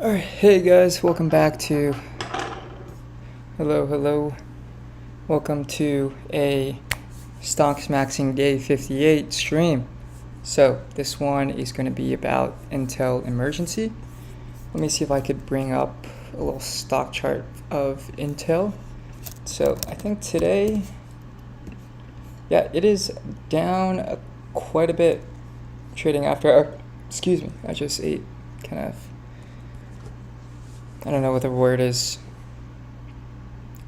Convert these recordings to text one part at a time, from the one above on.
Alright, hey guys, welcome back to hello. Welcome to a Stonks Maxxing Day 58 stream. So this one is going to be about Intel emergency. Let me see if I could bring up a little stock chart of Intel. So I think today, yeah, it is down quite a bit, trading after, excuse me, I just ate kind of, I don't know what the word is,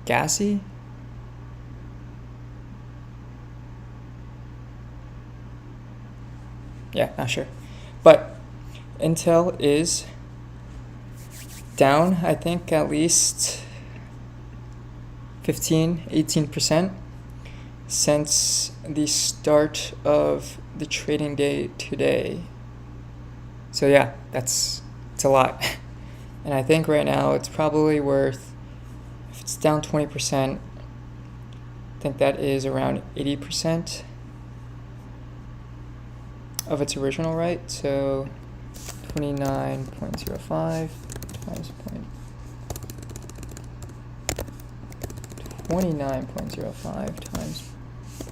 gassy? Yeah, not sure. But Intel is down, I think, at least 18% since the start of the trading day today. So yeah, it's a lot. And I think right now it's probably worth, if it's down 20%, I think that is around 80% of its original, right? So 29.05 times 29.05 times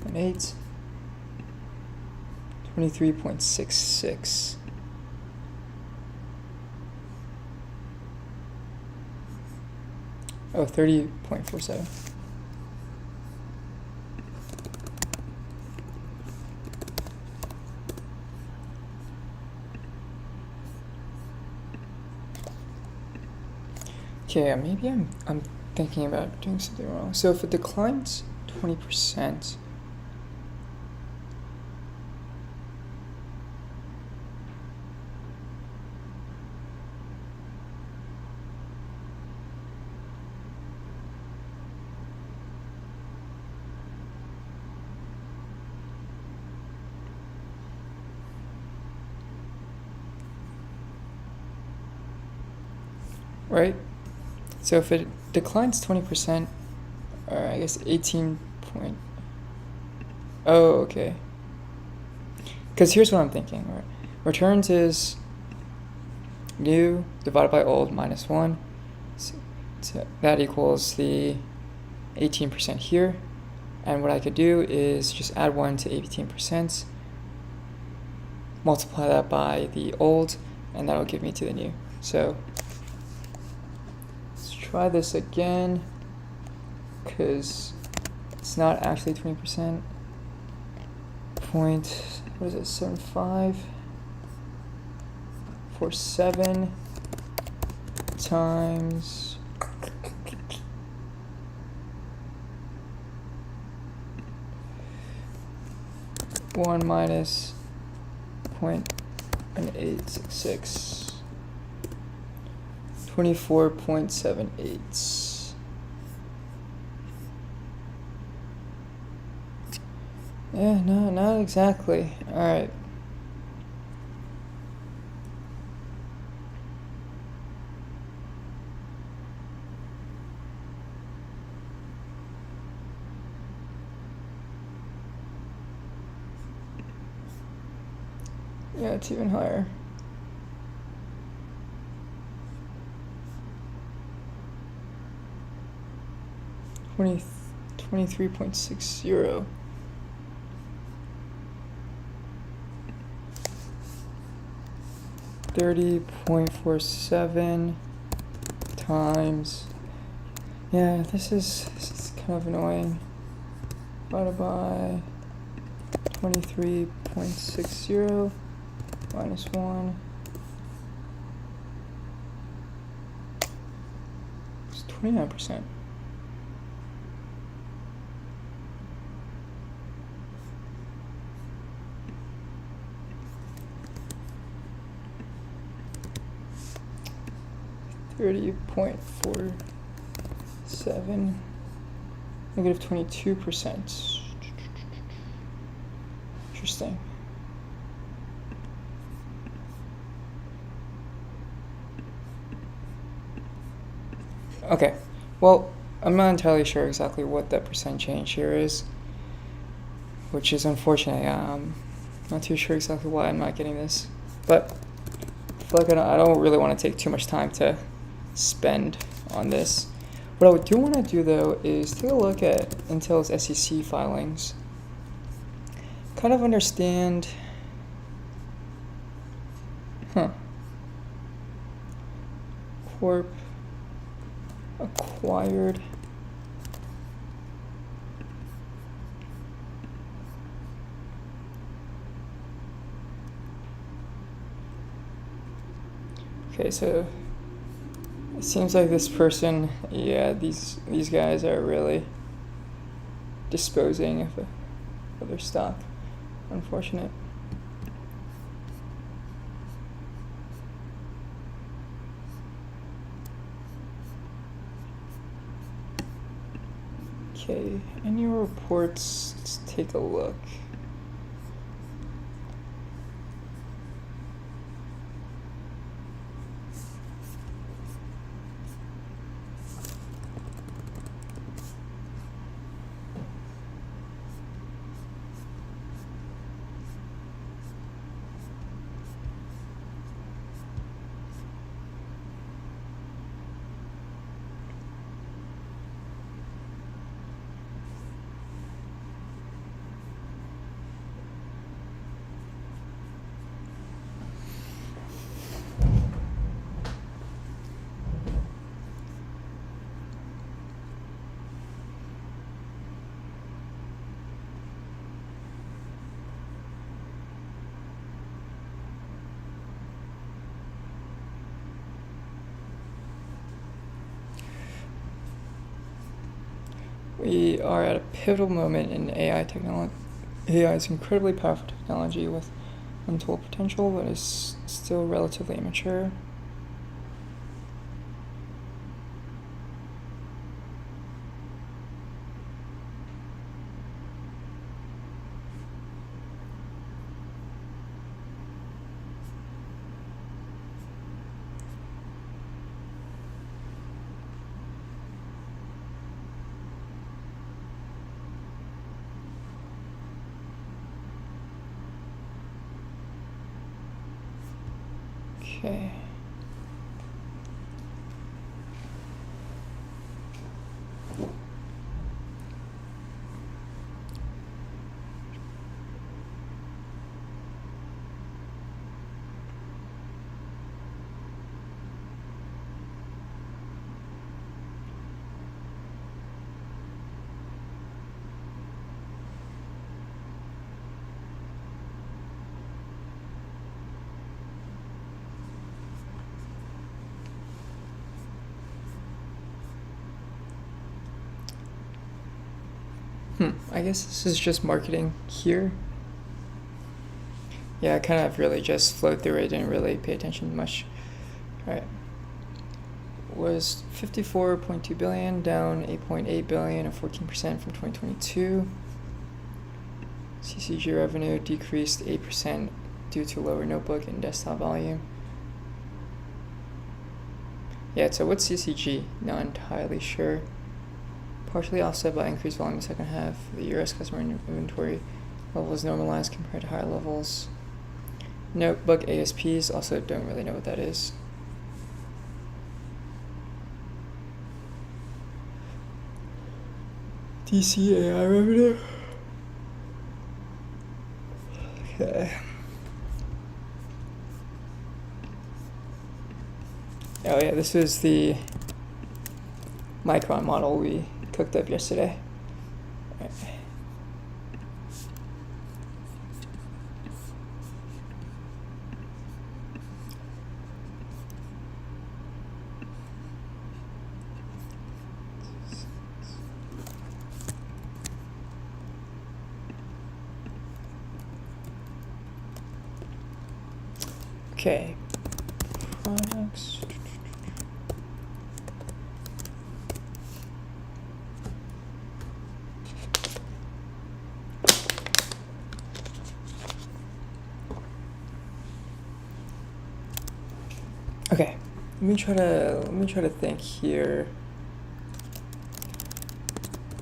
0.8, 23.66. Oh, 30.47. Okay, maybe I'm thinking about doing something wrong. So if it declines 20%, right? So if it declines 20%, or I guess 18 point, oh, okay. Because here's what I'm thinking, right? Returns is new divided by old minus 1. So that equals the 18% here. And what I could do is just add 1 to 18%, multiply that by the old, and that'll give me to the new. So let's try this again, because it's not actually 20%. What is it, 7547 times 1 minus 0.1866, 24.78. Yeah, no, not exactly. All right. Yeah, it's even higher. $23.60. 30.47 times, yeah, this is kind of annoying, divided by 23.60 minus 1, it's 29%. $30.47, negative 22%. Interesting. Okay, well, I'm not entirely sure exactly what that percent change here is, which is unfortunate. I'm not too sure exactly why I'm not getting this, but feel like I don't really want to take too much time to spend on this. What I do want to do though is take a look at Intel's SEC filings. Kind of understand, Corp acquired okay, so it seems like this person, yeah, these guys are really disposing of their stock. Unfortunate. Okay, annual reports, let's take a look. We are at a pivotal moment in AI technology. AI is incredibly powerful technology with untold potential, but is still relatively immature. Okay. I guess this is just marketing here. Yeah, I kind of really just flowed through it, didn't really pay attention much. Alright. Was 54.2 billion, down 8.8 billion or 14% from 2022. CCG revenue decreased 8% due to lower notebook and desktop volume. Yeah, so what's CCG? Not entirely sure. Partially offset by increased volume in the second half. The US customer inventory levels normalized compared to higher levels. Notebook ASPs, also don't really know what that is. DCAI revenue. Okay. Oh yeah, this is the Micron model we cooked up yesterday. Right. Okay. Products. Okay, let me try to think here.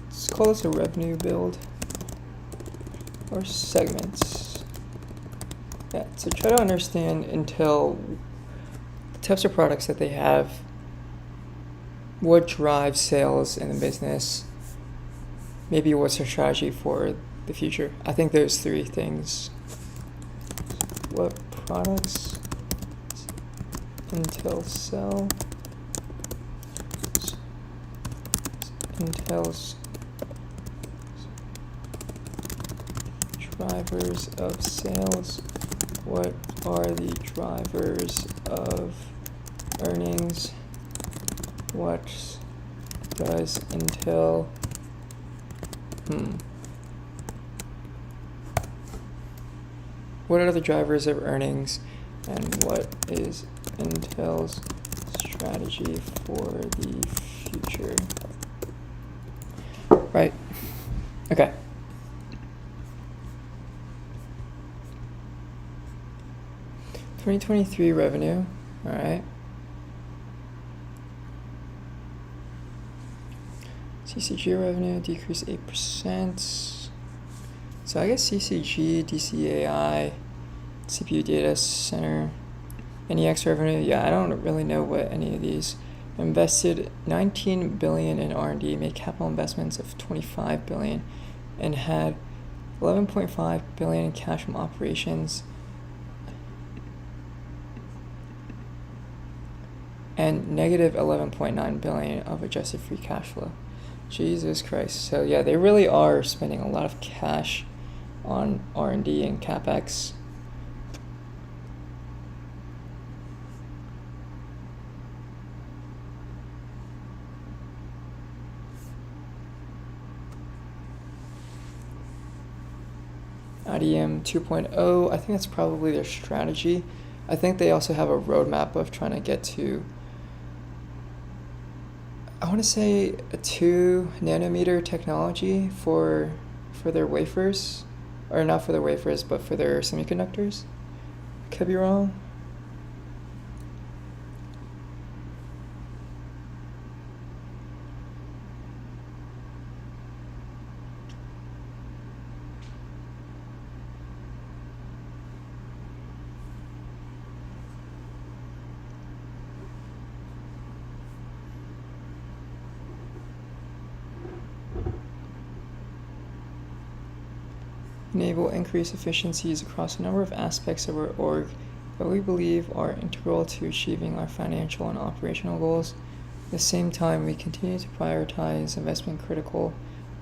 Let's call this a revenue build or segments. Yeah, to try to understand Intel, types of products that they have, what drives sales in the business, maybe what's their strategy for the future. I think those three things. What products Intel sell? Intel's drivers of sales. What are the drivers of earnings? What does Intel What are the drivers of earnings, and what is Intel's strategy for the future? Right. Okay. $2023 revenue. All right. CCG revenue decreased 8%. So I guess CCG, DCAI, CPU data center, NEX revenue. Yeah, I don't really know what any of these. Invested $19 billion in R&D, made capital investments of $25 billion, and had $11.5 billion in cash from operations, and negative $11.9 billion of adjusted free cash flow. Jesus Christ. So yeah, they really are spending a lot of cash on R&D and CapEx. IDM 2.0, I think that's probably their strategy. I think they also have a roadmap of trying to get to, I want to say, a 2 nanometer technology for their wafers, or not for their wafers, but for their semiconductors. Could be wrong. Enable increased efficiencies across a number of aspects of our org that we believe are integral to achieving our financial and operational goals. At the same time, we continue to prioritize investment critical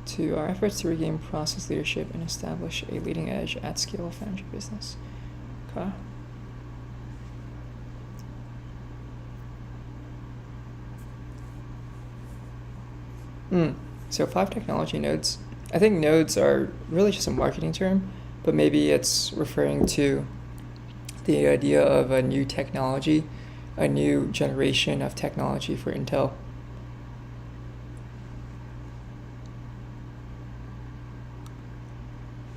to our efforts to regain process leadership and establish a leading edge at scale foundry business. Okay. So 5 technology nodes. I think nodes are really just a marketing term, but maybe it's referring to the idea of a new technology, a new generation of technology for Intel.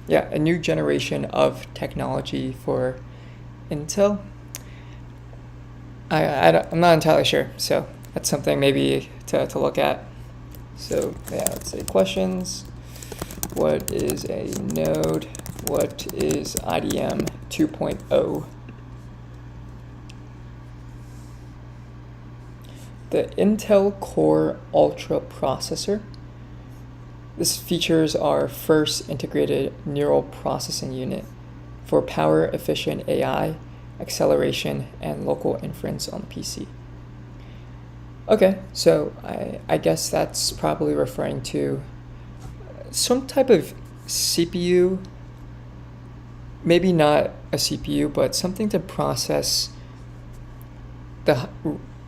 Yeah, a new generation of technology for Intel. I'm not entirely sure, so that's something maybe to look at. So yeah, let's say questions. What is a node? What is IDM 2.0? The Intel Core Ultra processor. This features our first integrated neural processing unit for power efficient AI, acceleration, and local inference on the PC. Okay, so I guess that's probably referring to some type of CPU, maybe not a CPU, but something to process the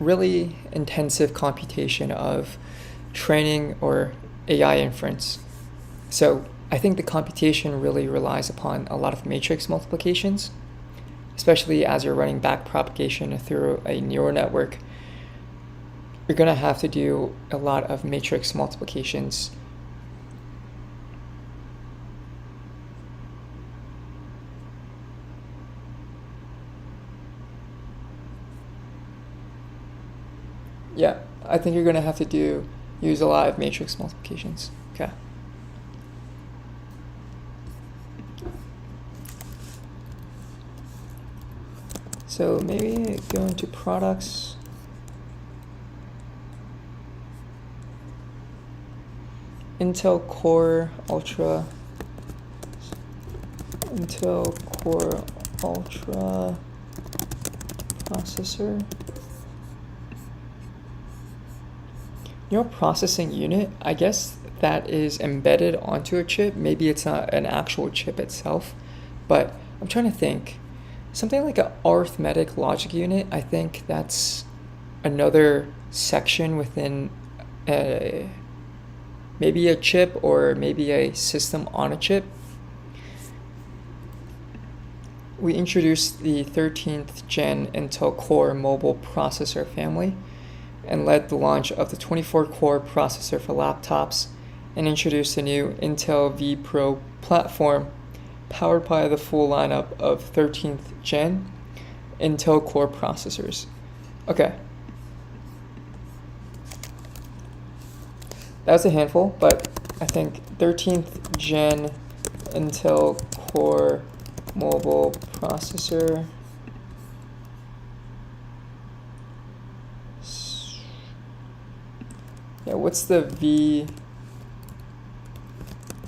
really intensive computation of training or AI inference. So I think the computation really relies upon a lot of matrix multiplications, especially as you're running back propagation through a neural network. You're going to have to do a lot of matrix multiplications. Yeah, I think you're going to have to use a lot of matrix multiplications. Okay. So maybe go into products. Intel Core Ultra processor. Neural processing unit, I guess that is embedded onto a chip. Maybe it's not an actual chip itself, but I'm trying to think. Something like an arithmetic logic unit, I think that's another section within maybe a chip or maybe a system on a chip. We introduced the 13th gen Intel Core mobile processor family and led the launch of the 24-core processor for laptops and introduced a new Intel V Pro platform powered by the full lineup of 13th gen Intel Core processors. Okay. That was a handful, but I think 13th gen Intel Core mobile processor. Yeah, what's the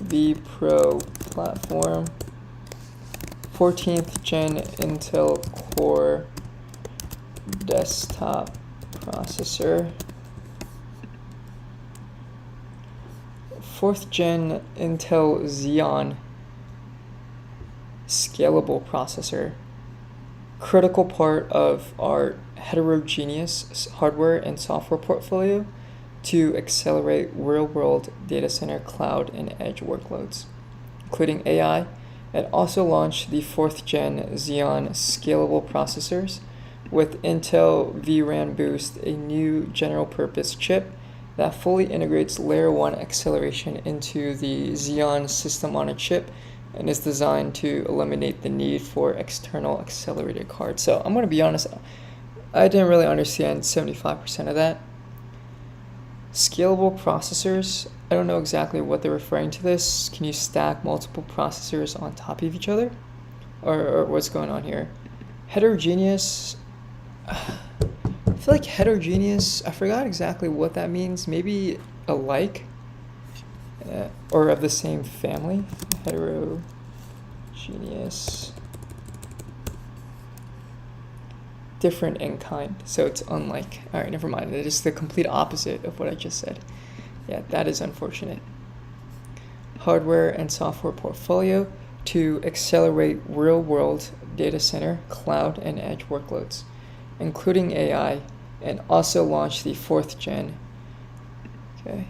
V Pro platform? 14th gen Intel Core desktop processor. 4th gen Intel Xeon scalable processor, critical part of our heterogeneous hardware and software portfolio to accelerate real-world data center, cloud, and edge workloads, including AI, and also launched the 4th gen Xeon scalable processors with Intel vRAM Boost, a new general-purpose chip that fully integrates layer 1 acceleration into the Xeon system on a chip and is designed to eliminate the need for external accelerated cards. So I'm going to be honest, I didn't really understand 75% of that. Scalable processors, I don't know exactly what they're referring to this. Can you stack multiple processors on top of each other? Or what's going on here? Heterogeneous, I feel like heterogeneous, I forgot exactly what that means. Maybe alike, or of the same family. Heterogeneous, different in kind, so it's unlike. All right, never mind. It is the complete opposite of what I just said. Yeah, that is unfortunate. Hardware and software portfolio to accelerate real-world data center, cloud, and edge workloads, including AI, and also launch the 4th gen. Okay,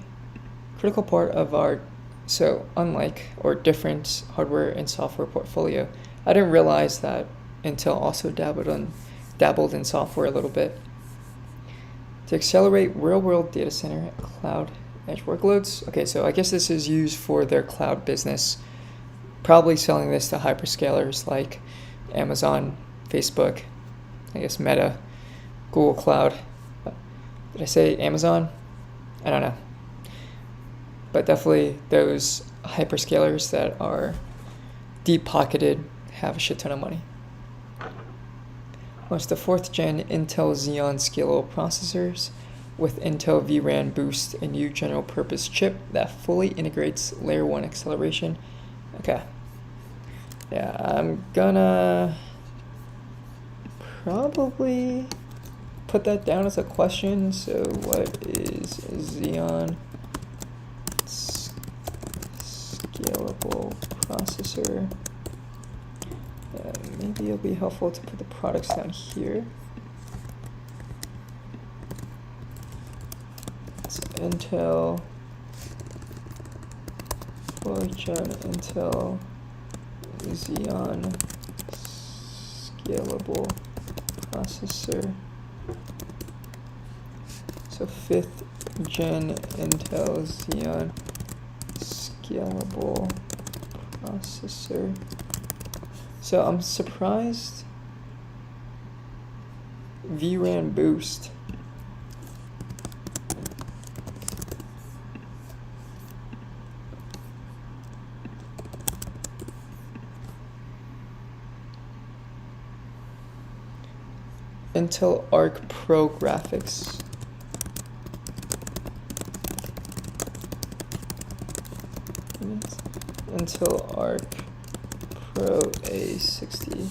critical part of our, so unlike or different hardware and software portfolio. I didn't realize that Intel also dabbled in software a little bit. To accelerate real-world data center, cloud, edge workloads. Okay, so I guess this is used for their cloud business, probably selling this to hyperscalers like Amazon, Facebook, I guess Meta, Google Cloud. Did I say Amazon? I don't know. But definitely those hyperscalers that are deep-pocketed have a shit ton of money. Launch the 4th gen Intel Xeon scalable processors with Intel vRAM Boost, a new general purpose chip that fully integrates layer 1 acceleration. Okay. Yeah, I'm gonna probably put that down as a question. So what is Xeon scalable processor? Maybe it'll be helpful to put the products down here. It's Intel 4th gen Intel Xeon scalable processor. So 5th gen Intel Xeon scalable processor. So I'm surprised vRAM Boost. Intel Arc Pro graphics. Intel Arc Pro A60.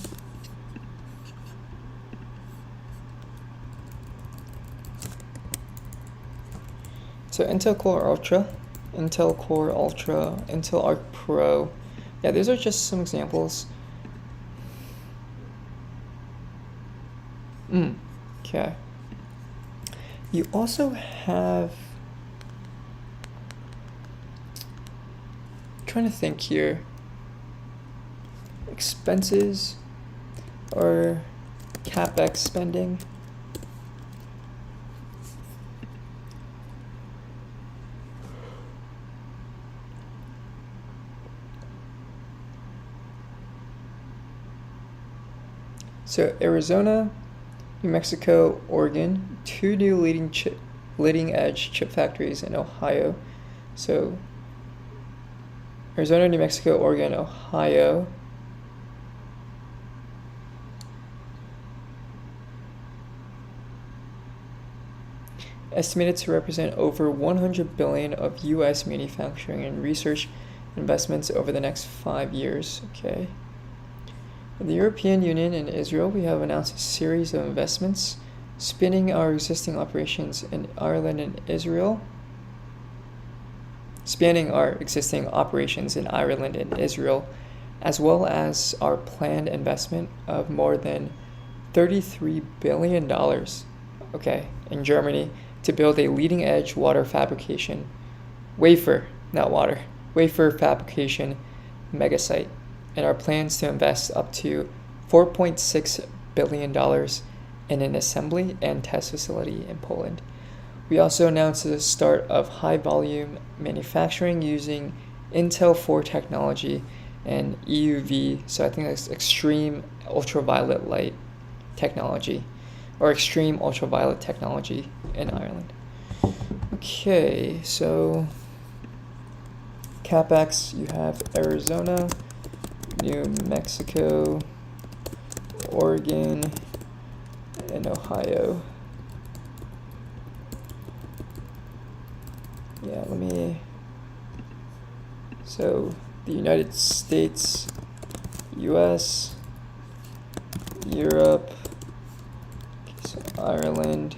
So Intel Core Ultra, Intel Arc Pro. Yeah, these are just some examples. Okay. You also have, I'm trying to think here, expenses or CapEx spending. So Arizona, New Mexico, Oregon, 2 new leading edge chip factories in Ohio. So Arizona, New Mexico, Oregon, Ohio. Estimated to represent over 100 billion of US manufacturing and research investments over the next 5 years. Okay. In the European Union and Israel, we have announced a series of investments, spanning our existing operations in Ireland and Israel, as well as our planned investment of more than $33 billion, in Germany to build a leading-edge wafer fabrication megasite, and our plans to invest up to $4.6 billion in an assembly and test facility in Poland. We also announced the start of high-volume manufacturing using Intel 4 technology and EUV, so I think that's extreme ultraviolet light technology, or extreme ultraviolet technology in Ireland. Okay, so CapEx, you have Arizona, New Mexico, Oregon, and Ohio. So the United States, US, Europe, so Ireland,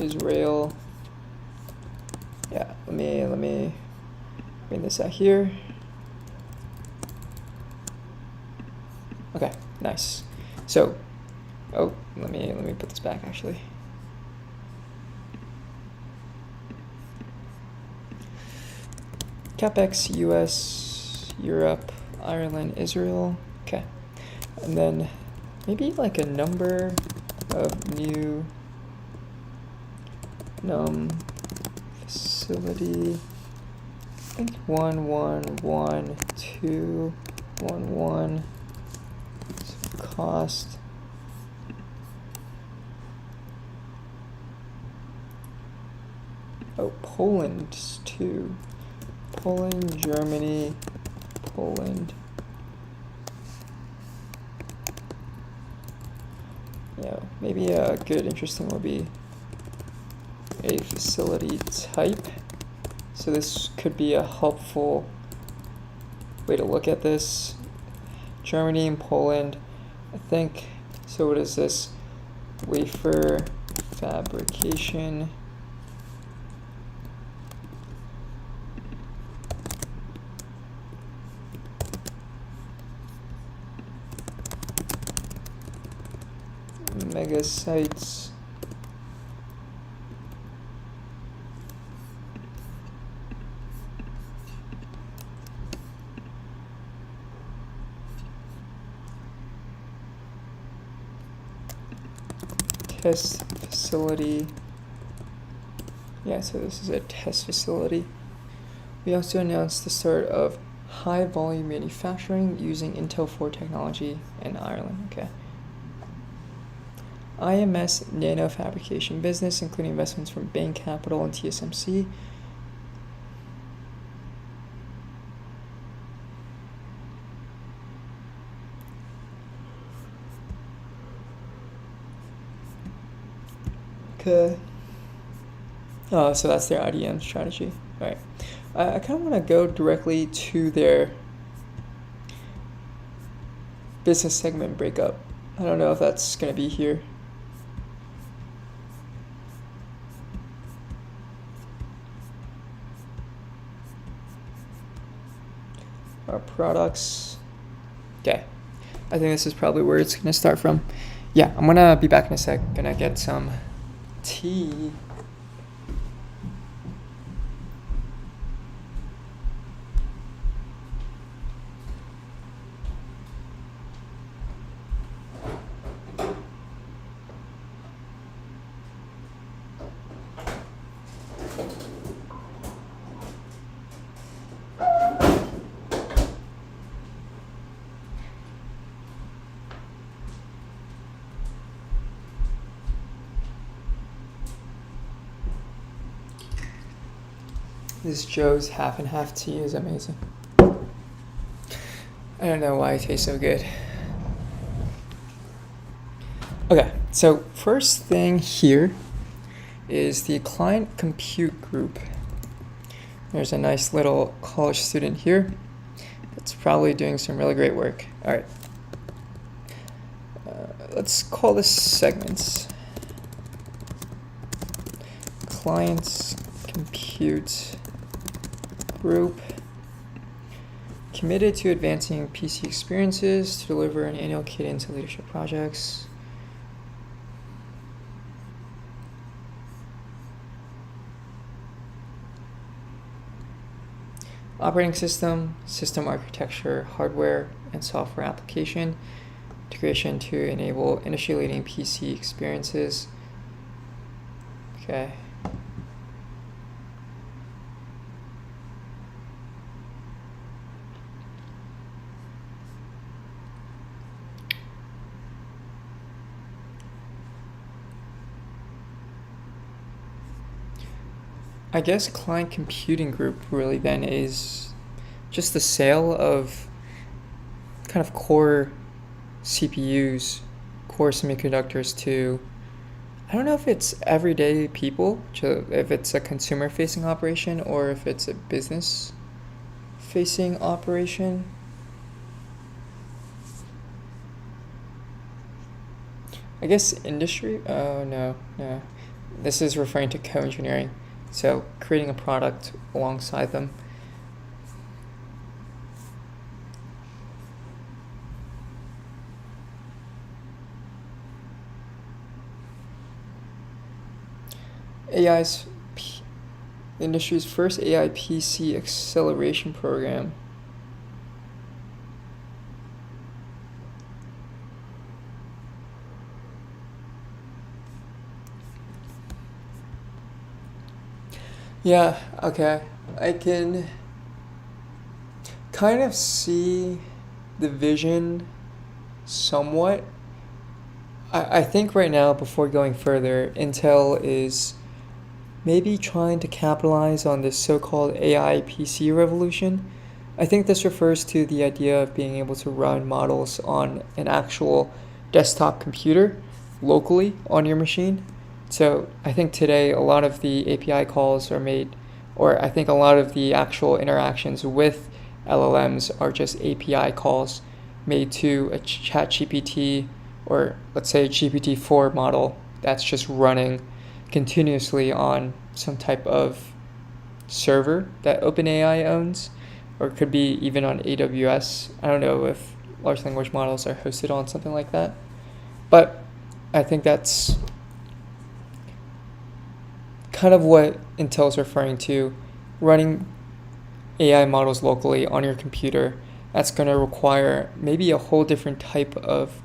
Israel. Yeah, let me bring this out here. Okay, nice. So, let me put this back actually. CapEx, US, Europe, Ireland, Israel. Okay, and then maybe like a number of new facility. I think 111211. Cost. Poland too. Poland, Germany, Poland. Yeah, maybe a good, interesting will be a facility type. So this could be a helpful way to look at this. Germany and Poland, I think. So what is this? Wafer fabrication. Mega sites. Test facility. Yeah, so this is a test facility. We also announced the start of high volume manufacturing using Intel 4 technology in Ireland. Okay. IMS nano fabrication business, including investments from Bain Capital and TSMC. Okay. Oh, so that's their IDM strategy. All right. I kind of want to go directly to their business segment breakup. I don't know if that's going to be here. Our products. Okay. I think this is probably where it's going to start from. Yeah, I'm going to be back in a sec. Gonna get some tea. This Joe's half and half tea is amazing. I don't know why it tastes so good. Okay, so first thing here is the client compute group. There's a nice little college student here that's probably doing some really great work. All right, let's call this segments. Clients compute group, committed to advancing PC experiences to deliver an annual cadence of leadership projects. Operating system, system architecture, hardware and software application, integration to enable industry-leading PC experiences. Okay. I guess client computing group really then is just the sale of kind of core CPUs, core semiconductors to, I don't know if it's everyday people, if it's a consumer facing operation or if it's a business facing operation. I guess industry? Oh, no. This is referring to co-engineering. So creating a product alongside them. The industry's first AI PC acceleration program. Yeah, okay. I can kind of see the vision somewhat. I think right now, before going further, Intel is maybe trying to capitalize on this so-called AI PC revolution. I think this refers to the idea of being able to run models on an actual desktop computer locally on your machine. So I think today a lot of the API calls are made, or I think a lot of the actual interactions with LLMs are just API calls made to a ChatGPT or let's say GPT-4 model that's just running continuously on some type of server that OpenAI owns, or it could be even on AWS. I don't know if large language models are hosted on something like that, but I think that's kind of what Intel's referring to, running AI models locally on your computer. That's going to require maybe a whole different type of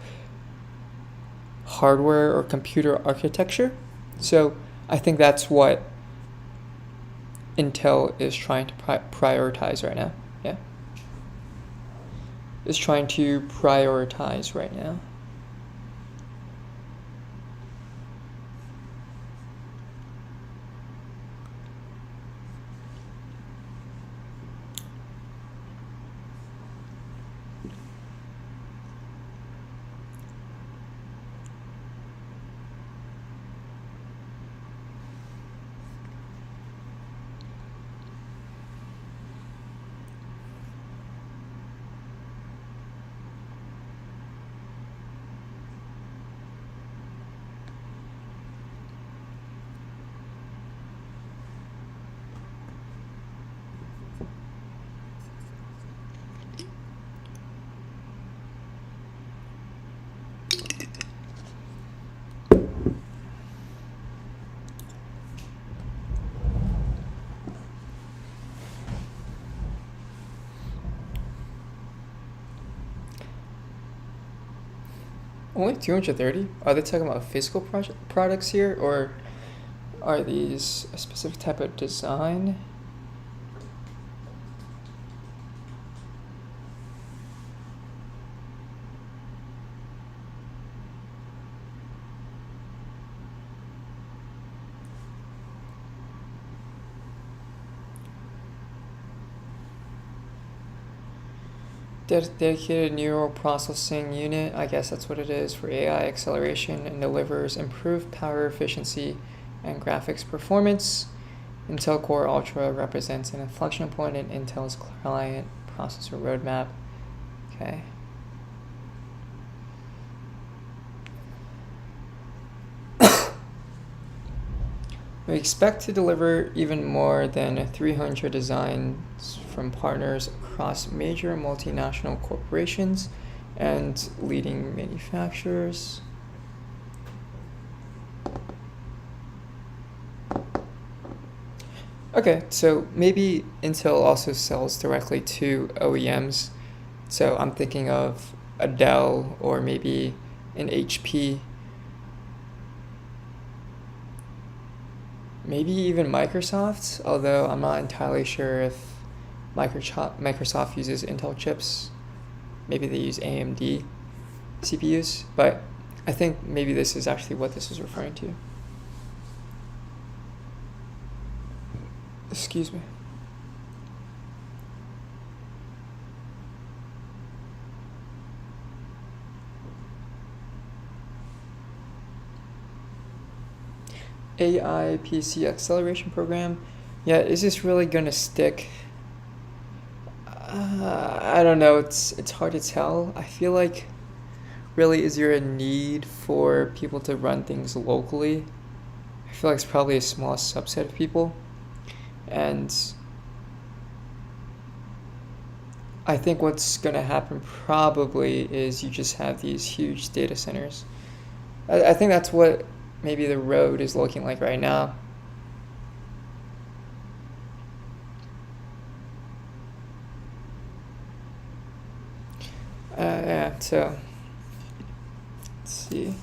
hardware or computer architecture. So I think that's what Intel is trying to prioritize right now. Yeah. Is trying to prioritize right now. Only 230? Are they talking about physical products here, or are these a specific type of design? Dedicated neural processing unit, I guess that's what it is, for AI acceleration, and delivers improved power efficiency and graphics performance. Intel Core Ultra represents an inflection point in Intel's client processor roadmap. Okay. We expect to deliver even more than 300 designs from partners across major multinational corporations and leading manufacturers. Okay, so maybe Intel also sells directly to OEMs. So I'm thinking of a Dell or maybe an HP. Maybe even Microsoft, although I'm not entirely sure if Microsoft uses Intel chips. Maybe they use AMD CPUs, but I think maybe this is actually what this is referring to. Excuse me. AI PC acceleration program. Yeah, is this really gonna stick? I don't know. It's hard to tell. I feel like, really, is there a need for people to run things locally? I feel like it's probably a small subset of people, and I think what's gonna happen probably is you just have these huge data centers. I think that's what maybe the road is looking like right now. Yeah, so let's see.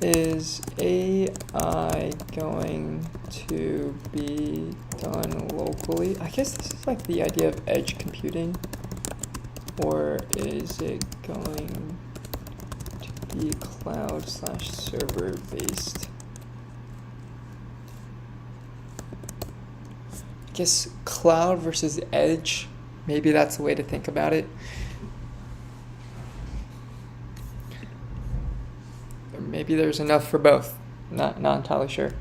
Is AI going to be done locally? I guess this is like the idea of edge computing. Or is it going to be cloud/server based? I guess cloud versus edge. Maybe that's the way to think about it. Maybe there's enough for both. Not entirely sure.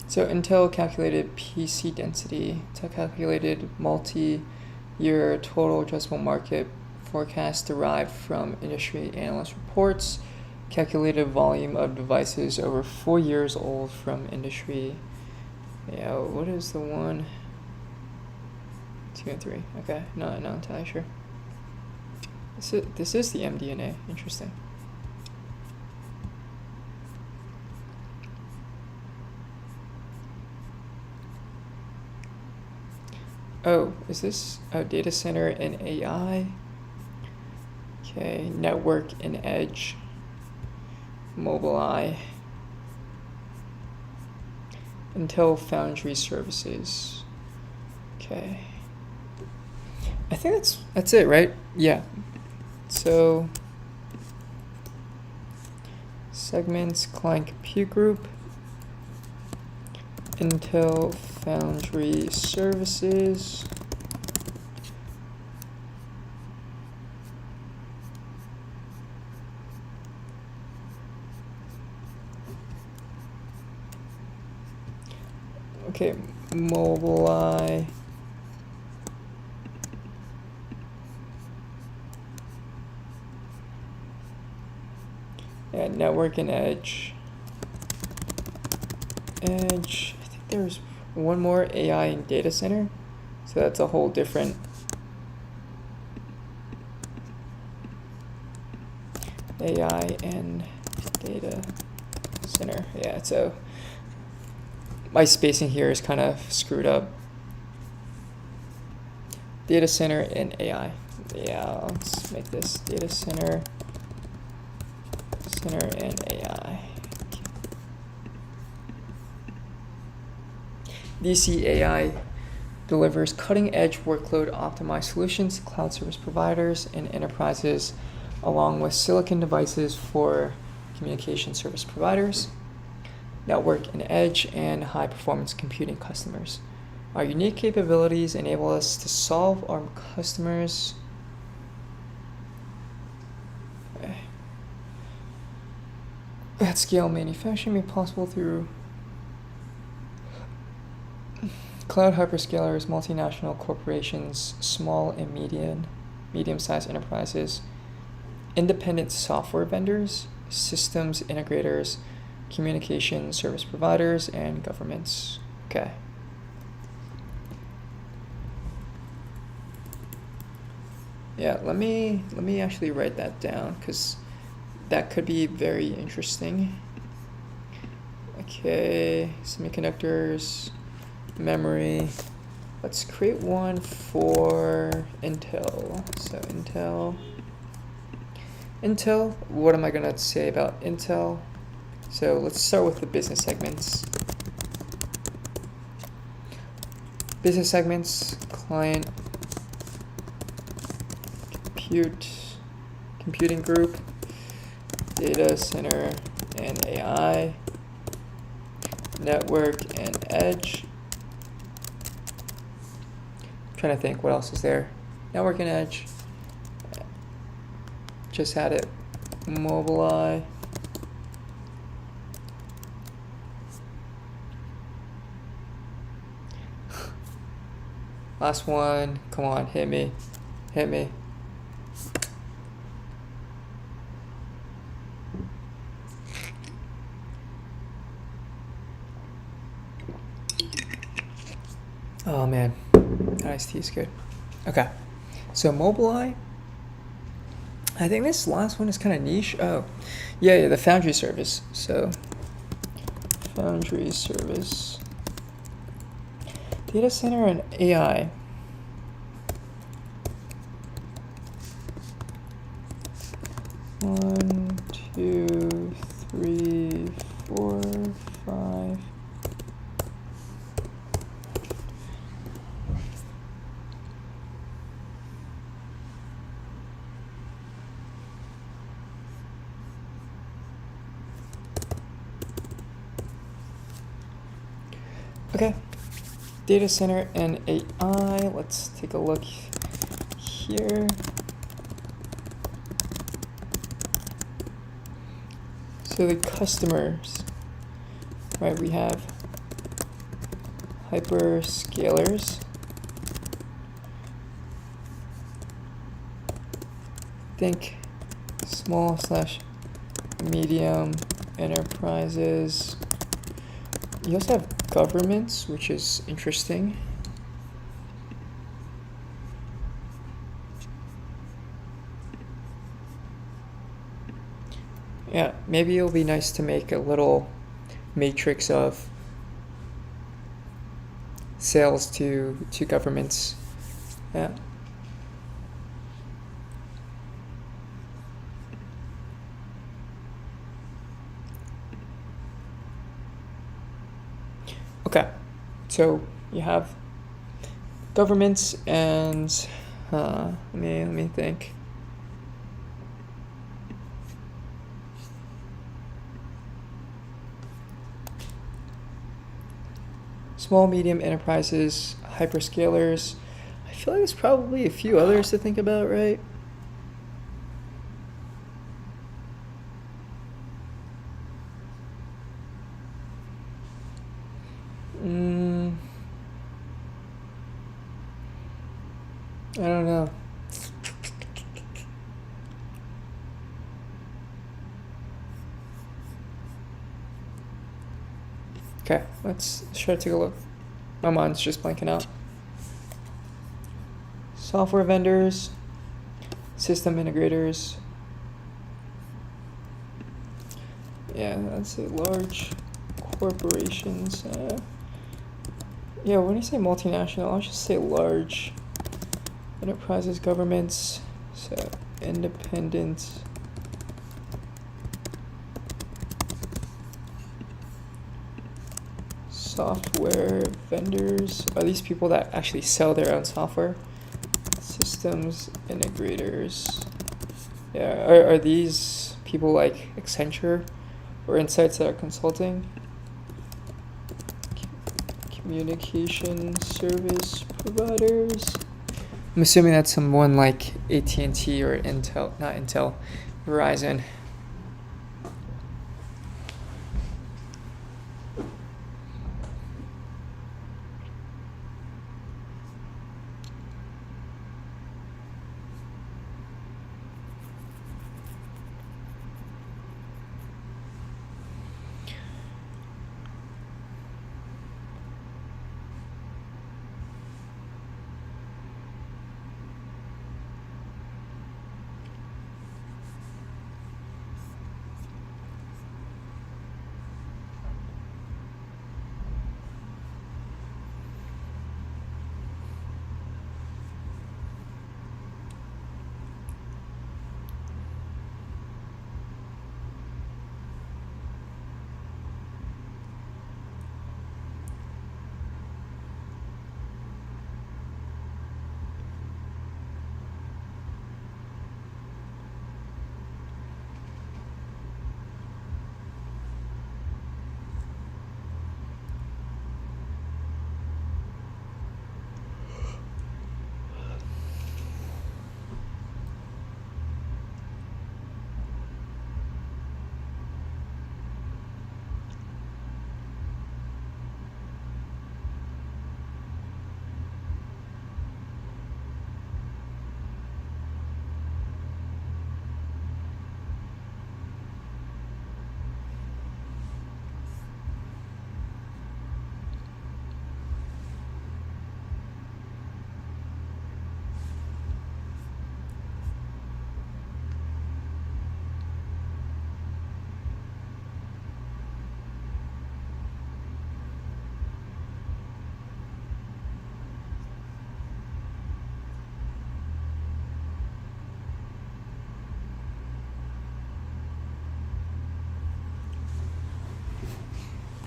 So Intel calculated PC density. Intel calculated multi-year total addressable market forecast derived from industry analyst reports. Calculated volume of devices over 4 years old from industry. Yeah, what is the 1, 2, and 3? Okay, not entirely sure. This is the MDNA. Interesting. Oh, is this a data center and AI? Okay, network and edge. Mobileye. Intel Foundry Services. Okay. I think that's it, right? Yeah. So segments, client compute group, Intel Foundry Services. Okay, Mobileye. Yeah, network and edge. Edge. I think there's one more, AI and data center. So that's a whole different AI and data center. Yeah, so my spacing here is kind of screwed up. Data center and AI. Yeah, let's make this data center and AI. DC AI delivers cutting-edge workload optimized solutions to cloud service providers and enterprises, along with silicon devices for communication service providers, network and edge, and high-performance computing customers. Our unique capabilities enable us to solve our customers' at-scale manufacturing made possible through cloud hyperscalers, multinational corporations, small and medium-sized enterprises, independent software vendors, systems integrators, communication service providers, and governments. Okay. Yeah, let me actually write that down because that could be very interesting. Okay, semiconductors, memory. Let's create one for Intel. So Intel, what am I gonna say about Intel? So let's start with the business segments. Business segments, client, computing group, data center and AI, network and edge. I'm trying to think what else is there. Network and edge. Just had it. Mobileye. Last one. Come on, hit me. Hit me. Oh man, iced tea is good. Okay, so Mobileye. I think this last one is kind of niche. Oh, yeah, the Foundry service. So, Foundry service. Data center and AI. One, two, three, four, five. Okay, data center and AI. Let's take a look here. So the customers, right? We have hyperscalers. Think small/medium enterprises. You also have governments, which is interesting. Yeah, maybe it'll be nice to make a little matrix of sales to governments. Yeah. Okay, so you have governments and let me think. Small, medium enterprises, hyperscalers. I feel like there's probably a few others to think about, right? I don't know. Okay, let's try to take a look. My mind's just blanking out. Software vendors, system integrators. Yeah, that's it. Large corporations. Yeah, when you say multinational, I'll just say large enterprises, governments. So independent. Software vendors. Are these people that actually sell their own software? Systems integrators. Yeah, are these people like Accenture or Insights that are consulting? Communication service providers. I'm assuming that's someone like AT&T or Intel, not Intel, Verizon.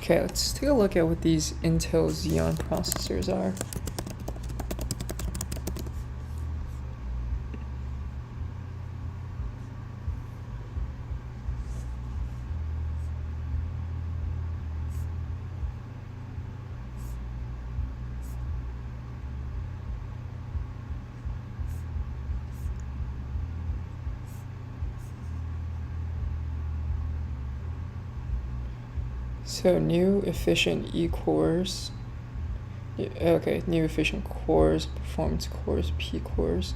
Okay, let's take a look at what these Intel Xeon processors are. So new efficient E-cores. Okay, new efficient cores, performance cores, P-cores.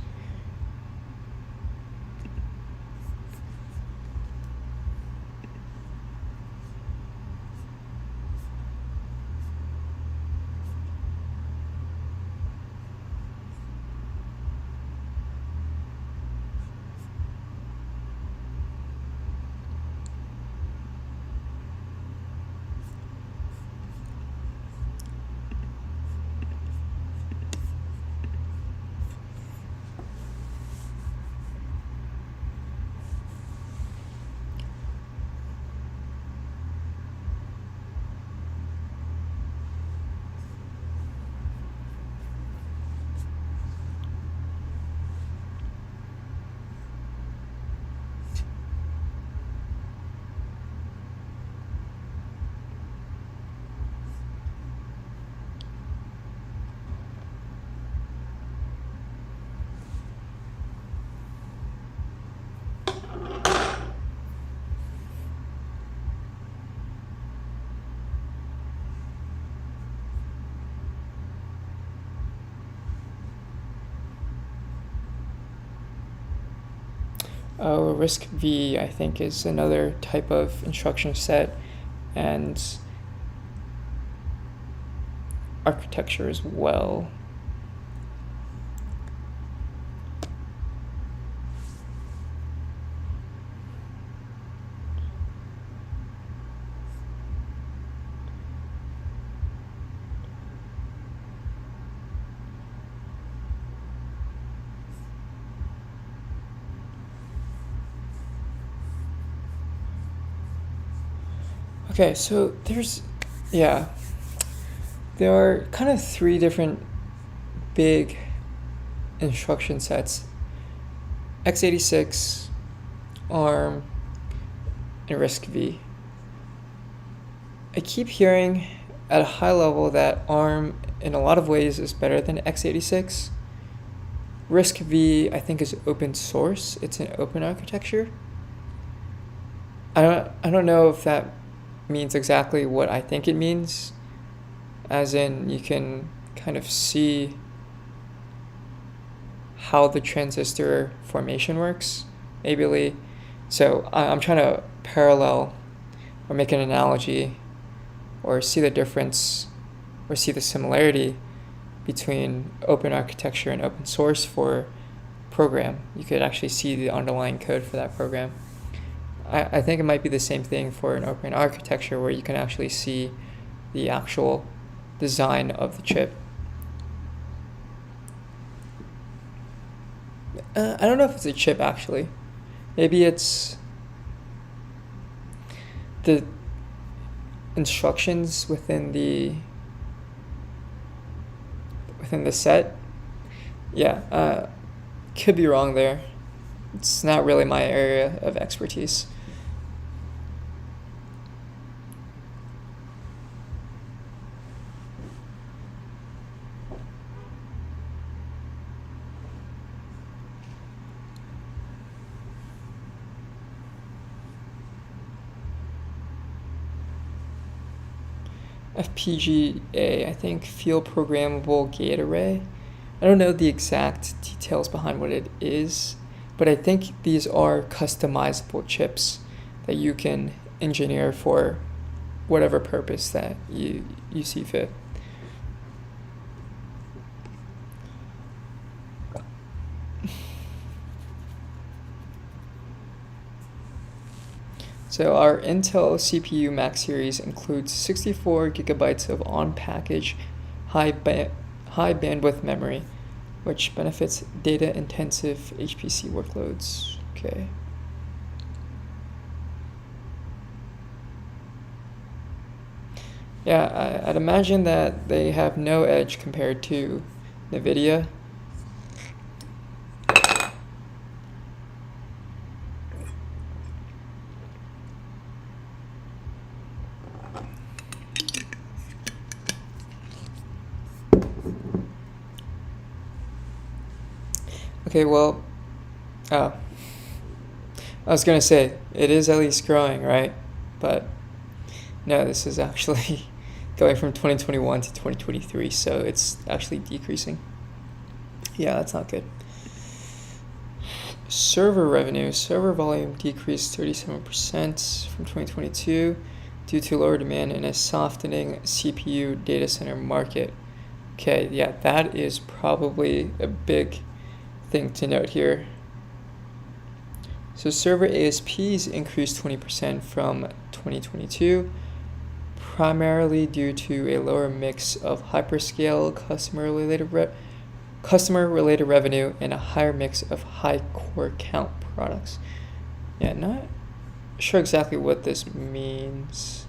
RISC V, I think, is another type of instruction set, and architecture as well. Okay, so there are kind of three different big instruction sets: x86, ARM, and RISC-V. I keep hearing at a high level that ARM in a lot of ways is better than x86. RISC-V, I think, is open source. It's an open architecture. I don't know if that means exactly what I think it means, as in you can kind of see how the transistor formation works, maybe. So I'm trying to parallel or make an analogy or see the difference or see the similarity between open architecture and open source for program. You could actually see the underlying code for that program. I think it might be the same thing for an open architecture where you can actually see the actual design of the chip. I don't know if it's a chip actually. Maybe it's the instructions within the set. Yeah, could be wrong there. It's not really my area of expertise. FPGA, I think, field programmable gate array. I don't know the exact details behind what it is, but I think these are customizable chips that you can engineer for whatever purpose that you see fit. So our Intel CPU Max series includes 64 gigabytes of on-package high bandwidth memory, which benefits data-intensive HPC workloads. Okay. Yeah, I'd imagine that they have no edge compared to NVIDIA. Okay, well, I was gonna say, it is at least growing, right? But no, this is actually going from 2021 to 2023, so it's actually decreasing. Yeah, that's not good. Server volume decreased 37% from 2022 due to lower demand in a softening CPU data center market. Okay, yeah, that is probably a big thing to note here. So server ASPs increased 20% from 2022, primarily due to a lower mix of hyperscale customer-related revenue and a higher mix of high core count products. Yeah, not sure exactly what this means.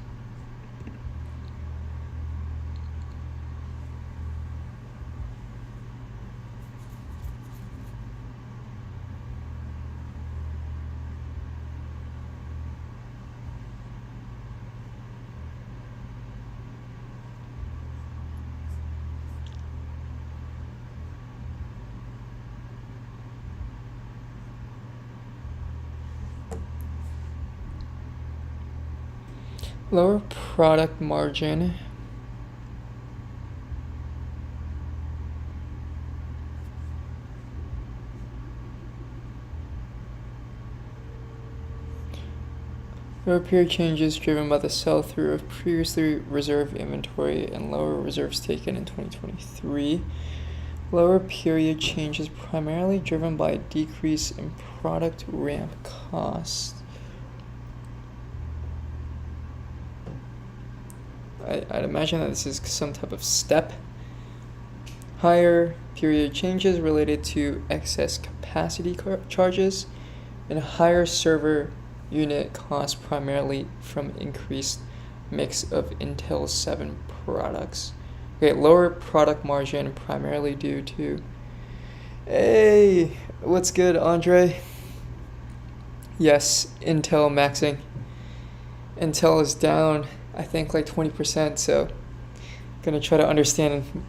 Lower product margin. Lower period changes driven by the sell-through of previously reserved inventory and lower reserves taken in 2023. Lower period changes primarily driven by a decrease in product ramp cost. I'd imagine that this is some type of step. Higher period changes related to excess capacity charges and higher server unit cost primarily from increased mix of Intel 7 products. Okay, lower product margin primarily due to... Hey, what's good, Andre? Yes, Intel Maxxing. Intel is down, I think, like 20%, so gonna try to understand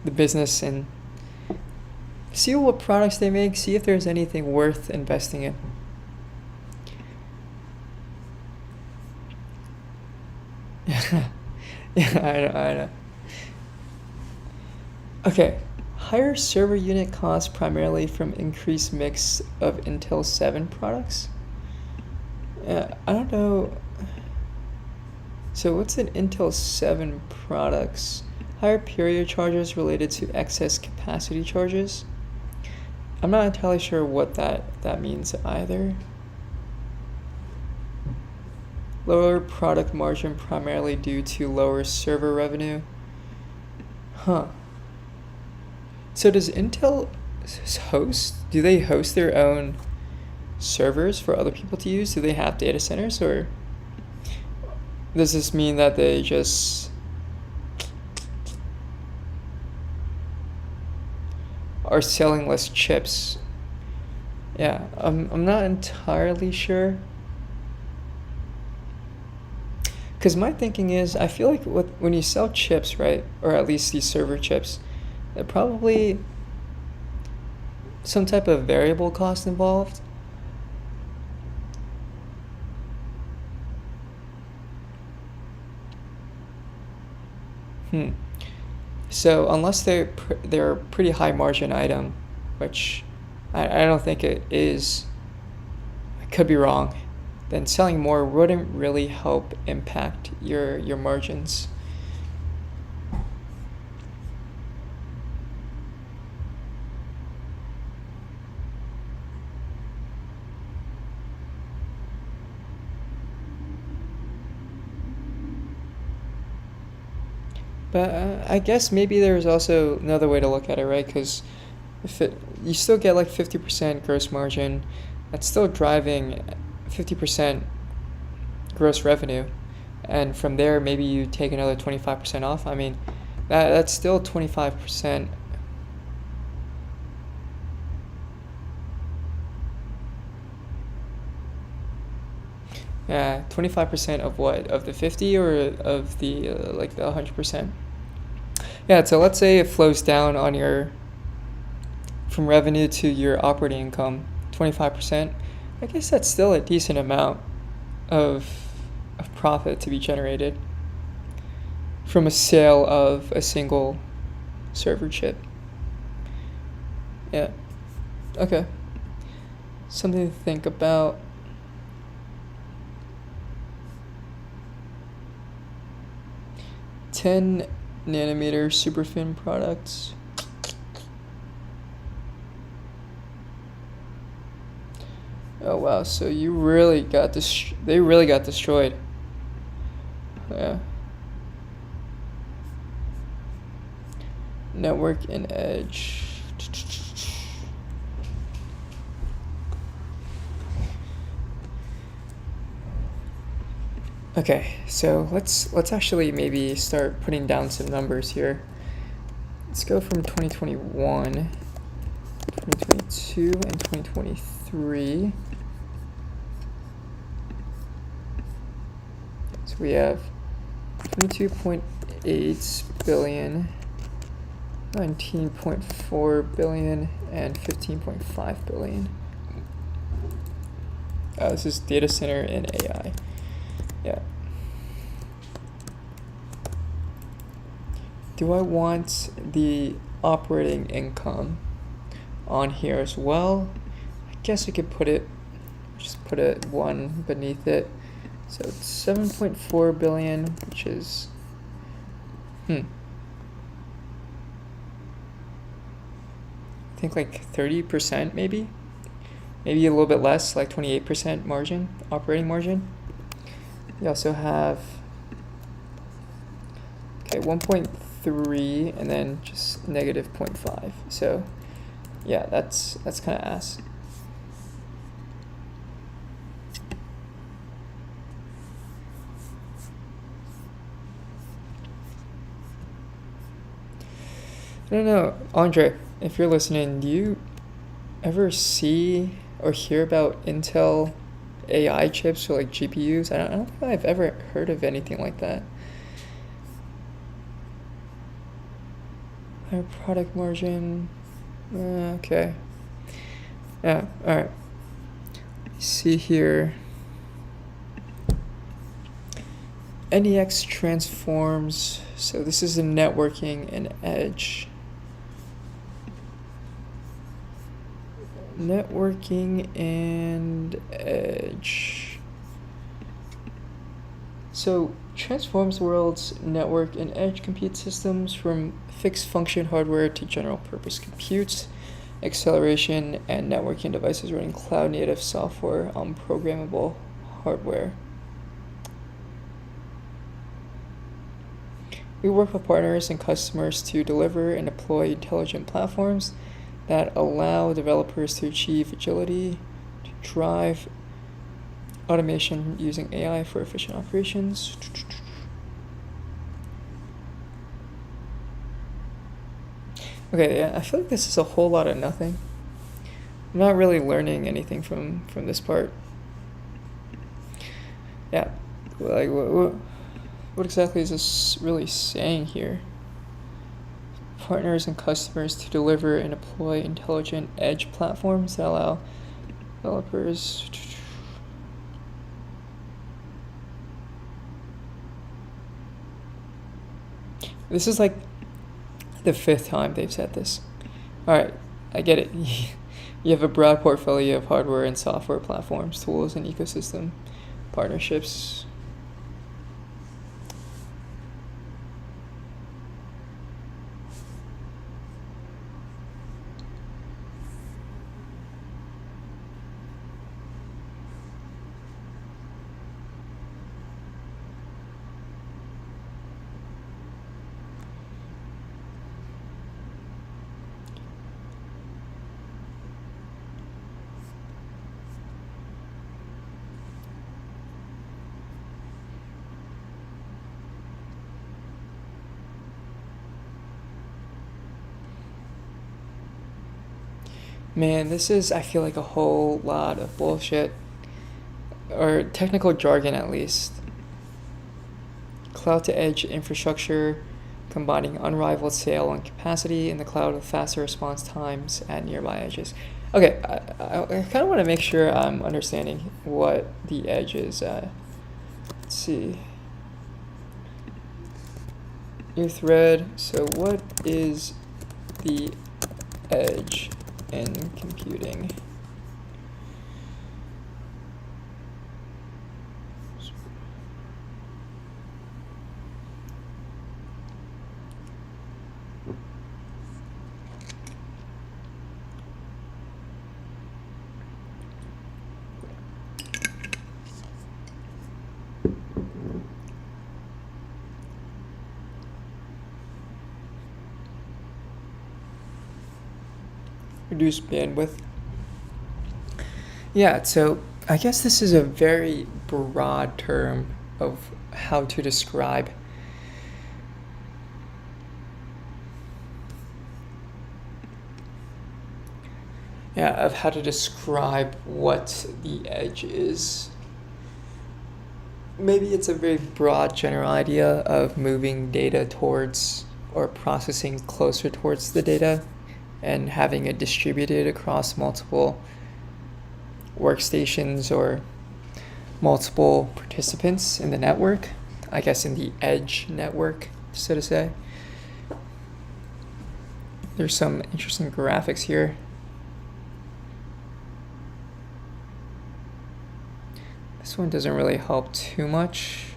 the business and see what products they make, see if there's anything worth investing in. Yeah, I know. Okay, higher server unit costs primarily from increased mix of Intel 7 products. I don't know. So what's an Intel 7 products? Higher period charges related to excess capacity charges. I'm not entirely sure what that means either. Lower product margin primarily due to lower server revenue. Huh. So does Intel do they host their own servers for other people to use? Do they have data centers, or does this mean that they just are selling less chips? Yeah, I'm not entirely sure. Because my thinking is, I feel like when you sell chips, right, or at least these server chips, there probably some type of variable cost involved. So unless they're a pretty high margin item, which I don't think it is, I could be wrong, then selling more wouldn't really help impact your margins. But I guess maybe there's also another way to look at it, right? Because you still get like 50% gross margin, that's still driving 50% gross revenue, and from there maybe you take another 25% off. I mean, that's still 25%. Yeah, 25% of what? Of the 50 or of the like the 100%? Yeah, so let's say it flows down on from revenue to your operating income, 25%. I guess that's still a decent amount of profit to be generated from a sale of a single server chip. Yeah. Okay. Something to think about. $10 nanometer superfin products. Oh wow, so you really got they really got destroyed. Yeah. Network and edge. Okay, so let's actually maybe start putting down some numbers here. Let's go from 2021, 2022, and 2023. So we have 22.8 billion, 19.4 billion, and 15.5 billion. This is data center and AI. Yeah. Do I want the operating income on here as well? I guess I could just put it one beneath it. So it's 7.4 billion, which is, I think like 30% maybe a little bit less, like 28% margin, operating margin. You also have, okay, 1.3 and then just negative 0.5. So yeah, that's kind of ass. I don't know, Andre, if you're listening, do you ever see or hear about Intel AI chips or like GPUs? I don't think I've ever heard of anything like that. Higher product margin. Okay. Yeah, alright. See here. NEX transforms. So this is the networking and edge. Networking and edge. So transforms world's network and edge compute systems from fixed function hardware to general purpose compute, acceleration, and networking devices running cloud native software on programmable hardware. We work with partners and customers to deliver and deploy intelligent platforms that allow developers to achieve agility, to drive automation using AI for efficient operations. Okay, yeah, I feel like this is a whole lot of nothing. I'm not really learning anything from this part. Yeah, like what exactly is this really saying here? Partners and customers to deliver and deploy intelligent edge platforms that allow developers. This is like the 5th time they've said this. Alright, I get it. You have a broad portfolio of hardware and software platforms, tools, and ecosystem partnerships. Man, this is, I feel like, a whole lot of bullshit. Or technical jargon, at least. Cloud to edge infrastructure, combining unrivaled scale and capacity in the cloud with faster response times at nearby edges. Okay, I kind of want to make sure I'm understanding what the edge is. Let's see. New thread. So what is the edge in computing? Reduce bandwidth. Yeah, so I guess this is a very broad term of how to describe of how to describe what the edge is. Maybe it's a very broad general idea of moving data towards or processing closer towards the data and having it distributed across multiple workstations or multiple participants in the network, I guess in the edge network, so to say. There's some interesting graphics here. This one doesn't really help too much.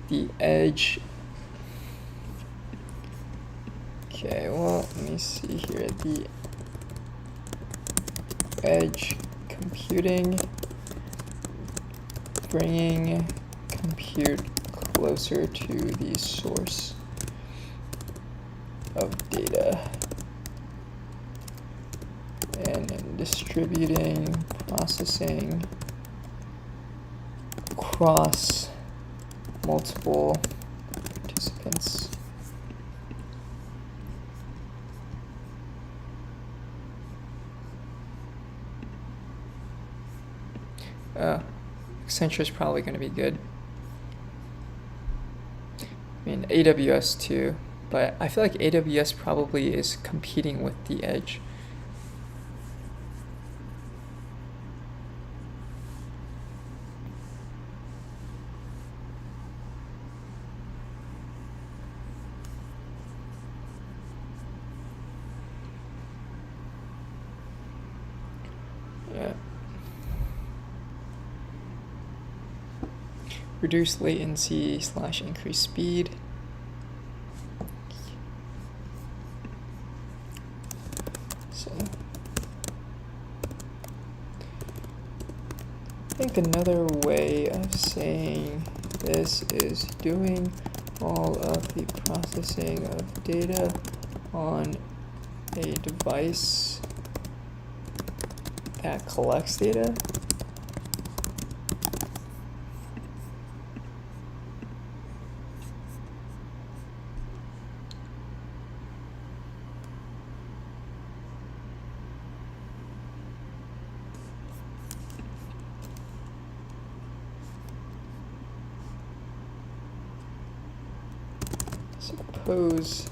The edge. Okay, well, let me see here. The edge computing, bringing compute closer to the source of data, and distributing processing across multiple participants. Accenture is probably going to be good. I mean, AWS too, but I feel like AWS probably is competing with the edge. Yeah. Reduce latency / increase speed. So I think another way of saying this is doing all of the processing of data on a device that collects data. Suppose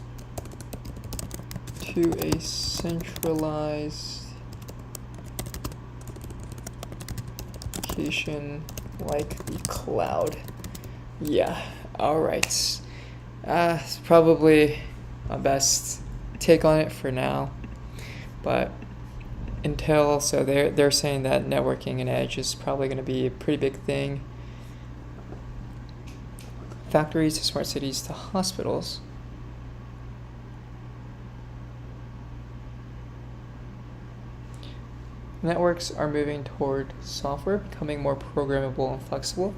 to a centralized location like the cloud. Yeah, alright. It's probably my best take on it for now. But Intel, so they're saying that networking and edge is probably going to be a pretty big thing. Factories to smart cities to hospitals. Networks are moving toward software becoming more programmable and flexible.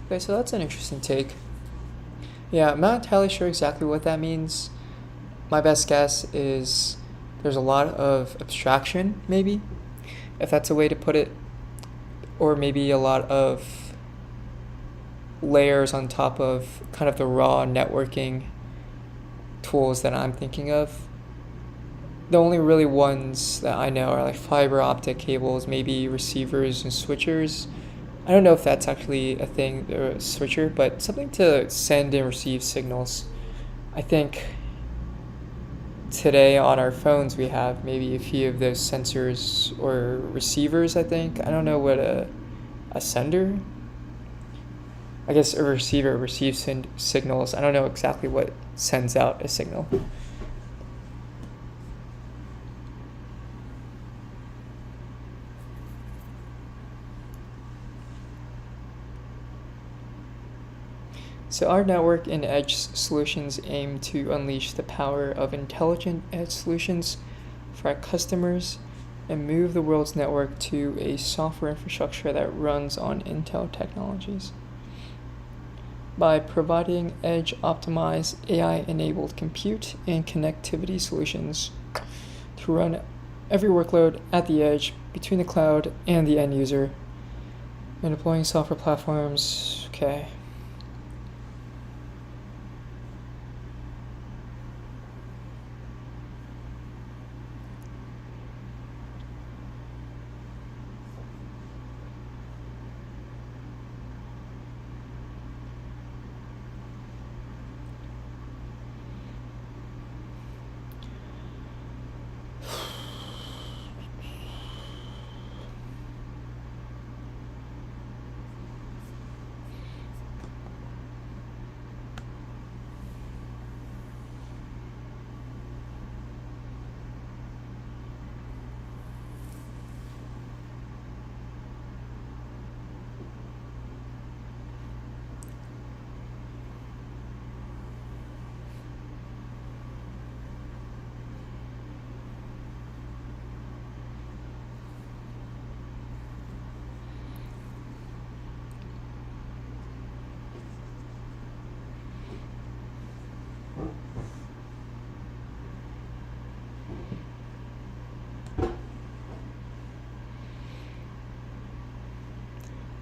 Okay, so that's an interesting take. Yeah, I'm not entirely sure exactly what that means. My best guess is there's a lot of abstraction, maybe, if that's a way to put it, or maybe a lot of layers on top of kind of the raw networking tools that I'm thinking of. The only really ones that I know are like fiber optic cables, maybe receivers and switchers. I don't know if that's actually a thing, or a switcher, but something to send and receive signals. I think today on our phones we have maybe a few of those sensors or receivers, I think. I don't know what a sender. I guess a receiver receives signals. I don't know exactly what sends out a signal. So our network and edge solutions aim to unleash the power of intelligent edge solutions for our customers and move the world's network to a software infrastructure that runs on Intel technologies. By providing edge-optimized, AI-enabled compute and connectivity solutions to run every workload at the edge between the cloud and the end user, and deploying software platforms. Okay.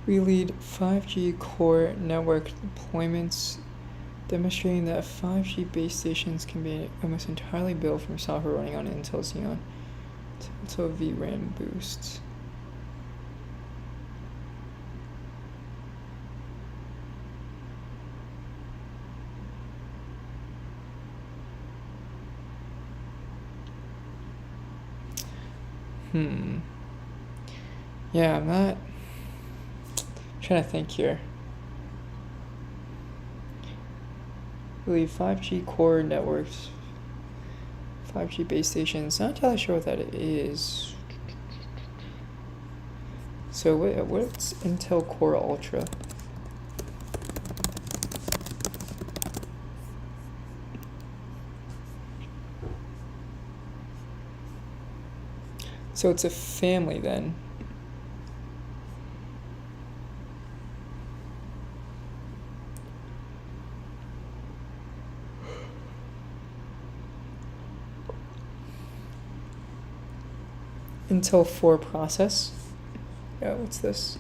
We lead 5G core network deployments, demonstrating that 5G base stations can be almost entirely built from software running on Intel Xeon. Intel VRAM boosts. Yeah, I'm not trying to think here. I believe 5G core networks, 5G base stations. Not entirely sure what that is. So what's Intel Core Ultra? So it's a family then. Intel 4 process. Yeah, what's this?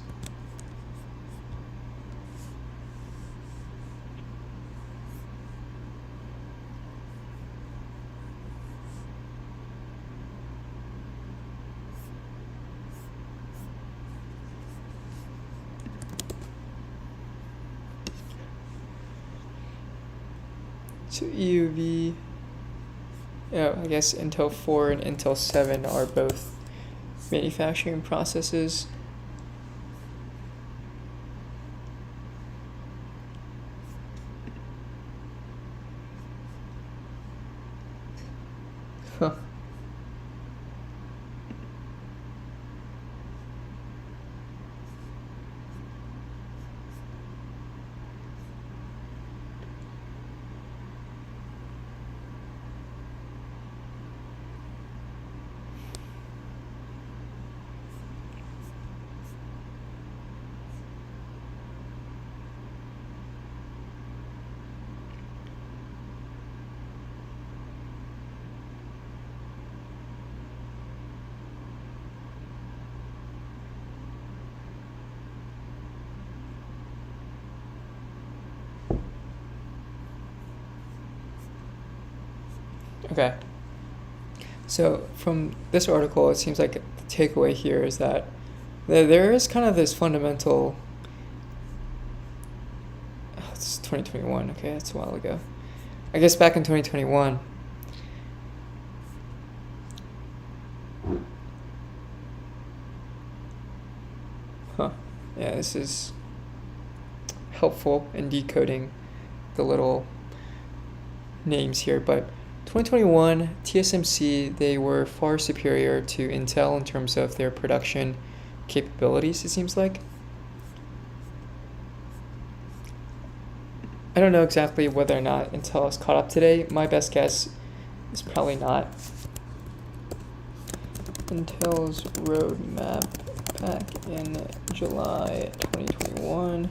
So EUV. Yeah, I guess Intel 4 and Intel 7 are both manufacturing processes. Huh. Okay. So from this article, it seems like the takeaway here is that there is kind of this fundamental. Oh, it's 2021. Okay, that's a while ago. I guess back in 2021. Huh. Yeah, this is helpful in decoding the little names here, but 2021 TSMC, they were far superior to Intel in terms of their production capabilities, it seems like. I don't know exactly whether or not Intel is caught up today. My best guess is probably not. Intel's roadmap back in July 2021.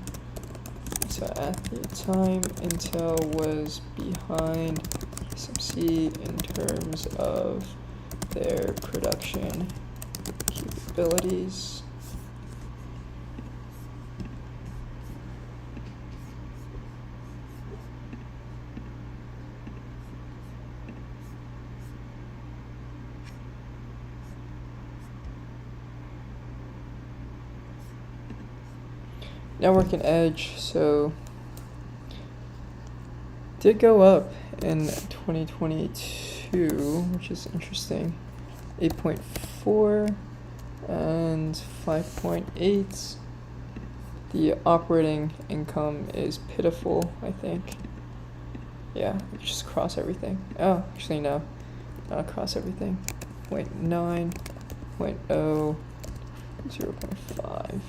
So at the time, Intel was behind TSMC in terms of their production capabilities. Network and edge, so did go up in 2022, which is interesting. 8.4 and 5.8. The operating income is pitiful, I think. Yeah, just cross everything. Oh, actually no, not across everything. 0.9, 0.0, 0.5.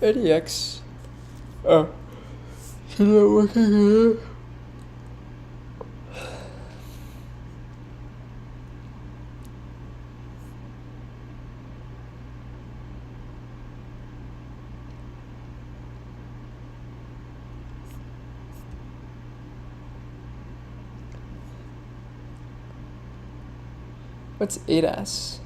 ADX. Oh. Is it working here? What's ADAS?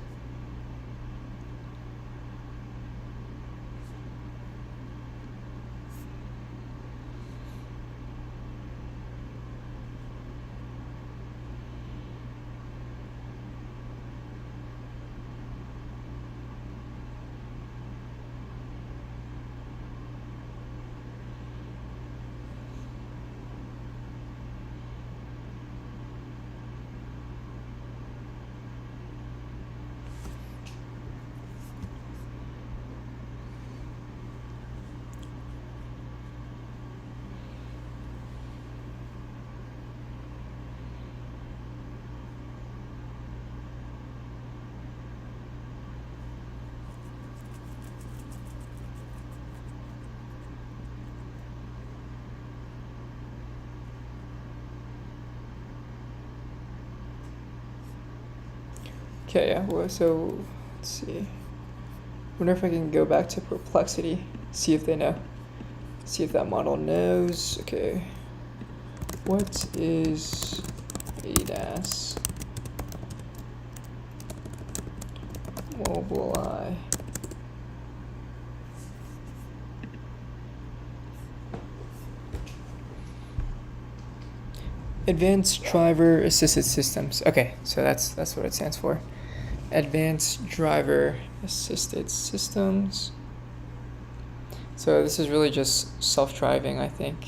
Okay, yeah, well, so let's see. Wonder if I can go back to Perplexity, see if they know. See if that model knows. Okay. What is ADAS? Mobileye. Advanced Driver Assisted Systems. Okay, so that's what it stands for. Advanced Driver Assisted Systems. So this is really just self-driving, I think.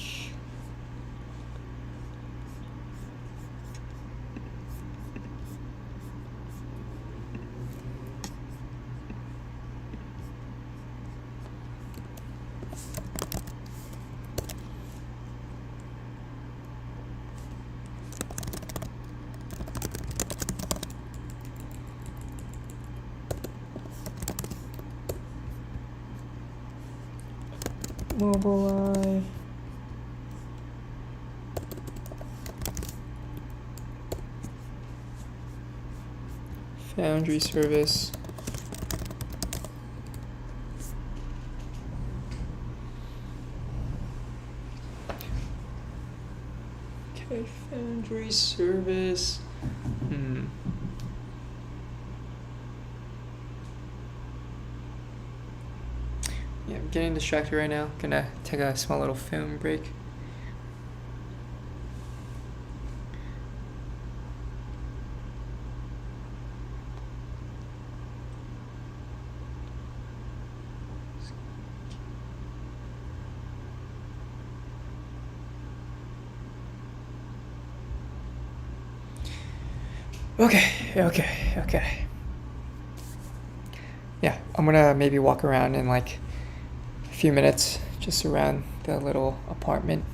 Mobileye. Foundry service. Okay, Foundry service. Yeah, I'm getting distracted right now. Gonna take a small little film break. Okay. Yeah, I'm gonna maybe walk around in like a few minutes, just around the little apartment.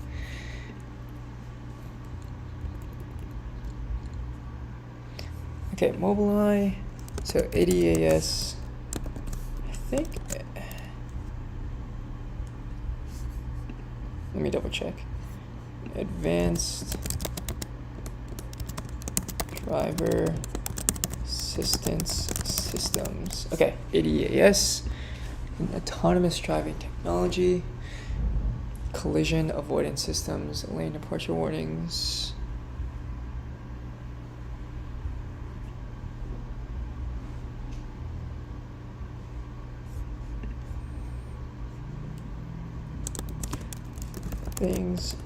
Okay, Mobileye. So ADAS. I think. Let me double check. Advanced Driver Assistance Systems. Okay, ADAS, autonomous driving technology, collision avoidance systems, lane departure warnings. Things,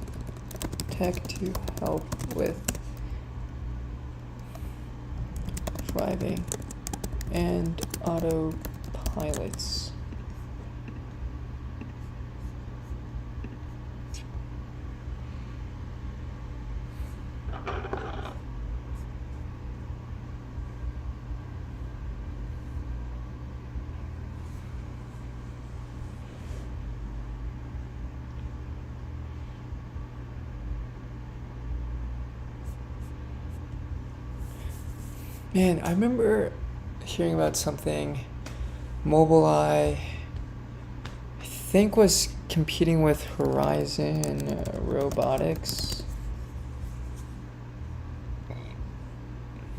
tech to help with driving and autopilots. Man, I remember hearing about something. Mobileye, I think, was competing with Horizon Robotics.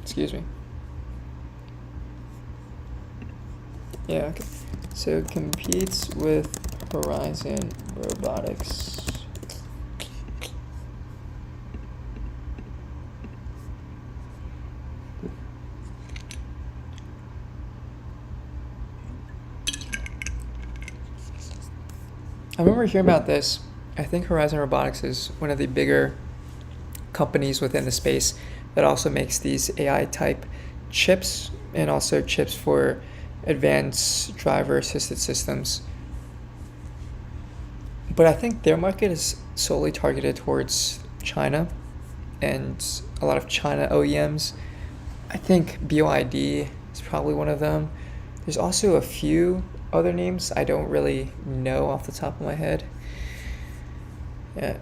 Excuse me. Yeah, okay. So it competes with Horizon Robotics. I remember hearing about this. I think Horizon Robotics is one of the bigger companies within the space that also makes these AI type chips and also chips for advanced driver assisted systems. But I think their market is solely targeted towards China and a lot of China OEMs. I think BYD is probably one of them. There's also a few other names I don't really know off the top of my head. Yeah.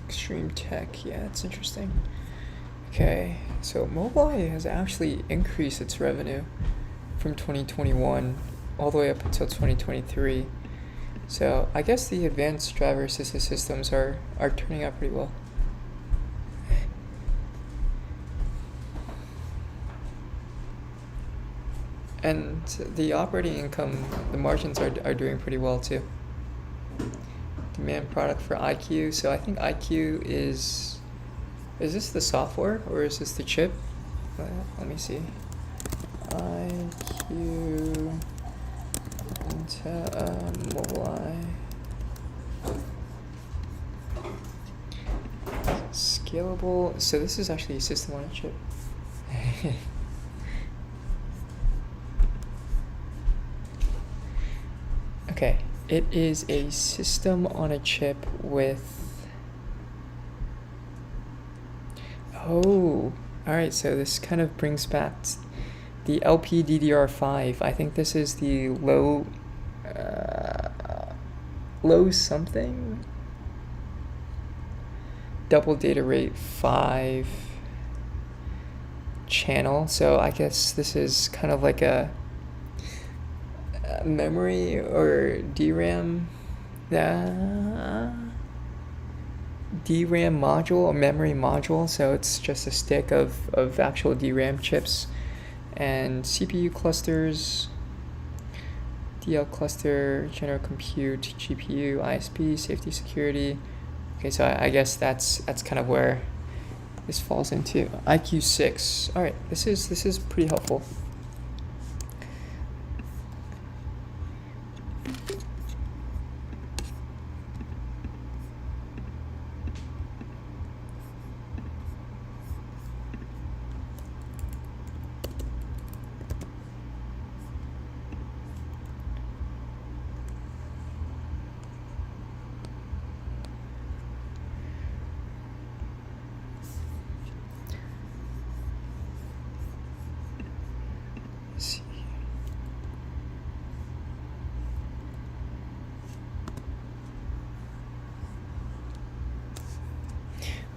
Extreme Tech. Yeah, that's interesting. Okay, so Mobileye has actually increased its revenue from 2021 all the way up until 2023. So I guess the advanced driver assisted systems are turning out pretty well. And the operating income, the margins are doing pretty well too. Demand product for IQ. So I think IQ is this the software or is this the chip? Let me see. IQ Mobileye. Scalable. So this is actually a system on a chip. Okay, it is a system on a chip with... Oh, alright, so this kind of brings back the LPDDR5. I think this is the low something? Double data rate 5 channel. So I guess this is kind of like a memory or DRAM module or memory module. So it's just a stick of actual DRAM chips and CPU clusters, DL cluster, general compute, GPU, ISP, safety, security. Okay, so I guess that's kind of where this falls into. IQ6. All right, this is pretty helpful.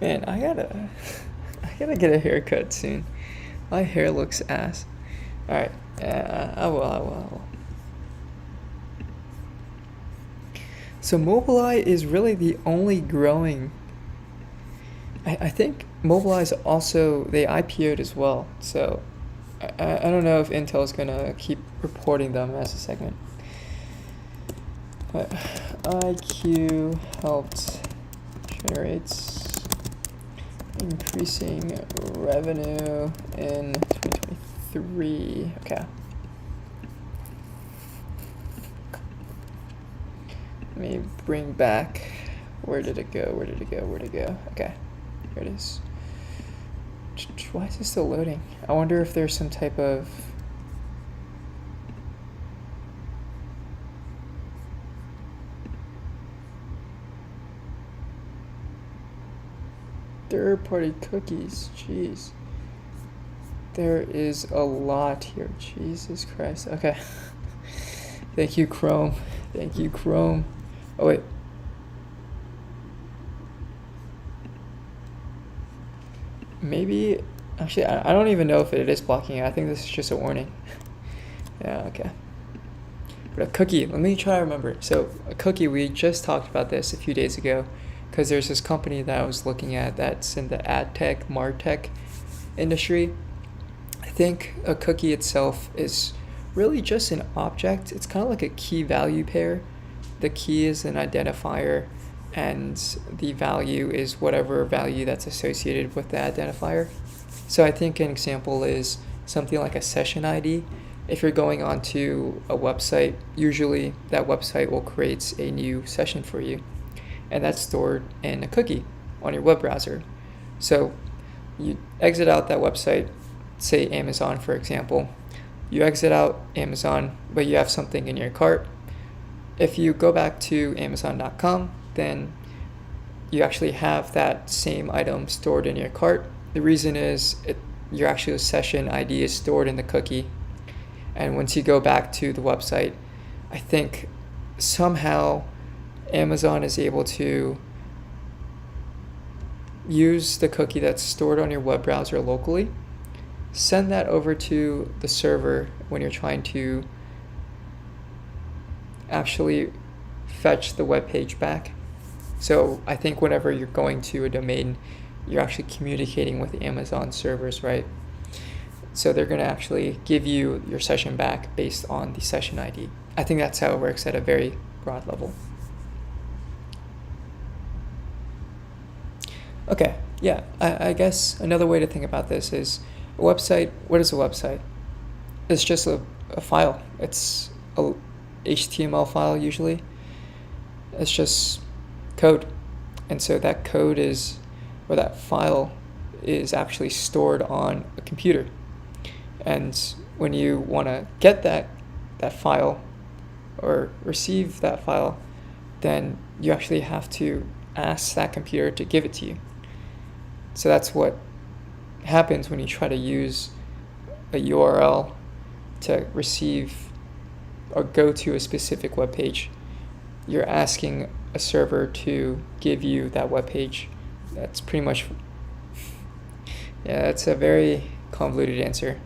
Man, I gotta get a haircut soon. My hair looks ass. Alright, I will. So Mobileye is really the only growing... I think Mobileye is also... They IPO'd as well, so... I don't know if Intel's gonna keep reporting them as a segment. But IQ helped generates increasing revenue in 2023. Okay. Let me bring back. Where did it go? Okay, here it is. Why is it still loading? I wonder if there's some type of... third-party cookies. Jeez. There is a lot here. Jesus Christ. Okay. Thank you, Chrome. Oh, wait. Maybe... Actually, I don't even know if it is blocking it. I think this is just a warning. Yeah, okay. But a cookie, let me try to remember. So a cookie, we just talked about this a few days ago, because there's this company that I was looking at that's in the ad tech, martech industry. I think a cookie itself is really just an object. It's kind of like a key value pair. The key is an identifier, and the value is whatever value that's associated with the identifier. So I think an example is something like a session ID. If you're going onto a website, usually that website will create a new session for you, and that's stored in a cookie on your web browser. So you exit out that website, say Amazon for example. You exit out Amazon, but you have something in your cart. If you go back to Amazon.com, then you actually have that same item stored in your cart. The reason is your actual session ID is stored in the cookie. And once you go back to the website, I think somehow Amazon is able to use the cookie that's stored on your web browser locally, send that over to the server when you're trying to actually fetch the web page back. So I think whenever you're going to a domain, you're actually communicating with Amazon servers, right? So they're going to actually give you your session back based on the session ID. I think that's how it works at a very broad level. Okay, yeah, I guess another way to think about this is a website. What is a website? It's just a file. It's a HTML file usually. It's just code. And so that code is, or that file is actually stored on a computer. And when you want to get that file or receive that file, then you actually have to ask that computer to give it to you. So that's what happens when you try to use a URL to receive or go to a specific web page. You're asking a server to give you that web page. That's pretty much, yeah, that's a very convoluted answer.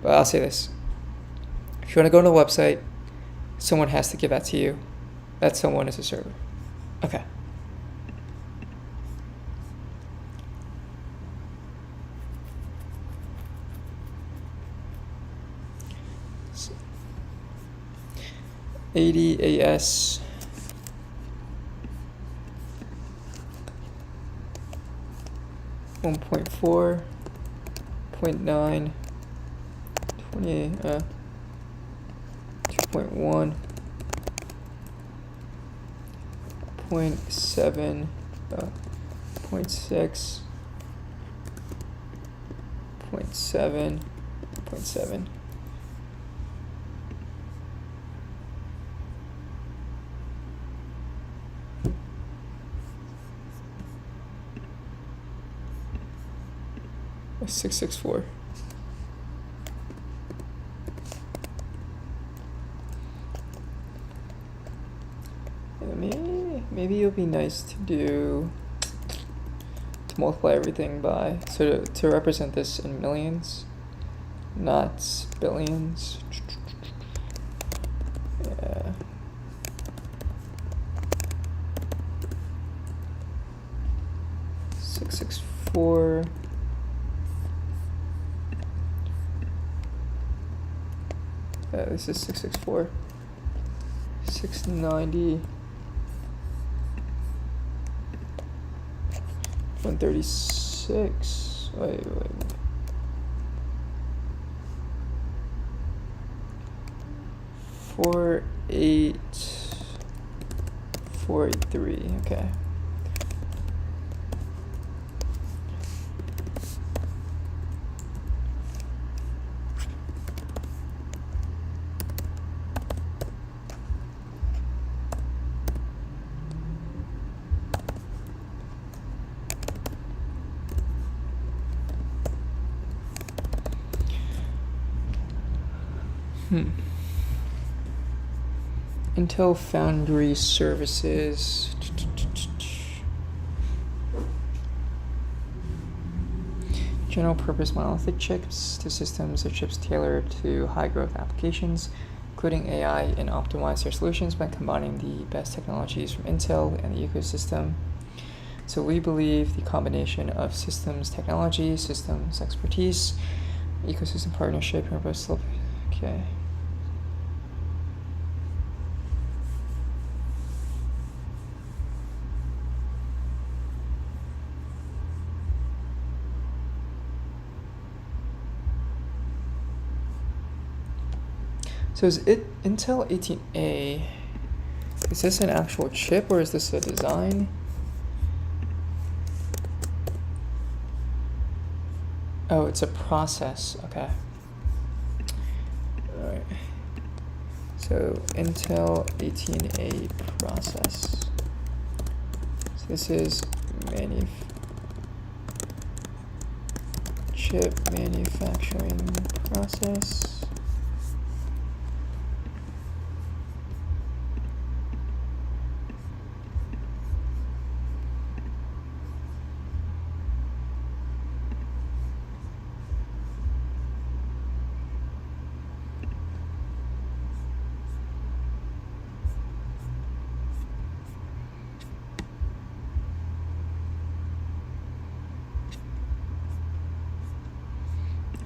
But I'll say this. If you want to go to a website, someone has to give that to you. That someone is a server. Okay. So, ADAS 1.4, 0.9, 2.1, 0.7, 0.6, 0.7, 0.7. That's 664. Maybe it'll be nice to multiply everything by, so to represent this in millions, not billions. Yeah. Six 664. This is 664. 690. 136. Wait. 48483. Okay. Intel Foundry Services. General purpose monolithic chips to systems or chips tailored to high growth applications, including AI, and optimize their solutions by combining the best technologies from Intel and the ecosystem. So we believe the combination of systems technology, systems expertise, ecosystem partnership, and robust. Okay. So is it Intel 18A? Is this an actual chip or is this a design? Oh, it's a process. Okay. All right. So Intel 18A process. So this is chip manufacturing process.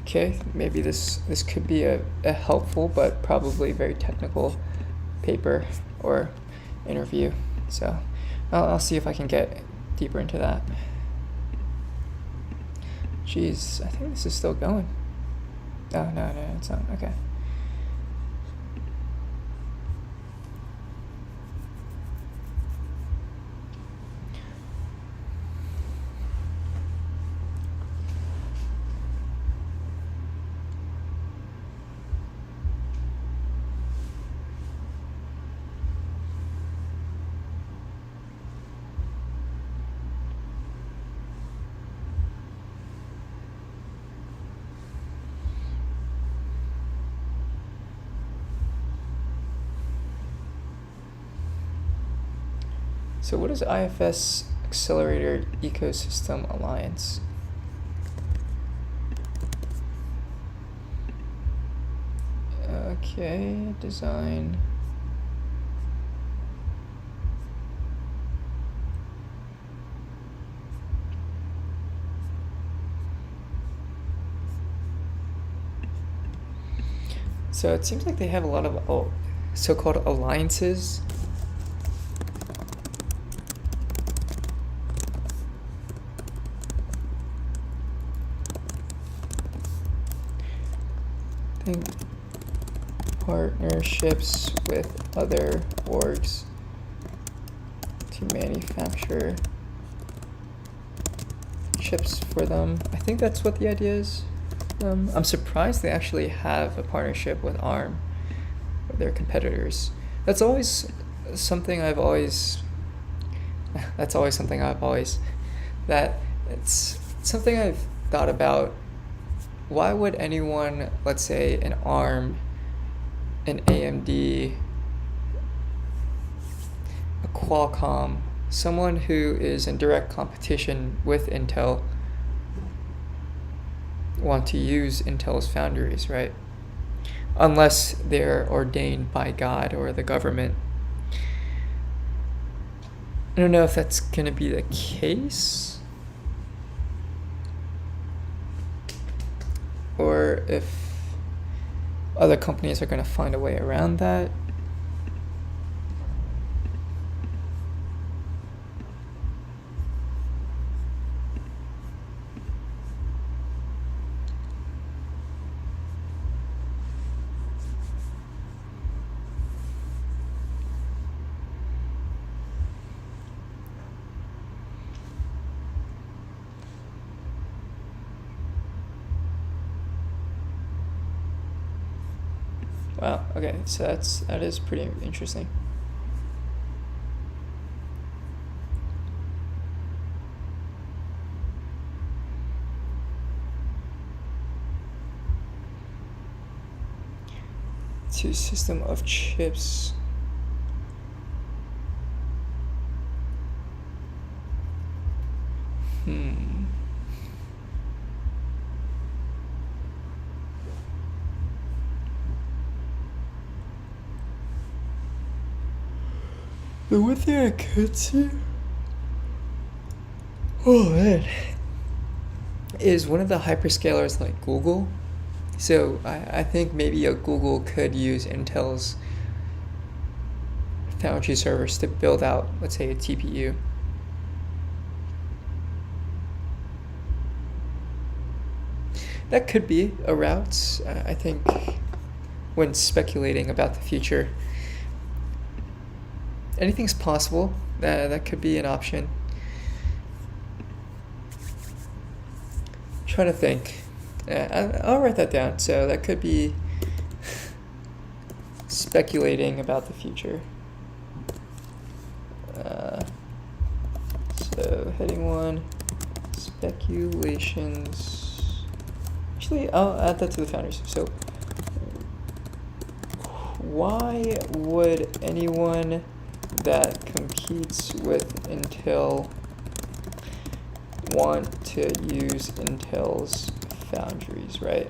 Okay, maybe this could be a helpful but probably very technical paper or interview. So I'll see if I can get deeper into that. Jeez, I think this is still going. Oh, no, it's not. Okay. So what is IFS Accelerator Ecosystem Alliance? Okay, design. So it seems like they have a lot of so-called alliances. I think partnerships with other orgs to manufacture chips for them. I think that's what the idea is. I'm surprised they actually have a partnership with ARM, or their competitors. That's always something I've always. That it's something I've thought about. Why would anyone, let's say, an ARM, an AMD, a Qualcomm, someone who is in direct competition with Intel, want to use Intel's foundries, right? Unless they're ordained by God or the government. I don't know if that's going to be the case, or if other companies are going to find a way around that. Wow, okay, so that is pretty interesting. To system of chips. The one thing I could see, oh man, is one of the hyperscalers like Google. So I think maybe a Google could use Intel's Foundry servers to build out, let's say, a TPU. That could be a route. I think when speculating about the future, anything's possible. That could be an option. Trying to think. I'll write that down. So that could be speculating about the future. So heading 1, speculations. Actually, I'll add that to the founders. So why would anyone that competes with Intel want to use Intel's foundries, right?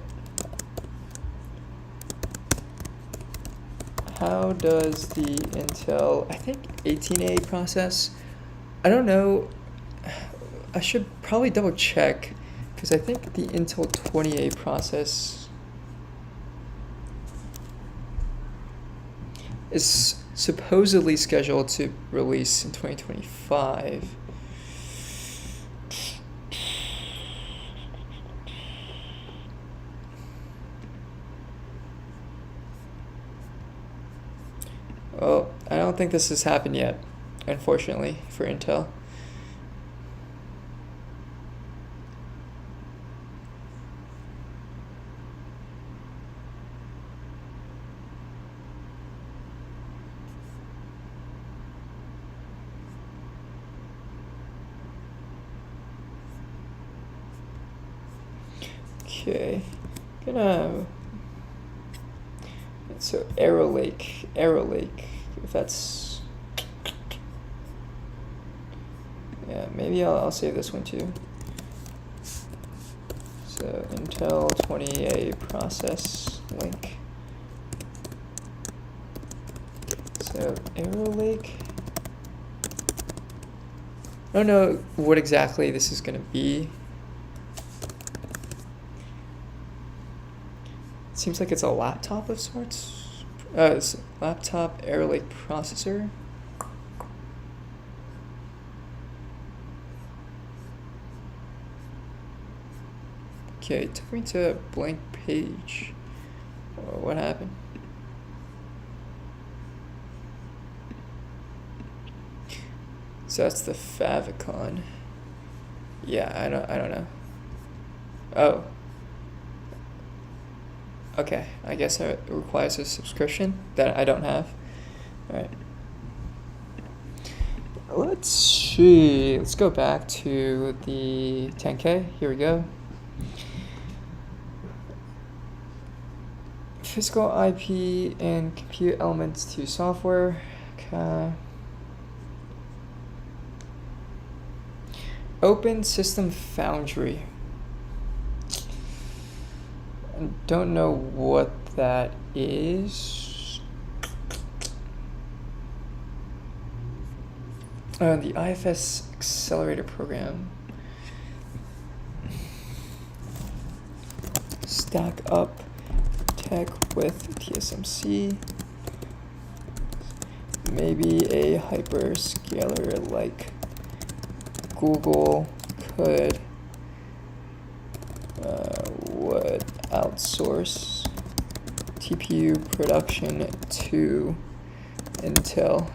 How does the Intel, I think 18A process, I don't know, I should probably double check, because I think the Intel 20A process is supposedly scheduled to release in 2025. Well, I don't think this has happened yet, unfortunately, for Intel. Okay, so Arrow Lake, if that's, yeah, maybe I'll save this one too. So Intel 20A process link. So Arrow Lake, I don't know what exactly this is going to be. Seems like it's a laptop of sorts. It's a laptop Arrow Lake processor. Okay, it took me to a blank page. What happened? So that's the favicon. Yeah, I don't know. Oh. Okay, I guess it requires a subscription that I don't have. Alright. Let's see. Let's go back to the 10K. Here we go. Physical IP and compute elements to software. Okay. Open System Foundry. I don't know what that is. The IFS Accelerator Program. Stack up tech with TSMC. Maybe a hyperscaler like Google would outsource TPU production to Intel.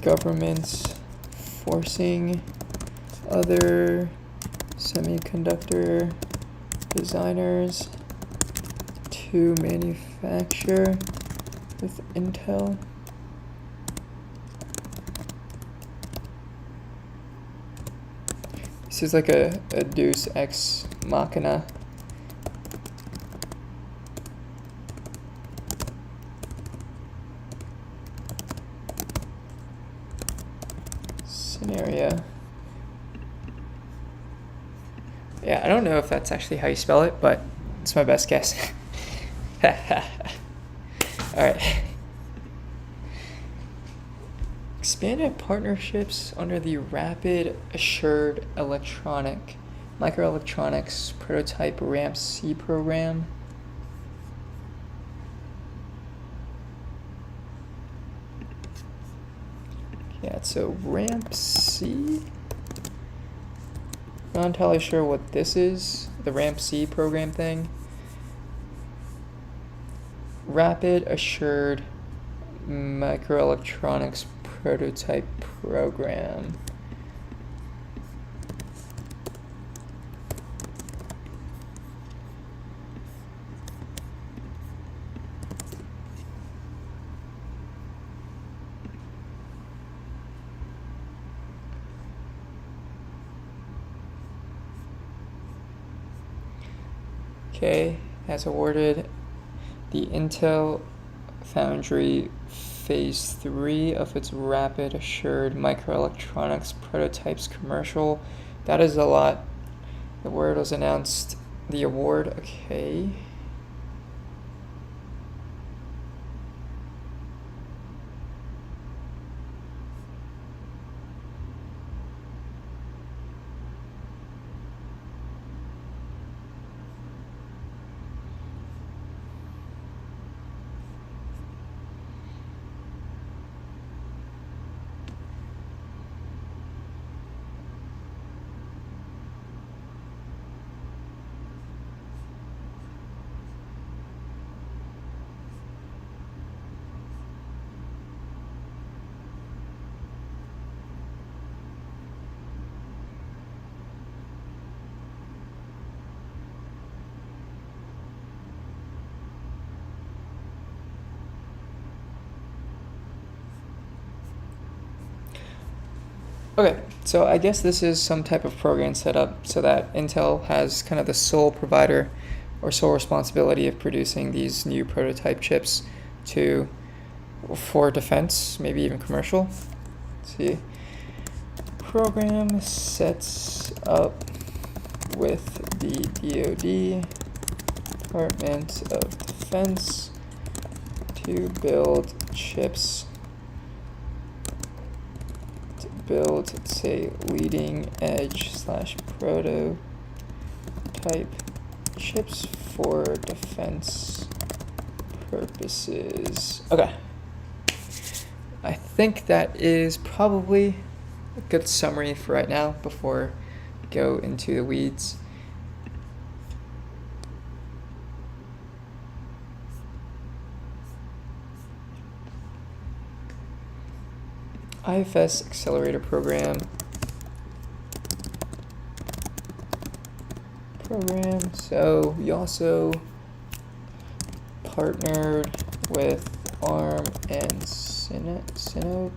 Governments forcing other semiconductor designers to manufacture with Intel. This is like a Deus Ex Machina. Scenario. Yeah, I don't know if that's actually how you spell it, but it's my best guess. Alright. expanded partnerships under the Rapid Assured Microelectronics Prototype Ramp C program. Yeah, so Ramp C. Not entirely sure what this is, the Ramp C program thing. Rapid Assured Microelectronics Prototype Program. Okay, has awarded the Intel Foundry Phase 3 of its Rapid Assured Microelectronics Prototypes Commercial. That is a lot. The word was announced. The award, okay. Okay, so I guess this is some type of program set up so that Intel has kind of the sole provider or sole responsibility of producing these new prototype chips for defense, maybe even commercial. Let's see. Program sets up with the DoD, Department of Defense, to build chips. Build, say, leading edge / prototype chips for defense purposes. Okay. I think that is probably a good summary for right now before we go into the weeds. IFS Accelerator Program. So we also partnered with ARM and Synopsys.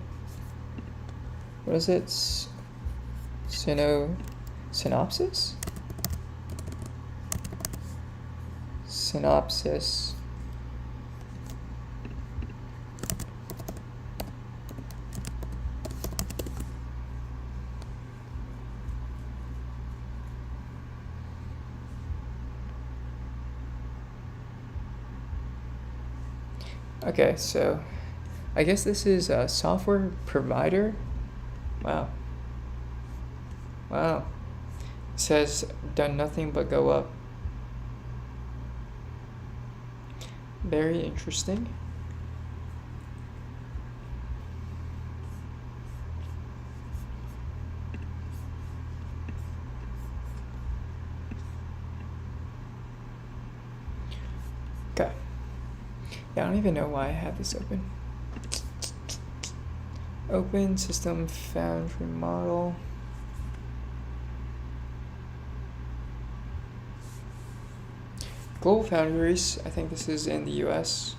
Okay, so I guess this is a software provider. Wow. It says done nothing but go up. Very interesting. Okay. Yeah, I don't even know why I have this open. Open System Foundry Model. Global Foundries, I think this is in the US.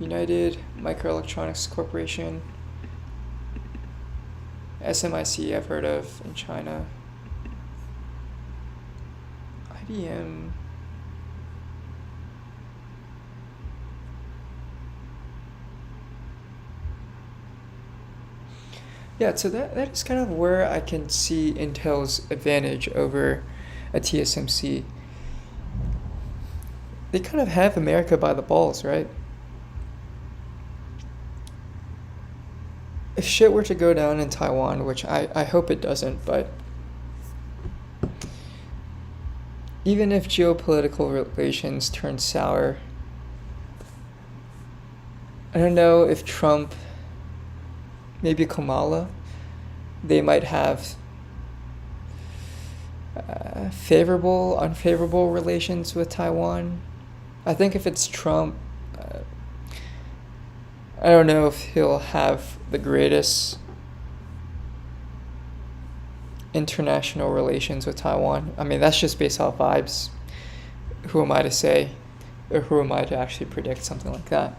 United Microelectronics Corporation. SMIC I've heard of in China. IBM. Yeah, so that is kind of where I can see Intel's advantage over a TSMC. They kind of have America by the balls, right? if shit were to go down in Taiwan, which I hope it doesn't, but even if geopolitical relations turn sour, I don't know if Trump, maybe Kamala, they might have favorable, unfavorable relations with Taiwan. I think if it's Trump, I don't know if he'll have the greatest international relations with Taiwan. I mean, that's just based off vibes. Who am I to say, or who am I to actually predict something like that?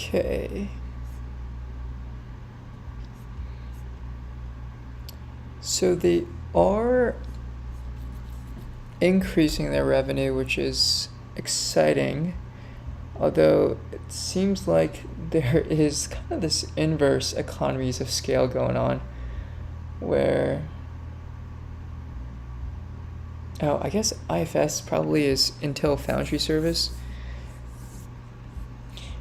Okay. So they are increasing their revenue, which is exciting. Although it seems like there is kind of this inverse economies of scale going on where, oh, I guess IFS probably is Intel Foundry Service.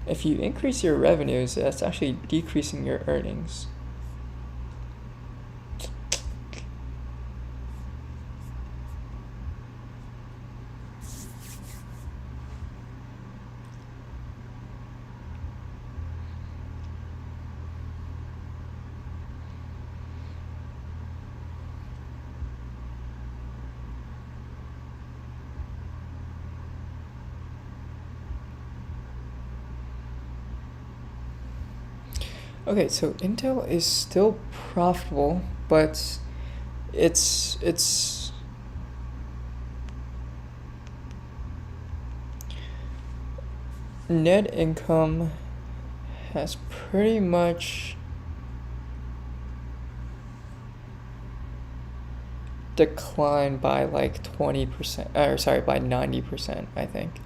If you increase your revenues, that's actually decreasing your earnings. Okay, so Intel is still profitable, but it's net income has pretty much declined by like 20%, or sorry, by 90%, I think.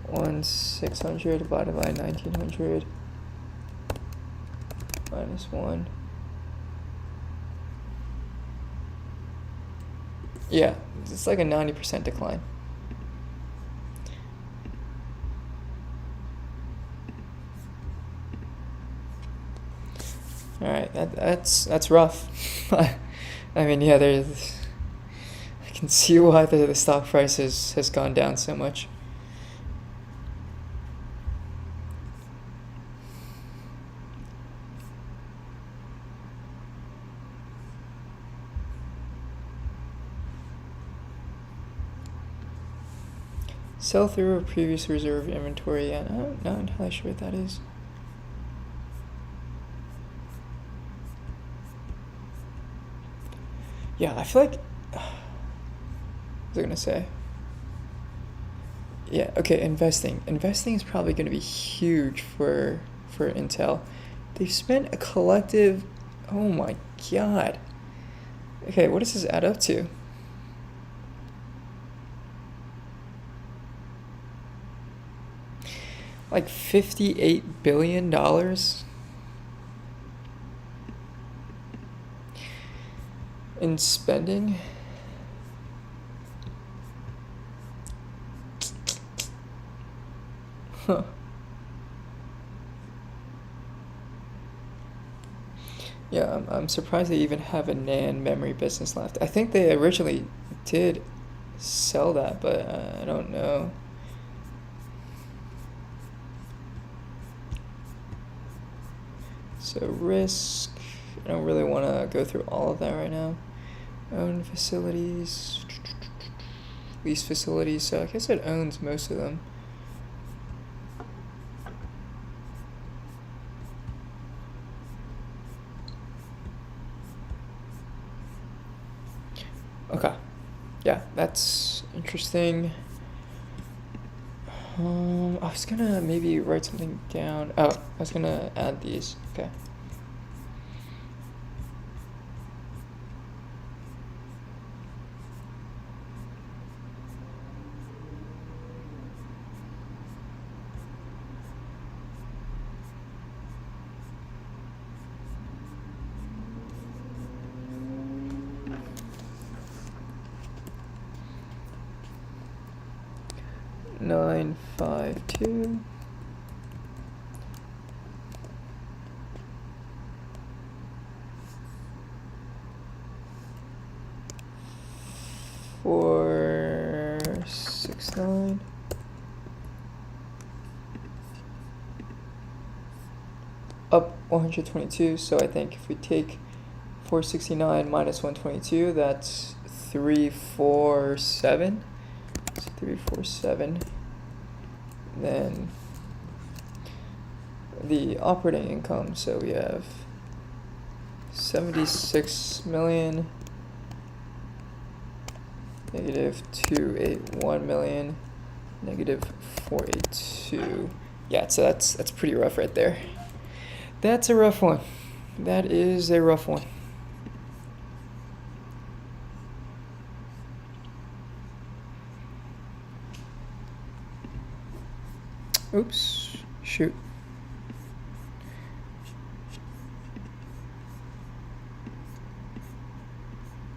1,600 divided by 1,900 minus 1. Yeah, it's like a 90% decline. All right, that's rough. I mean, yeah, I can see why the stock price has gone down so much. Sell through of previous reserve inventory. Yeah, I'm not entirely sure what that is. Yeah, I feel like. What was I gonna say? Yeah. Okay. Investing. Investing is probably going to be huge for Intel. They've spent a collective. Oh my god. Okay, what does this add up to? Like $58 billion in spending. Huh. Yeah, I'm surprised they even have a NAND memory business left. I think they originally did sell that, but I don't know. So risk, I don't really want to go through all of that right now. Own facilities, lease facilities, so I guess it owns most of them. Okay, yeah, that's interesting. I was gonna maybe write something down. Oh, I was gonna add these. Okay. Nine, 5, 2. Four, 6, 9. Up 122. So I think if we take 469 minus 122, that's 347. So 347. Then the operating income. So we have 76 million. Negative 281 million. Negative 482. Yeah, so that's pretty rough right there. That's a rough one. That is a rough one. Oops, shoot.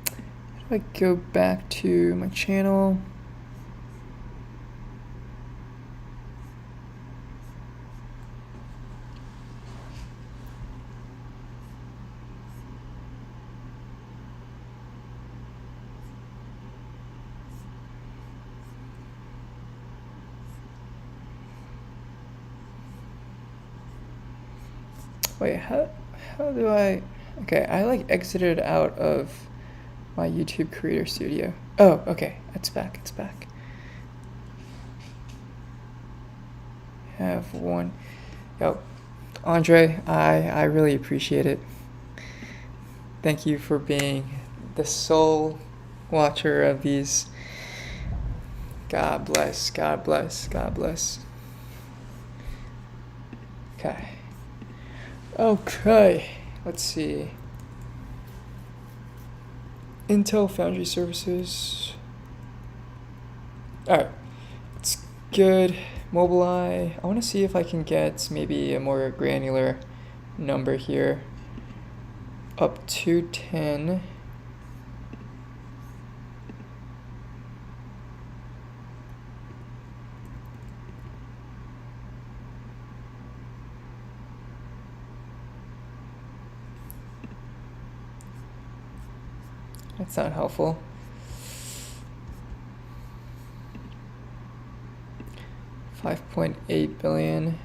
How do I go back to my channel? Wait, how do I... Okay, I like exited out of my YouTube Creator Studio. Oh, okay, it's back, it's back. Have one. Yo, Andre, I really appreciate it. Thank you for being the sole watcher of these. God bless, God bless, God bless. Okay. Okay, let's see. Intel Foundry Services. Alright, it's good. Mobileye. I want to see if I can get maybe a more granular number here. Up to 10. That's not helpful. $5.8 billion.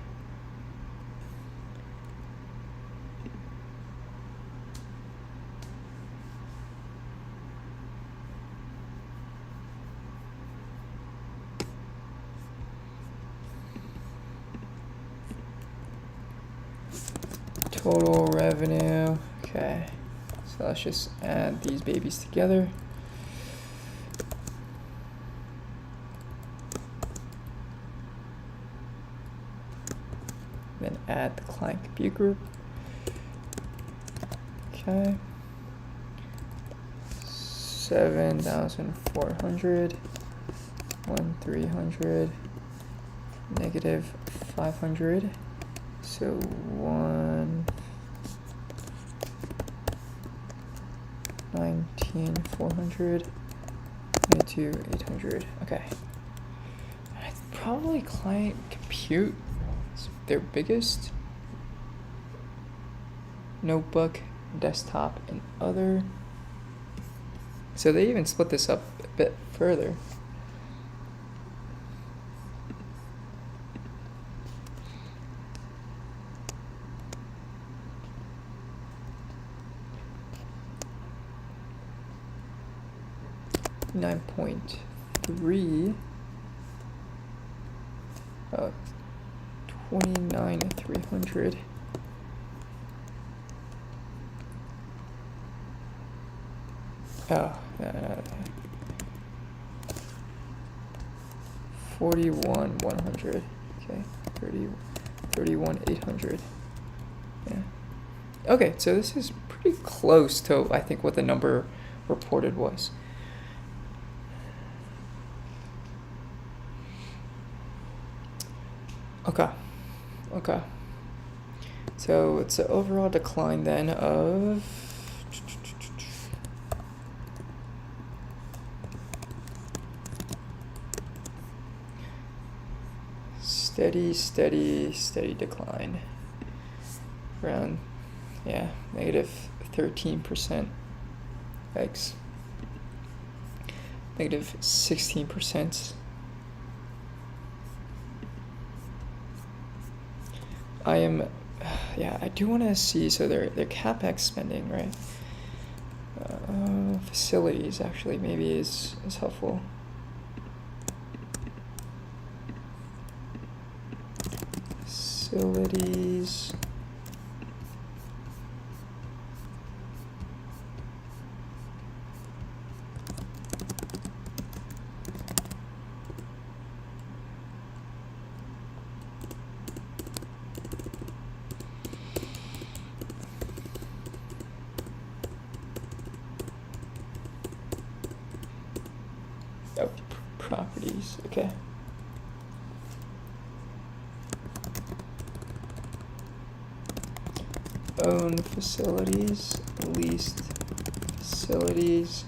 Total revenue. Okay. So let's just add these babies together. Then add the client compute group. Okay. 7,400. 1,300. Negative 500. So 19,400, 22,800. Okay. Probably client compute is their biggest. Notebook, desktop, and other. So they even split this up a bit further. $9.3. 29,300. Oh, 41,100. Okay, 31,800. Yeah. Okay, so this is pretty close to, I think, what the number reported was. Okay. Okay. So it's an overall decline then of steady decline. Around, yeah, negative 13%. Yikes. Negative 16%. I do want to see, so their CapEx spending, right? Facilities actually maybe is helpful. Facilities. Oh, properties, okay. Owned facilities, leased facilities,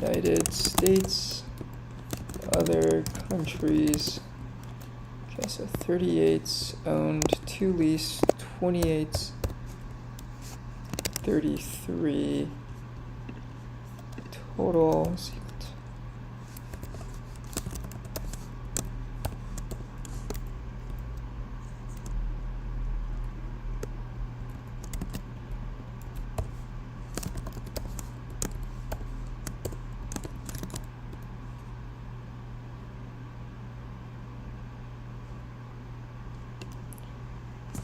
United States, other countries. Okay, so 38 owned, 2 leased, 28, 33 total. Let's see.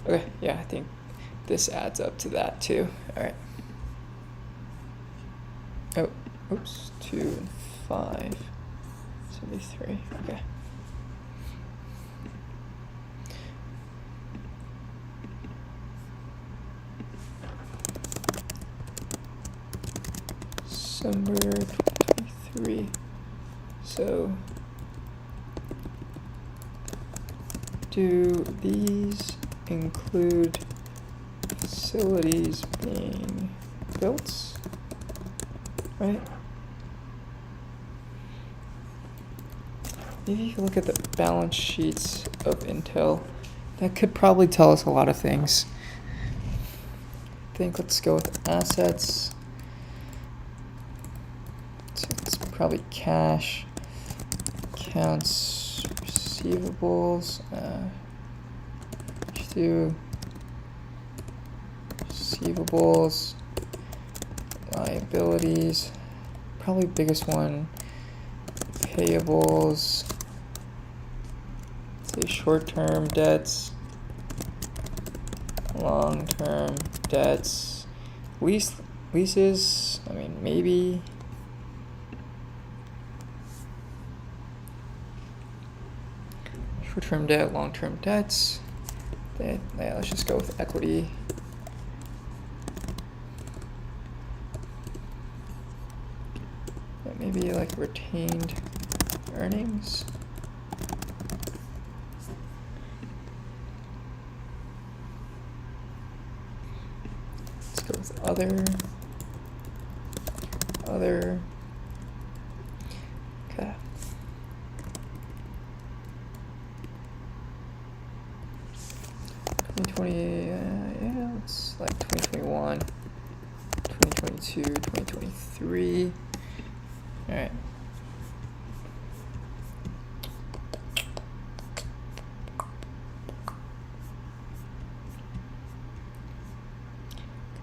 Okay, yeah, I think this adds up to that too. All right. Oh, oops, 2 and 5, 73, okay. December 2023, so do these include facilities being built, right? Maybe if you look at the balance sheets of Intel, that could probably tell us a lot of things. I think let's go with assets. So it's probably cash, accounts receivables, do receivables, liabilities, probably biggest one, payables, say short-term debts, long-term debts, leases, I mean, maybe. Short-term debt, long-term debts. Yeah, let's just go with equity. Yeah, maybe like retained earnings. Let's go with other. Okay. Yeah, it's like 2021, 2022, 2023. All right.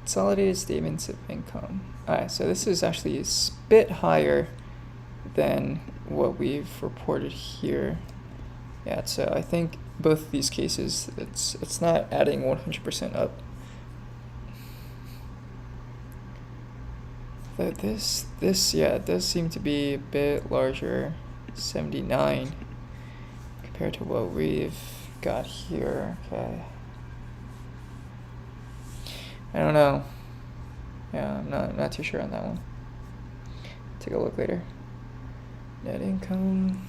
Consolidated statements of income. All right, so this is actually a bit higher than what we've reported here. Yeah, so I think both of these cases, it's not adding 100% up. But this, yeah, it does seem to be a bit larger. 79 compared to what we've got here. Okay. I don't know. Yeah, I'm not too sure on that one. Take a look later. Net income.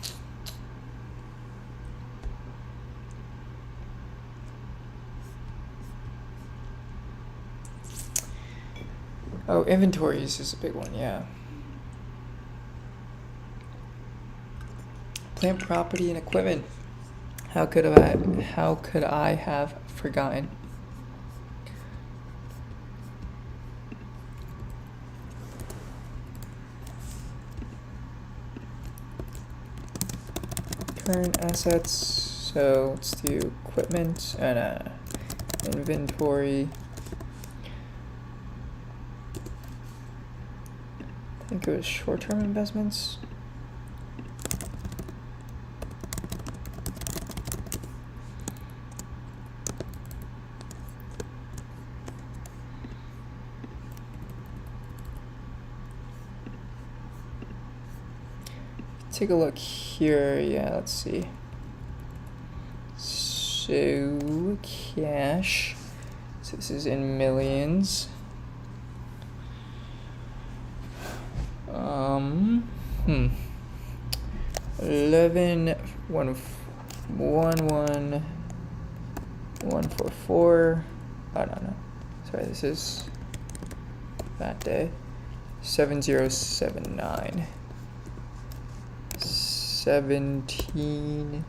Oh, inventories is a big one, yeah. Plant, property, and equipment. How could I have forgotten? Current assets. So let's do equipment and inventory. I think it was short-term investments. Take a look here. Yeah, let's see. So cash. So this is in millions. 11 1 1 144. Oh no. Sorry, this is that day. 7079. 17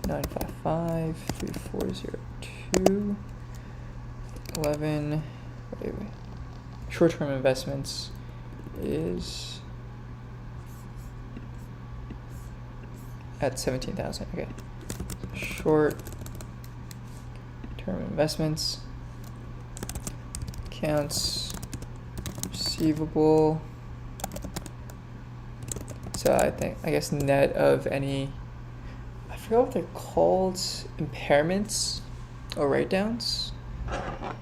955 3402 11. Wait. Short-term investments is at 17,000. Okay. Short-term investments. Accounts receivable. So I guess net of any, I forgot what they're called, impairments or write-downs.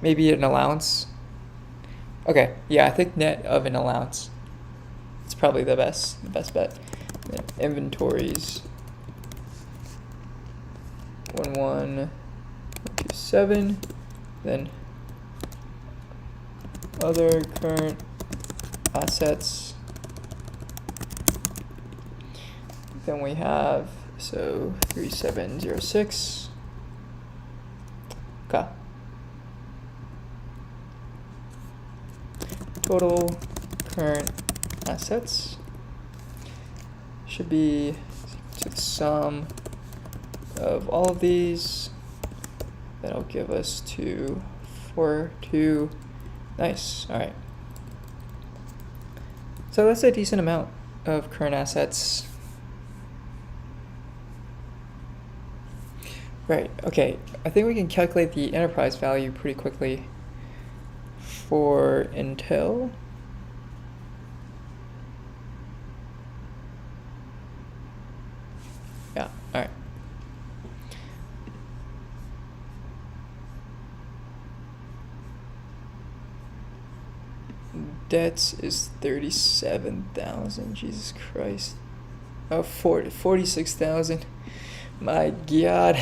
Maybe an allowance. Okay, yeah, I think net of an allowance. It's probably the best bet. Then inventories. 11127. Then other current assets. Then we have 3706. Okay. Total current assets should be to the sum of all of these. That'll give us 242. Nice. All right. So that's a decent amount of current assets. Right. Okay. I think we can calculate the enterprise value pretty quickly for Intel. Yeah. All right. Debts is 37,000. Jesus Christ. Oh, 46,000. My God.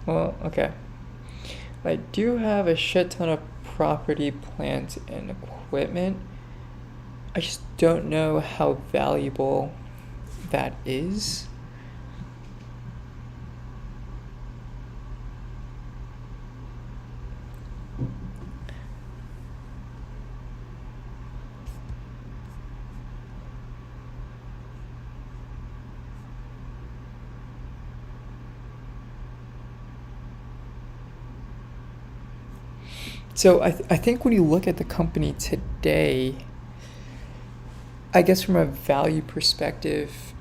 Well, okay. I do have a shit ton of property, plant, and equipment. I just don't know how valuable that is. So I think when you look at the company today, I guess from a value perspective,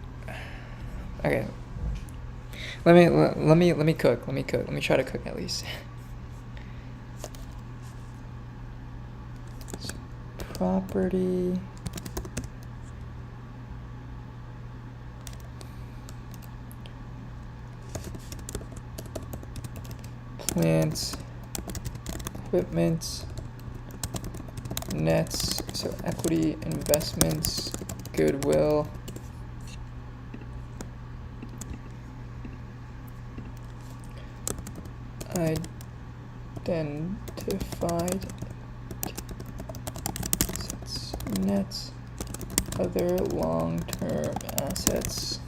okay. Let me cook. Let me try to cook at least. So, property. Plant. equipment, nets, so equity, investments, goodwill, identified assets, nets, other long-term assets.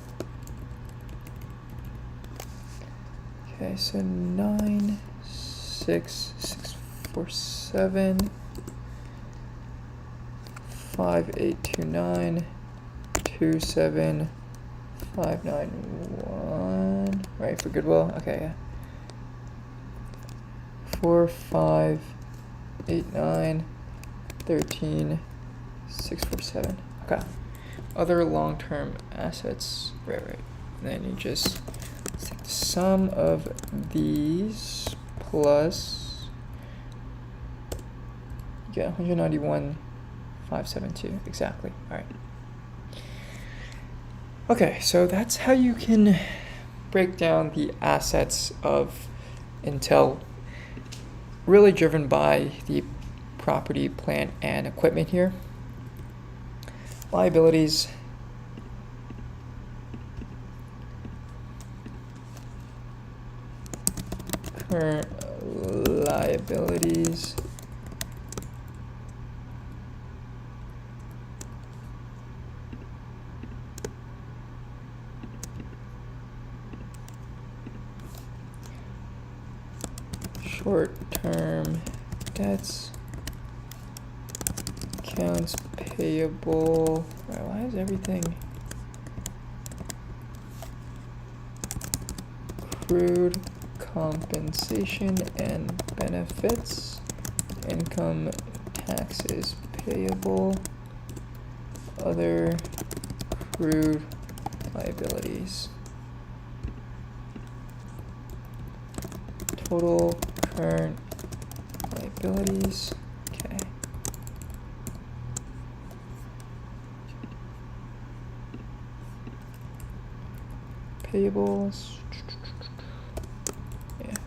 Okay, so 96647 5829 27591, right, for goodwill. Okay, yeah. 4589 13647. Okay. Other long-term assets. Right. And then you just take the sum of these plus, you get 191,572 exactly. All right. Okay, so that's how you can break down the assets of Intel, really driven by the property, plant, and equipment here. Liabilities. Current liabilities. Short-term debts. Accounts payable. Why is everything? Accrued compensation and benefits. Income taxes payable. Other accrued liabilities. Total current liabilities. Okay. Payables. Yeah.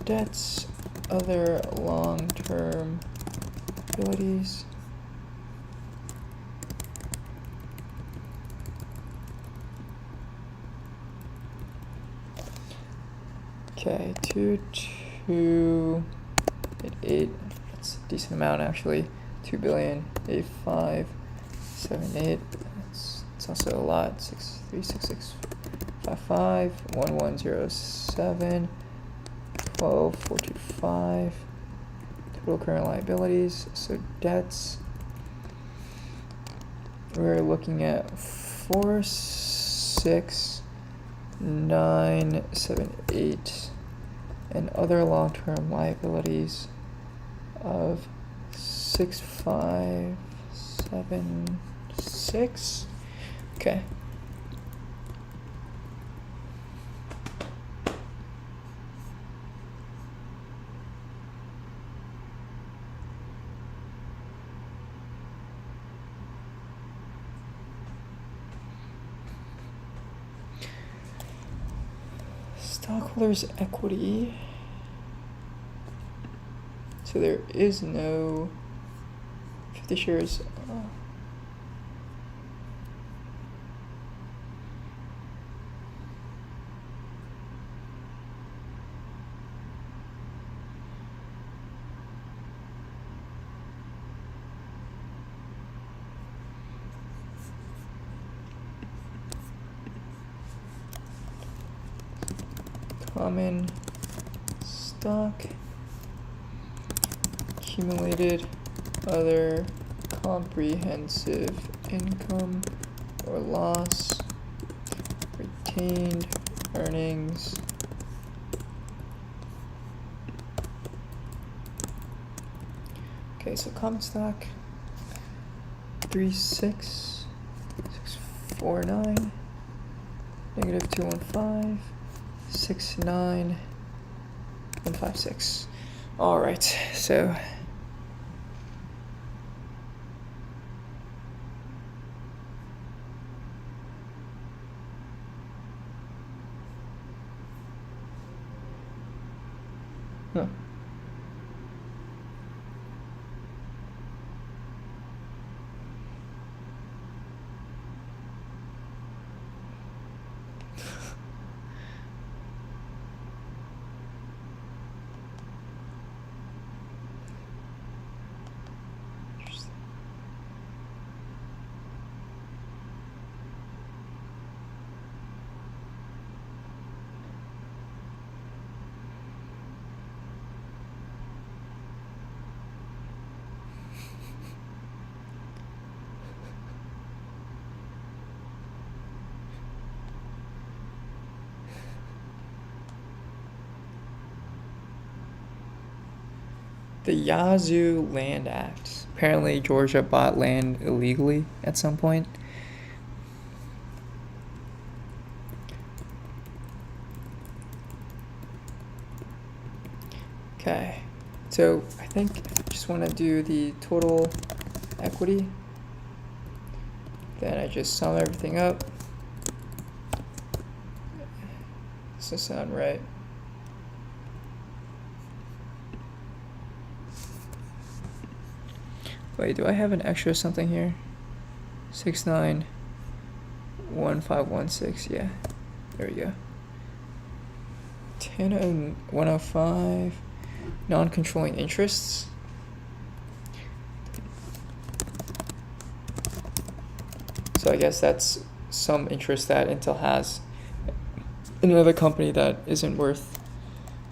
Debts. Other long-term liabilities. Okay, 2,288. That's a decent amount actually. 2,000,085,78. It's also a lot. 6,366,55. 1,107. 12,425. Total current liabilities. So debts. We're looking at 4,6,978. And other long-term liabilities of 6,576. Okay. Stockholders' equity. So there is no 50 shares. Common stock, accumulated other comprehensive income or loss, retained earnings, okay, so common stock 36,649, negative 215, 69,156. All right, so The Yazoo Land Act. Apparently, Georgia bought land illegally at some point. Okay, so I think I just want to do the total equity. Then I just sum everything up. Does this sound right? Wait, do I have an extra something here? 691516, yeah. There we go. 105 non-controlling interests. So I guess that's some interest that Intel has in another company that isn't worth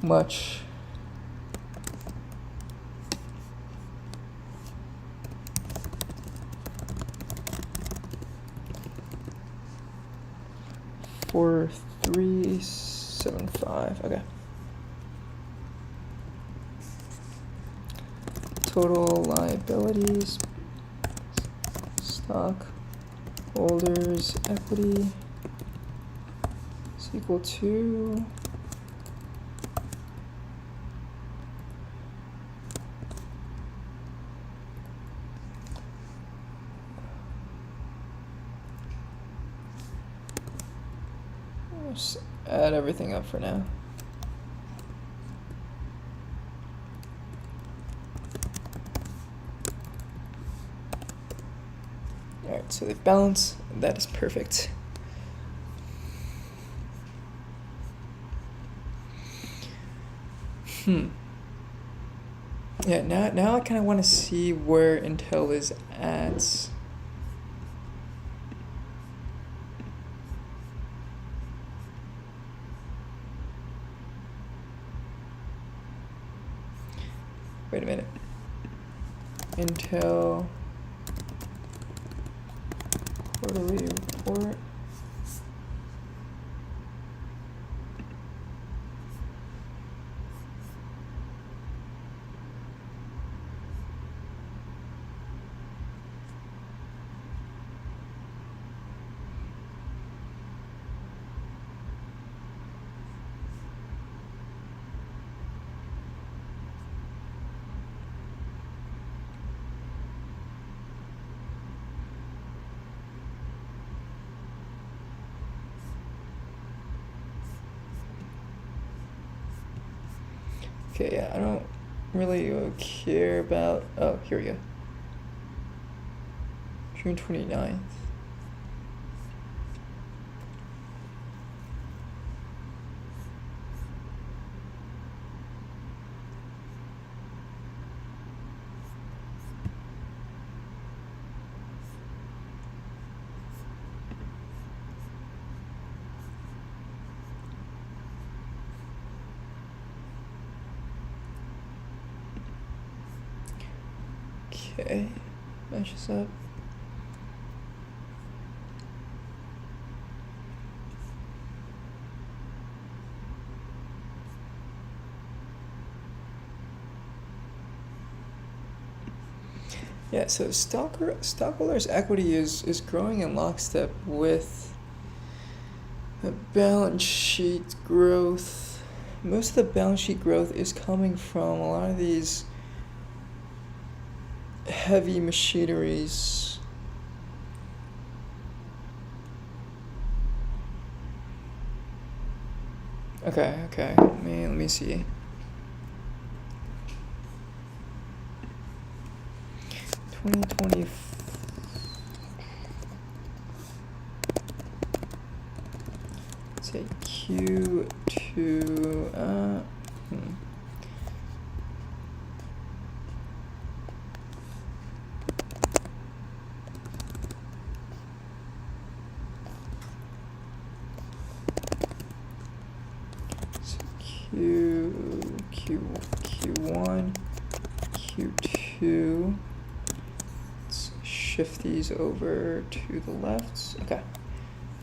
much. $4,375. Okay. Total liabilities, stockholders' equity is equal to just add everything up for now. Alright, so they've balanced. That is perfect. Yeah, now I kind of want to see where Intel is at. Wait a minute. Intel quarterly report. Okay, yeah, I don't really care about, oh, here we go. June 29th. Okay, matches up. Yeah, so stockholders' equity is growing in lockstep with the balance sheet growth. Most of the balance sheet growth is coming from a lot of these heavy machineries. Okay. Let me see. 2020. Say Q2. Q1, Q2. Let's shift these over to the left. Okay,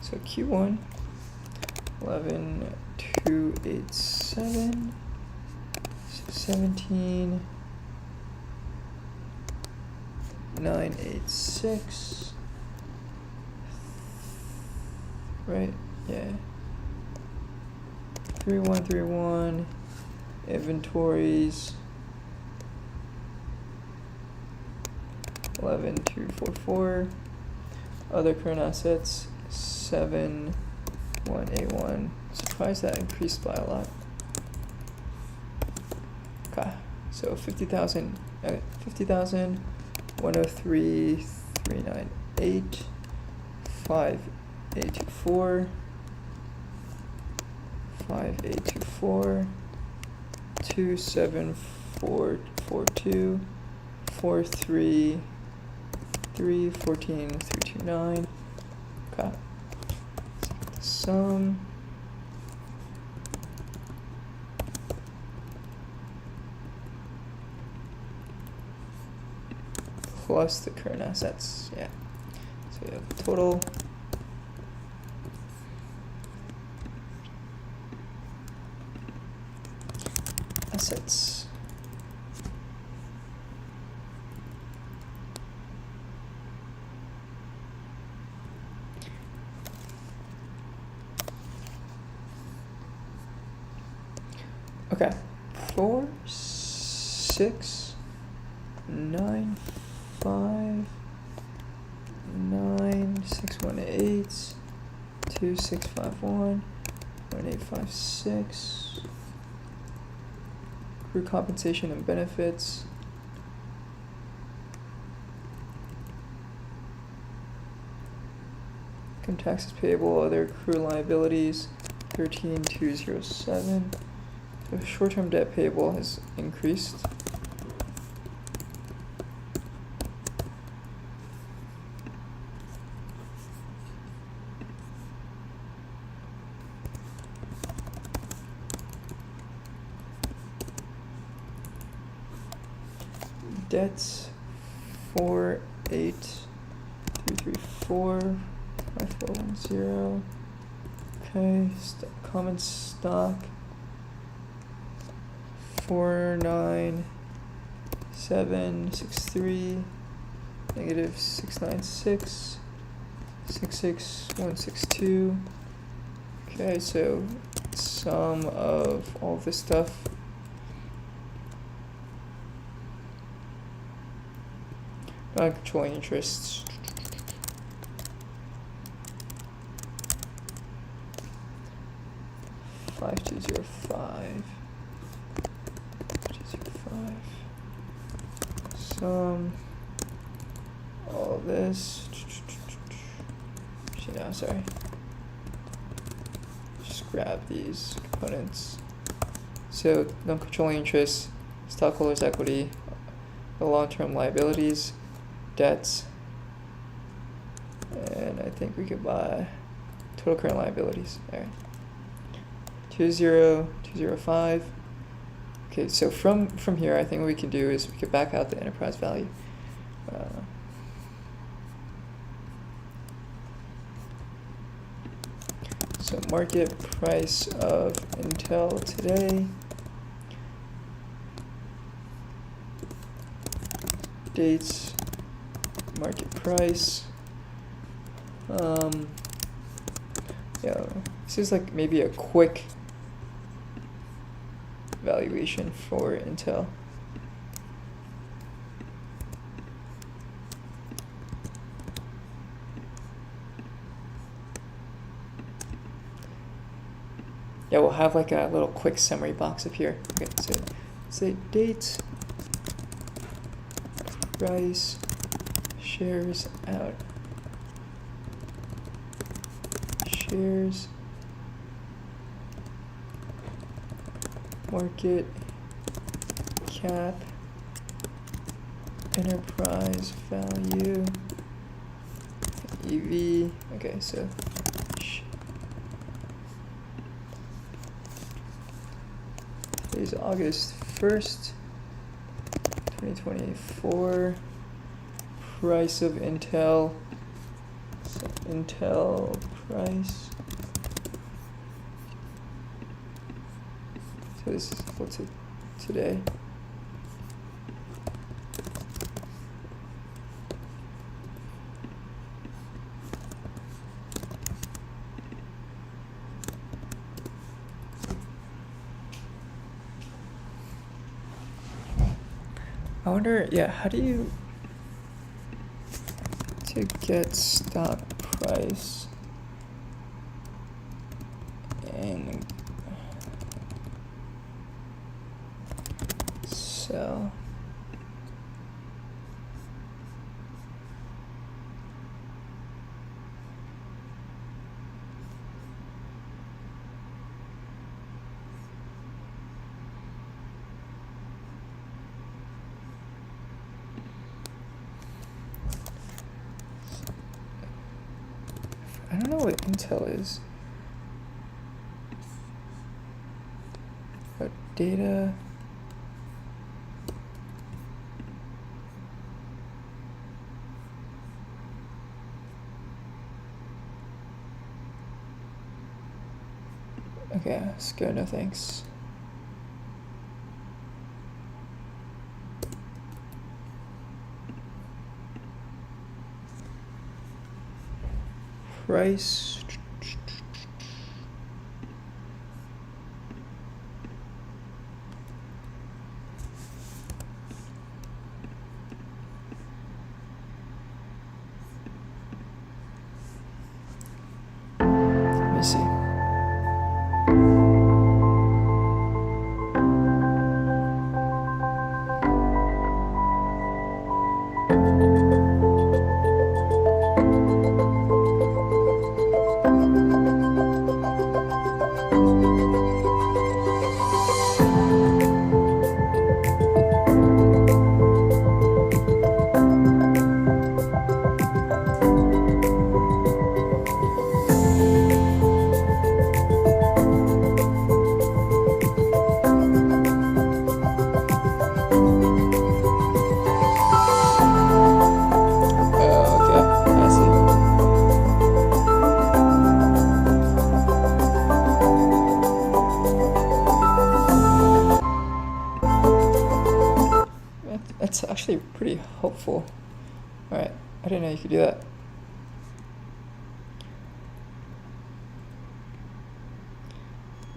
so Q1, 11,287, 17, 986. Right? Yeah. 3131. Inventories. 11244. Other current assets. 7181. Surprised that increased by a lot. Okay, so 50,000. 50,000. 103,398. 5824. 5824. 27442. 433. 14329. Okay. The sum. Plus the current assets, yeah. So we have total assets. Okay, 4, 6, 9, 5, 9, 618, 2651, 1856. Crew compensation and benefits. Income taxes payable, other crew liabilities, 13207. The short-term debt payable has increased. Debts 48334 5410. Okay, common stock 49763 negative 696 66162. Okay, so sum of all this stuff. Non-controlling interests. Five 205. Sum all this. Actually, no, sorry. Just grab these components. So non-controlling interests, stockholders' equity, the long-term liabilities, debts, and I think we could buy total current liabilities. All right, 20205. Okay, so from here, I think what we can do is we could back out the enterprise value. So market price of Intel today. Dates. Market price. Yeah, this is like maybe a quick valuation for Intel. Yeah, we'll have like a little quick summary box up here. Okay, so say date, price, shares out, shares, market cap, enterprise value, EV. Okay, so today's August 1st, 2024. Price of Intel. So Intel price. So this is what's it today. I wonder, yeah, how do you to get stock price and sell? I don't know what Intel is. But data. Okay, let's go, no thanks. Price. Let me see. That's actually pretty helpful. Alright, I didn't know you could do that.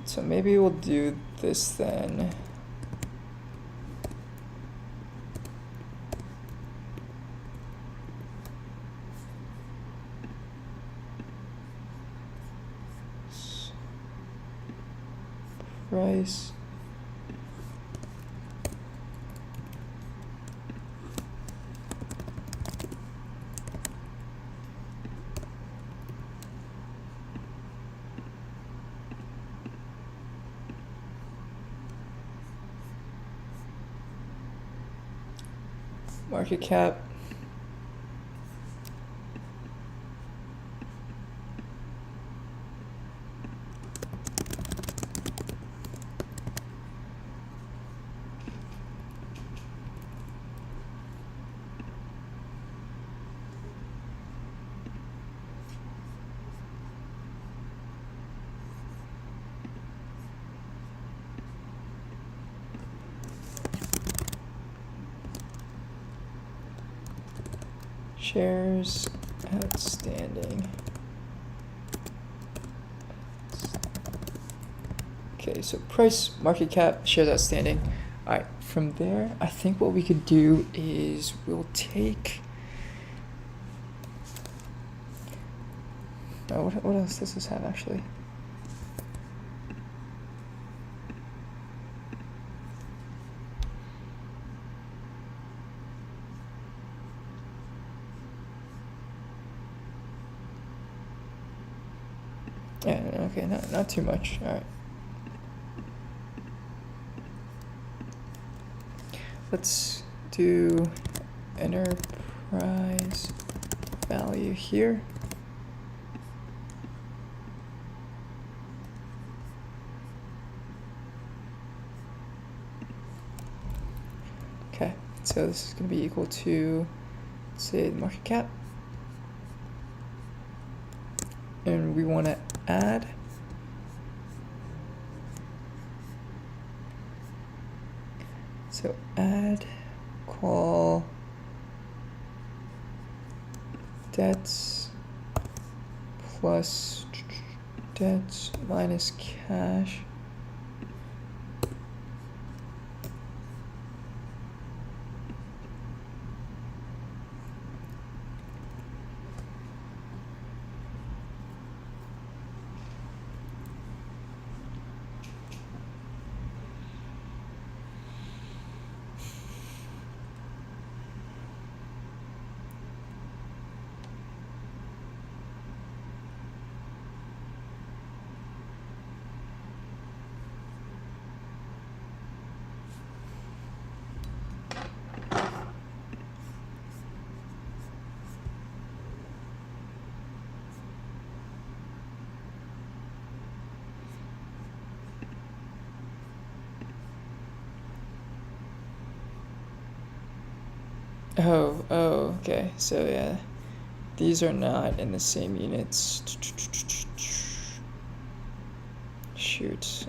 So maybe we'll do this then. Price. Market cap. Shares outstanding. Okay, so price, market cap, shares outstanding. All right, from there, I think what we could do is we'll take. Oh, what else does this have actually? Yeah, okay, not too much. All right. Let's do enterprise value here. Okay, so this is going to be equal to, say, the market cap. And we want to add so add call debts plus debts minus cash Oh, okay. So yeah, these are not in the same units. Shoot.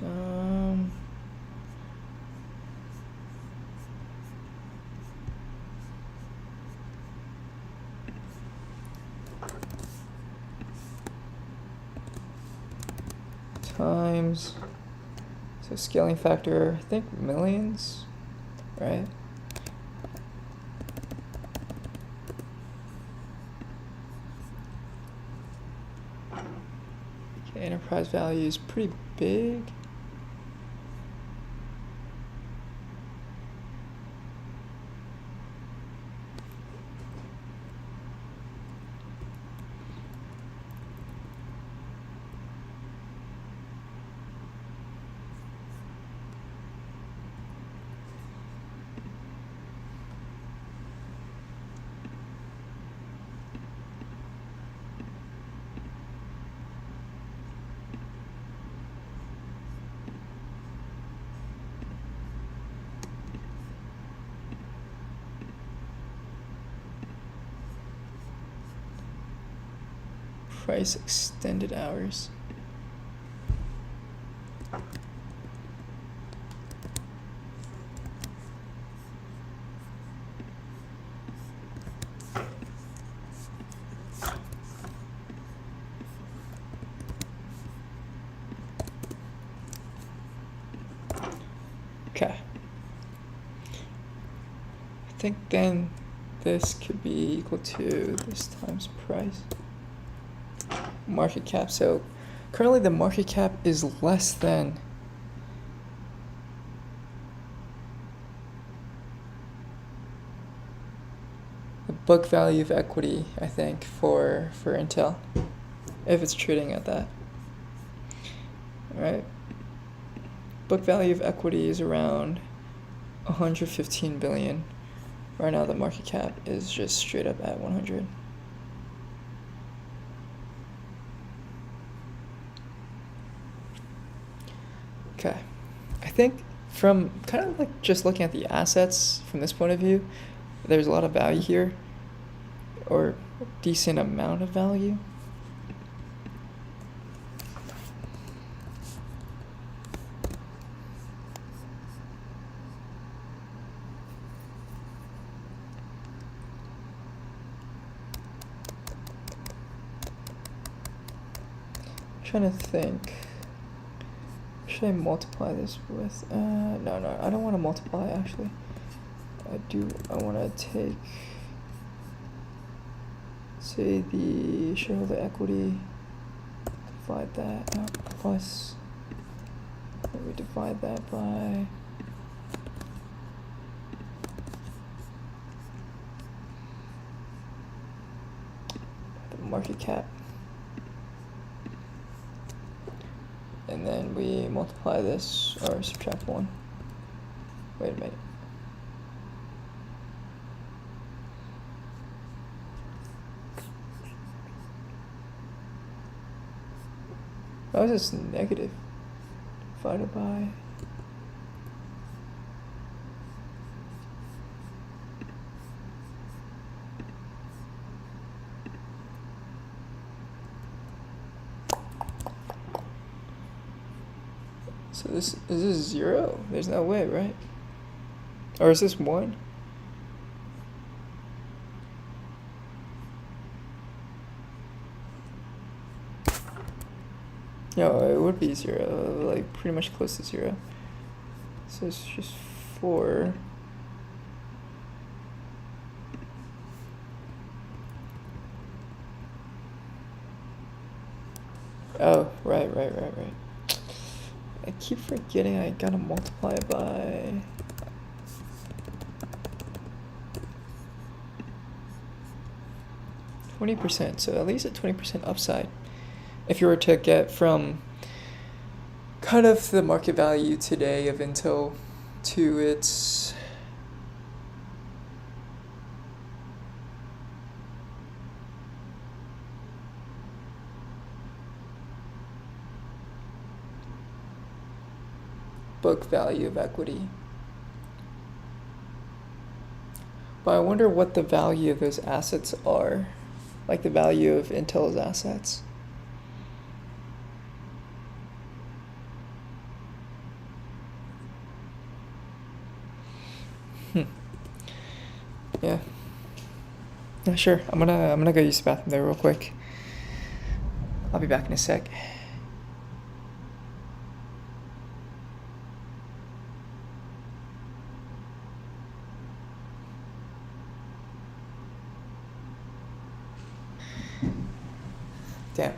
Times. So scaling factor, I think millions, right? Okay, enterprise value is pretty big. Price extended hours. Okay. I think then this could be equal to this times price. Market cap. So currently the market cap is less than the book value of equity, I think, for Intel, if it's trading at that. All right. Book value of equity is around 115 billion. Right now the market cap is just straight up at 100. Okay. I think from kind of like just looking at the assets from this point of view, there's a lot of value here, or a decent amount of value. Trying to think. Should I multiply this with? No, I don't want to multiply actually. I want to take, say, the shareholder equity, divide that plus, we divide that by the market cap. And then we multiply this, or subtract 1. Wait a minute. How is this negative? Divided by... So is this 0? There's no way, right? Or is this 1? No, it would be 0, like pretty much close to 0. So it's just 4. Oh, right. I keep forgetting I gotta multiply by... %, so at least a 20% upside. If you were to get from kind of the market value today of Intel to its book value of equity, But I wonder what the value of those assets are, like the value of Intel's assets. Yeah. Yeah, sure. I'm gonna go use the bathroom there real quick. I'll be back in a sec. Damn.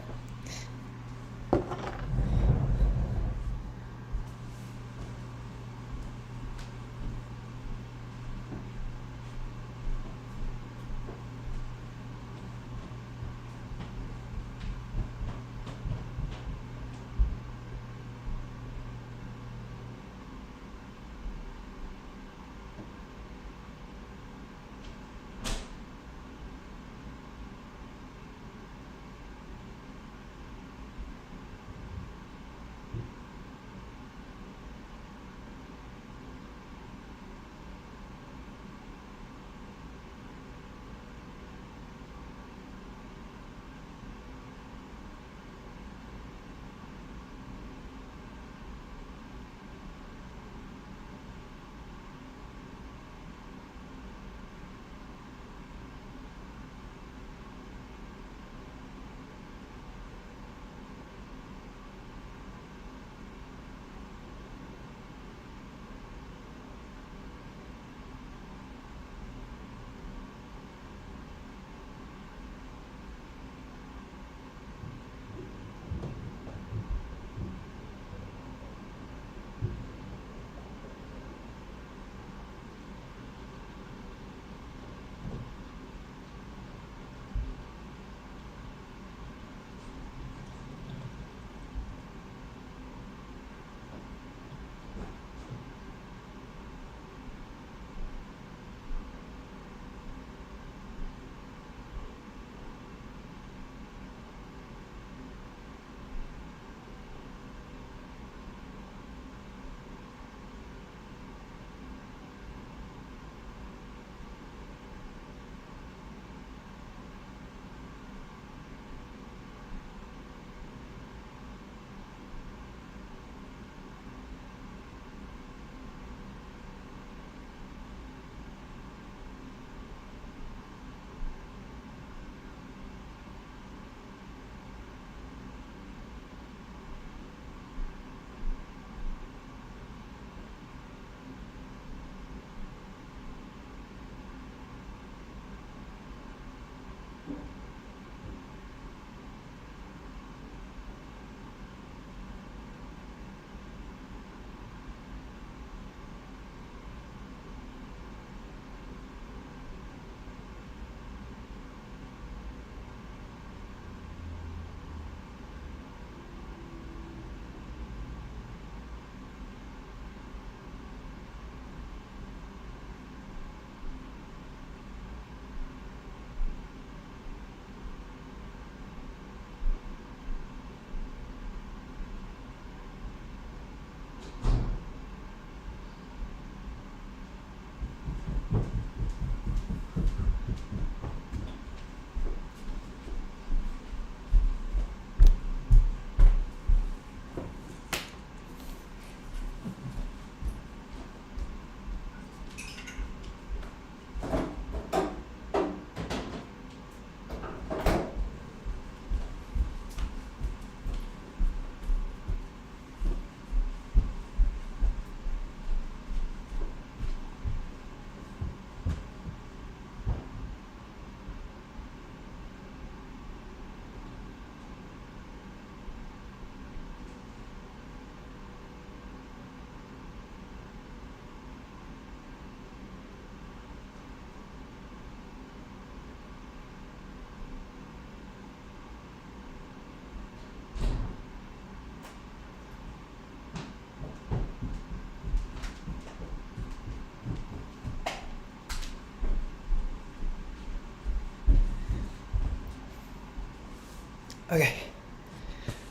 Okay,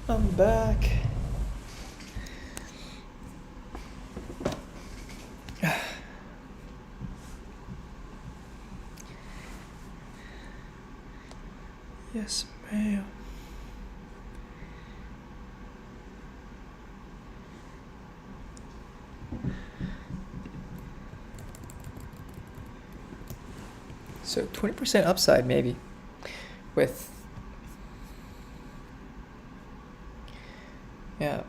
I'm back. Yes, ma'am. So 20% upside maybe with, yeah.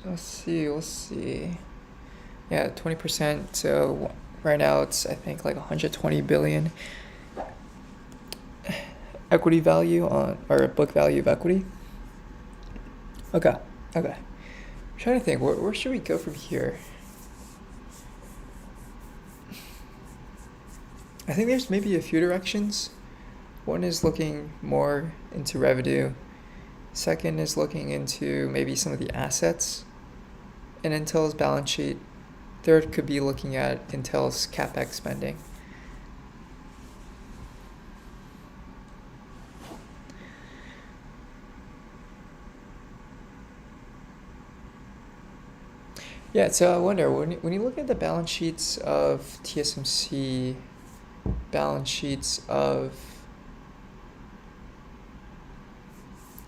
Let's see. Yeah, 20%. So right now it's, I think, like 120 billion equity value on, or book value of equity. Okay. I'm trying to think, where should we go from here? I think there's maybe a few directions. One is looking more into revenue. Second is looking into maybe some of the assets in Intel's balance sheet. Third could be looking at Intel's CapEx spending. Yeah, so I wonder, when you look at the balance sheets of TSMC, balance sheets of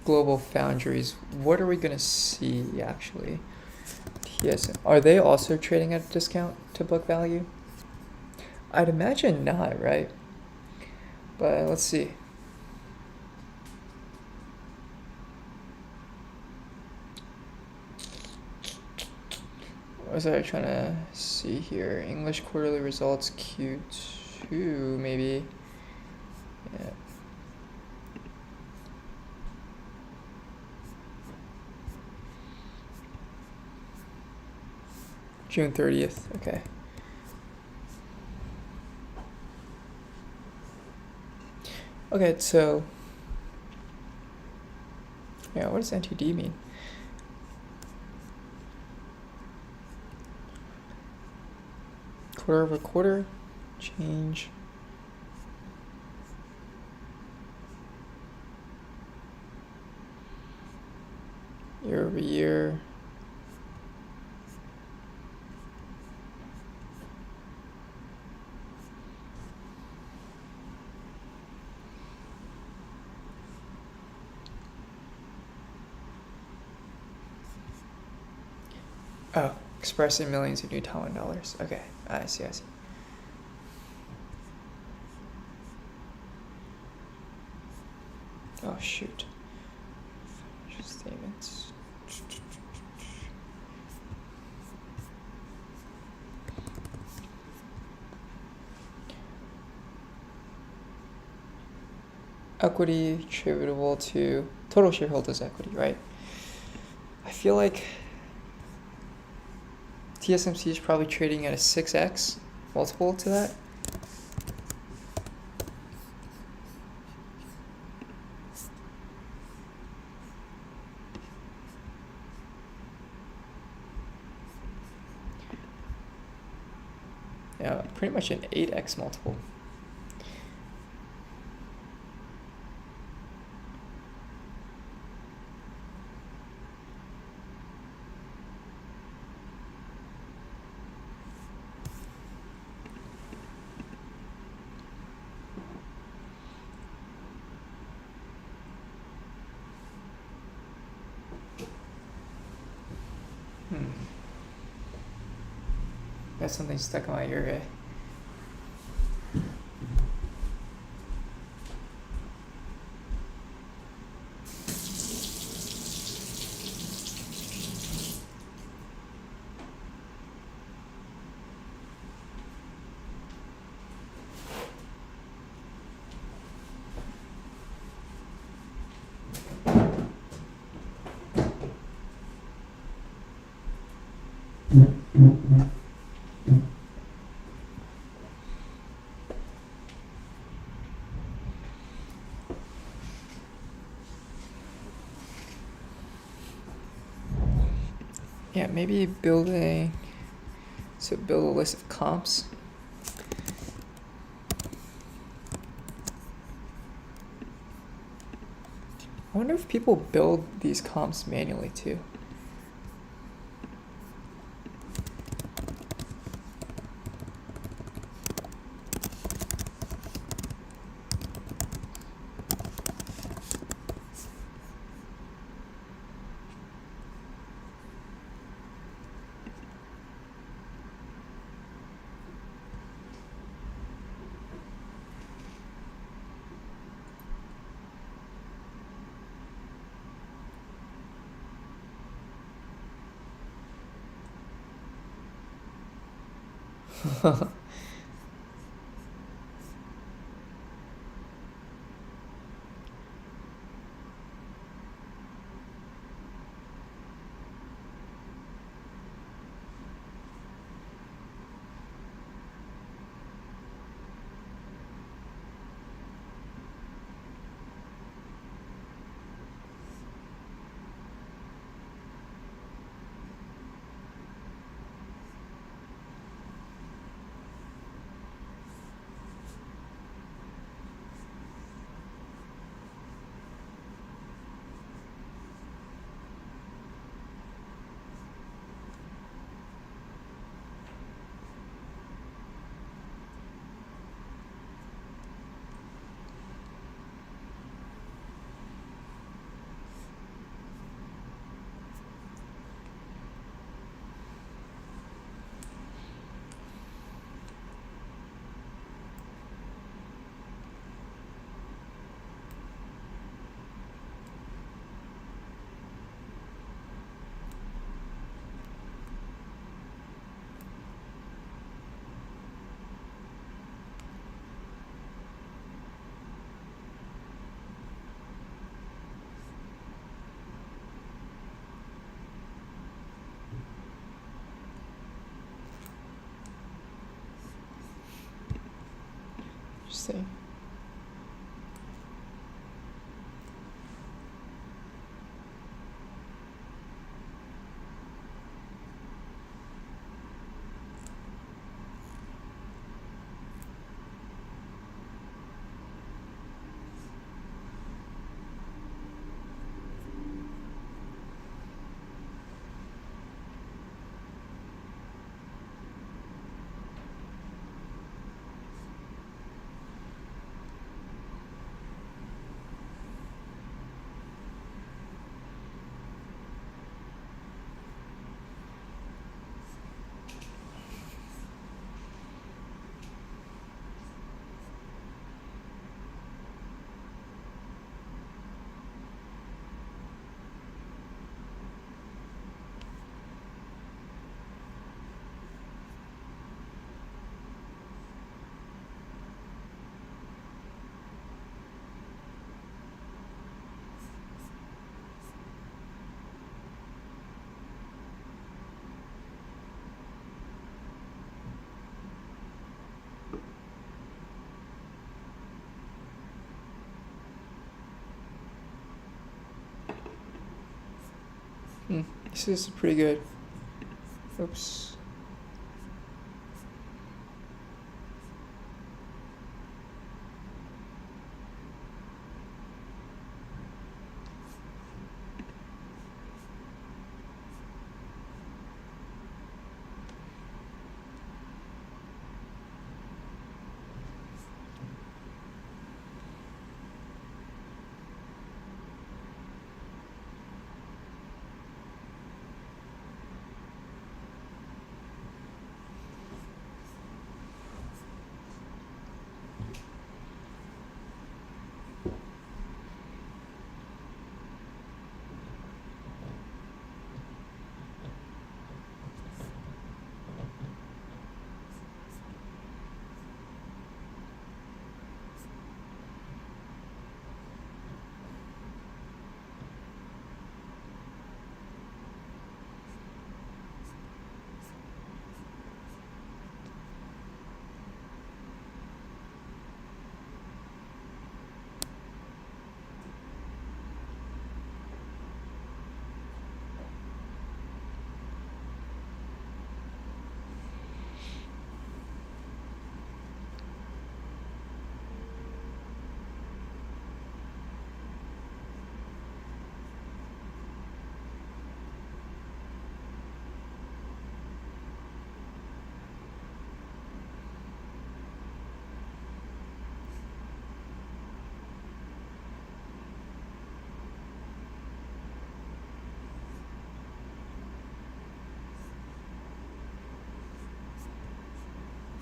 Global Foundries, what are we going to see actually? TSM, are they also trading at a discount to book value? I'd imagine not, right? But let's see. What was I trying to see here? English quarterly results Q2 maybe. Yeah. June 30th. Okay. Okay, so yeah, what does NTD mean? Quarter over quarter change. Year over year. Oh, expressed in millions of New Taiwan dollars. Okay, I see. Oh, shoot. Financial statements. Equity attributable to total shareholders' equity, right? I feel like TSMC is probably trading at a 6x multiple to that. Yeah, pretty much an 8x multiple. Got something stuck in my ear, eh? Yeah, maybe build a list of comps. I wonder if people build these comps manually too. Interesting. This is pretty good. Oops.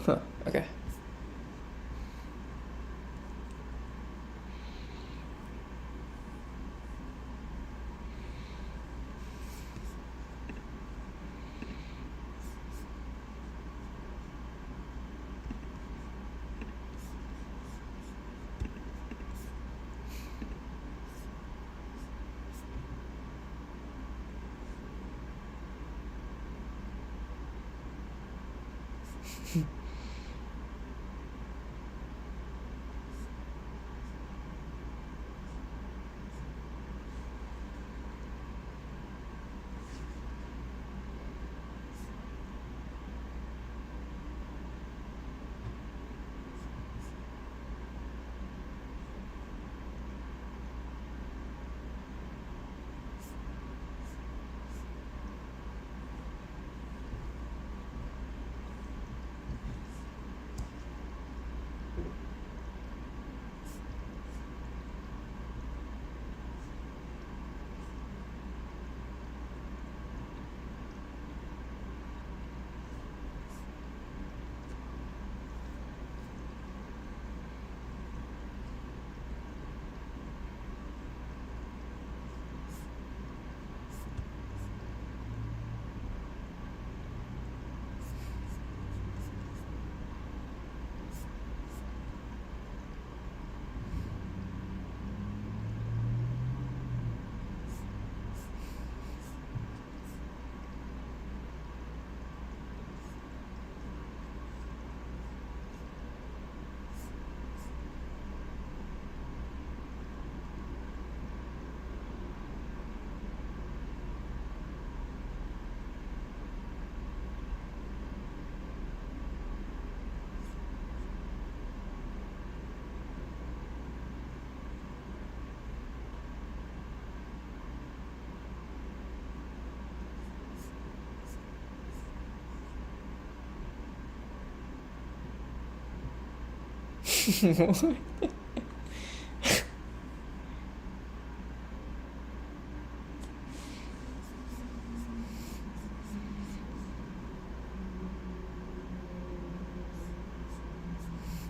Huh, okay.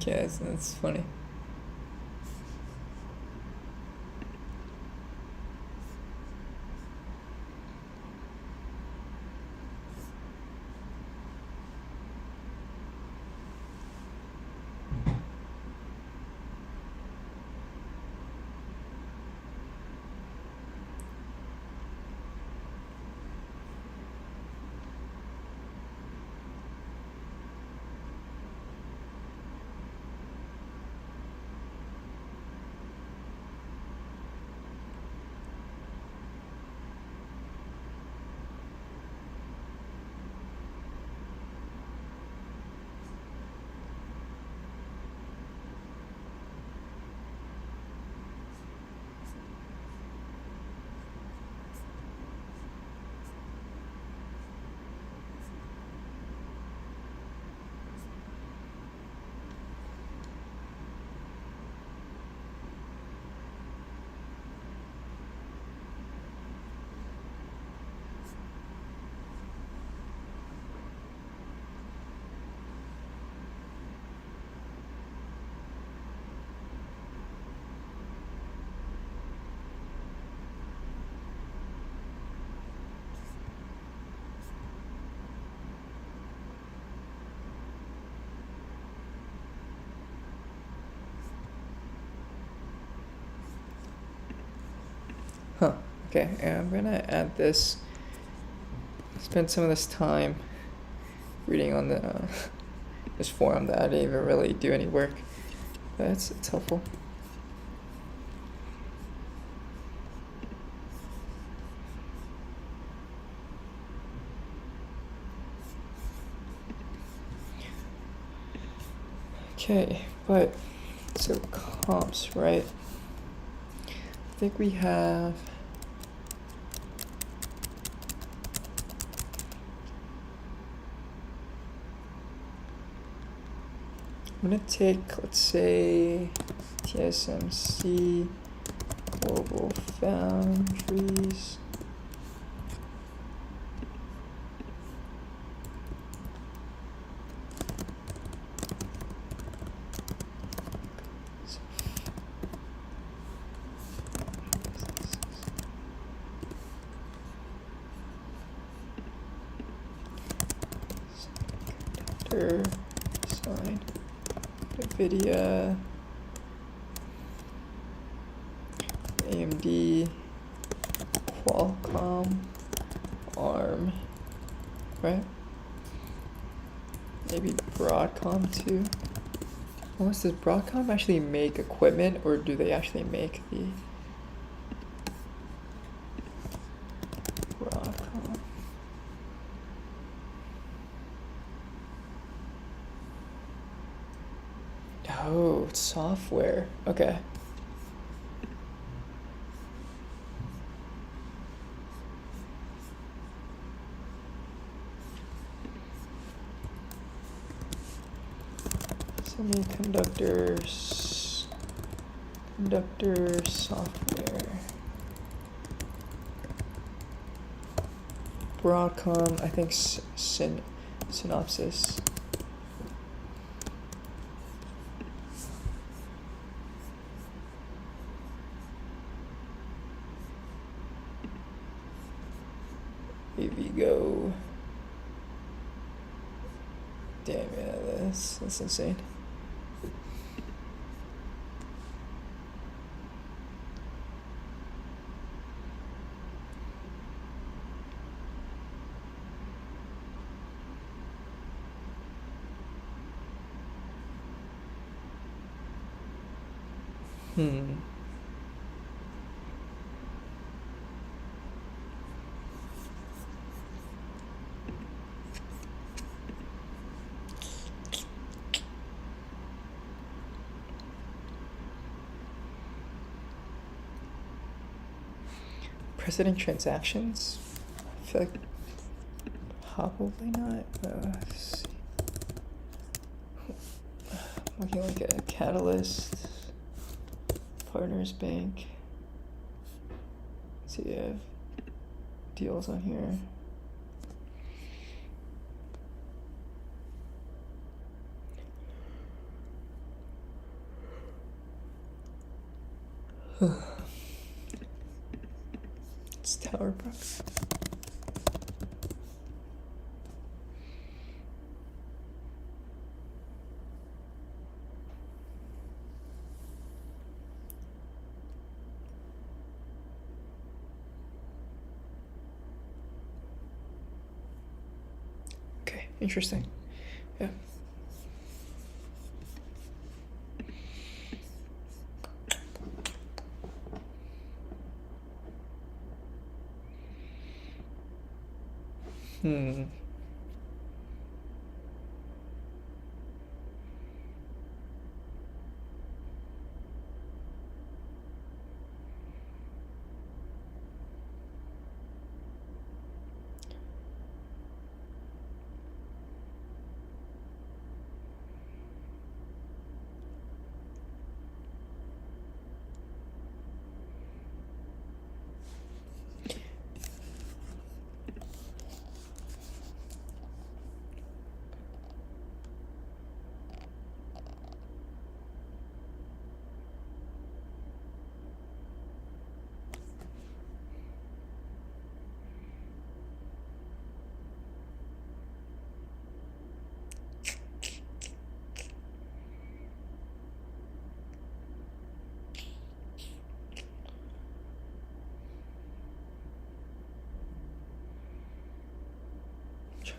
Yeah, that's funny. Huh. Okay, and I'm gonna add this. Spend some of this time reading on the this forum that I didn't even really do any work, but it's helpful. Okay, but so comps, right? I think we have I'm gonna take, let's say, TSMC, Global Foundries. Sign, NVIDIA, AMD, Qualcomm, ARM, right? maybe Broadcom too. Unless does Broadcom actually make equipment, or do they actually make the Broadcom? Oh, it's software. Okay. Semiconductors, conductor software. Broadcom, I think Synopsys. Here we go. Damn, yeah, that's insane. Precedent transactions? I feel like probably not. Let's see. Looking like a Catalyst, Partners Bank. Let's see, I have deals on here. It's Tower Brook. Okay, interesting. Yeah.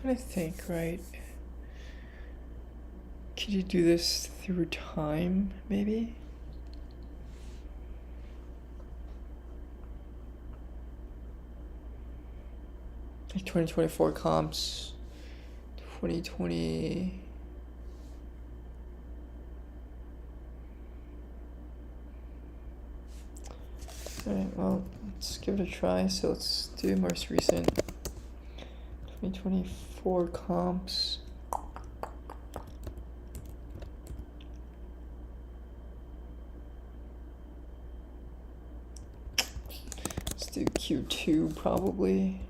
Trying to think, right? Could you do this through time, maybe? Like 2024 comps, 2020. Alright, well, let's give it a try. So let's do most recent 2024 comps. Let's do Q2 probably.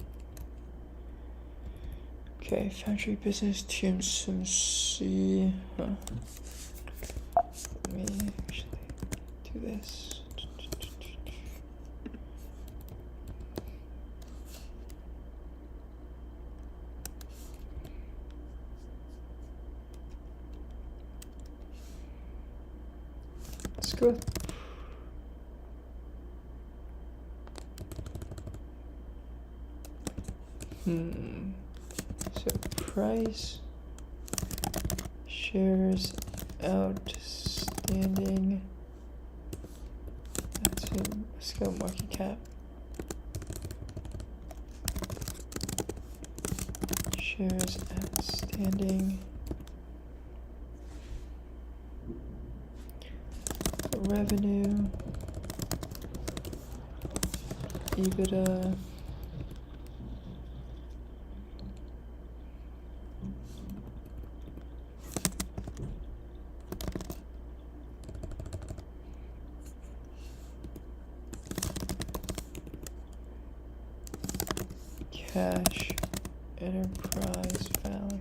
Okay, foundry business, TSMC. Let me actually do this. Let's go. So price Shares outstanding. That's it. Let's go market cap. Shares outstanding. Revenue. EBITDA. Cash, enterprise value.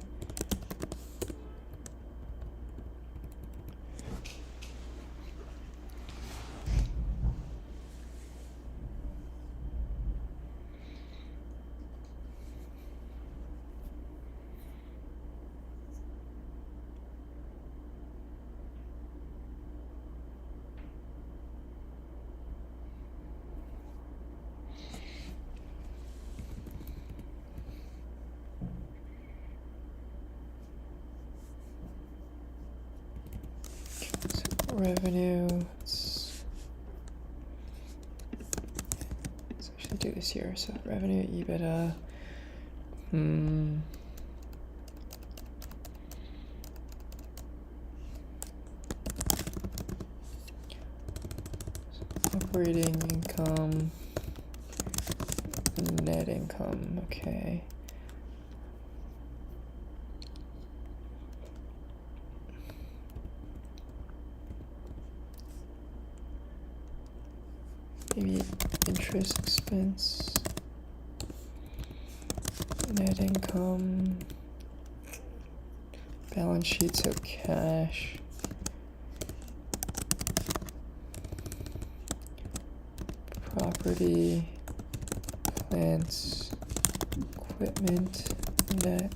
Revenue. Let's actually do this here. So revenue, EBITDA. Operating income, net income. Okay. Maybe interest expense, net income, balance sheet, so cash, property, plants, equipment, net,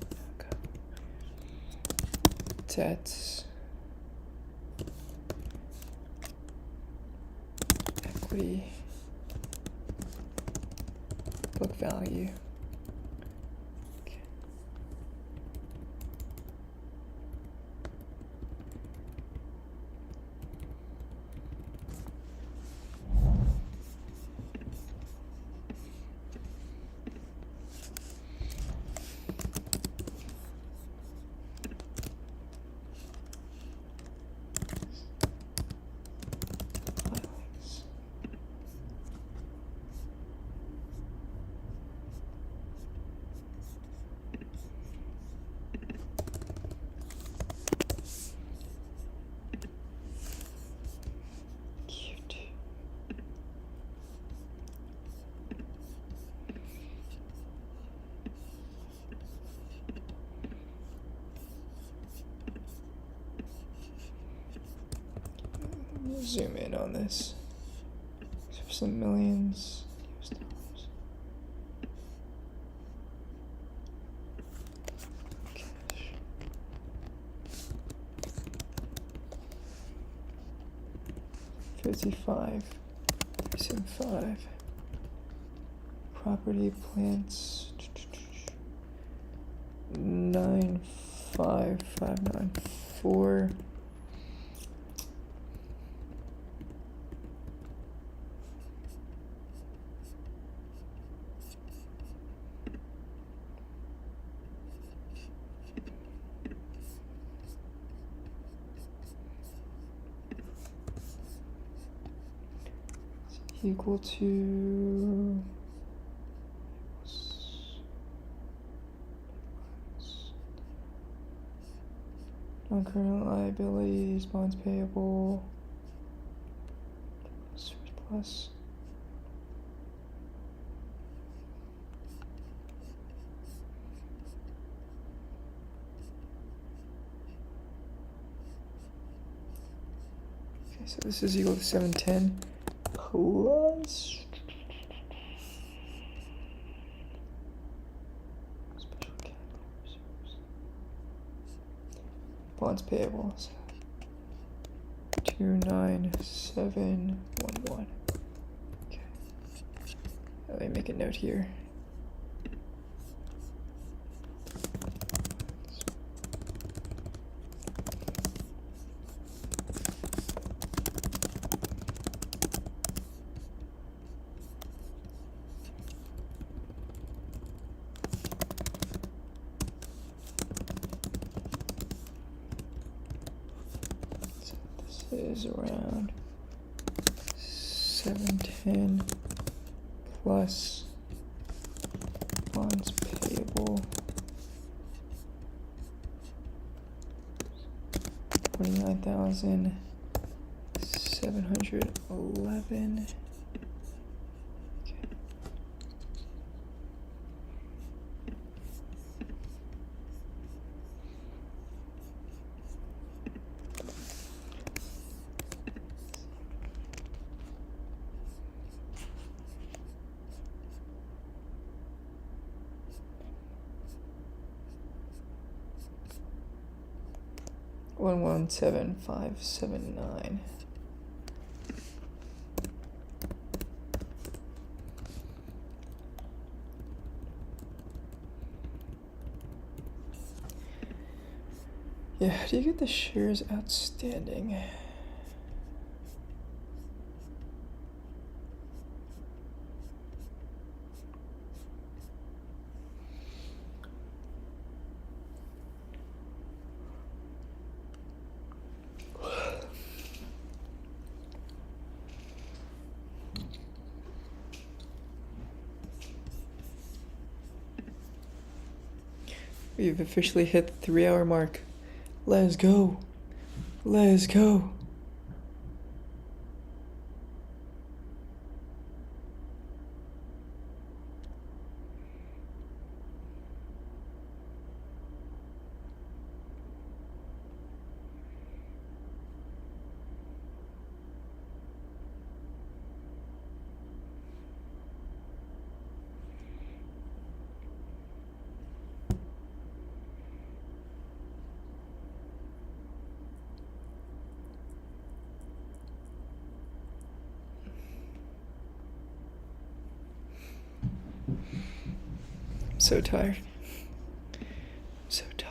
debts, equity, book value. Okay. Zoom in on this. For some millions US dollars. Cash. $55. $75. Property, plants. 95594. Equal to non-current liabilities, bonds payable, surplus. Okay, so this is equal to 710 plus special capital reserves. Bonds payable. 29711. Okay. Let me make a note here. is around 710 plus bonds payable 49,711. $117,579. Yeah, how do you get the shares outstanding? We've officially hit the 3-hour mark. Let's go. Let's go. So tired. So tired.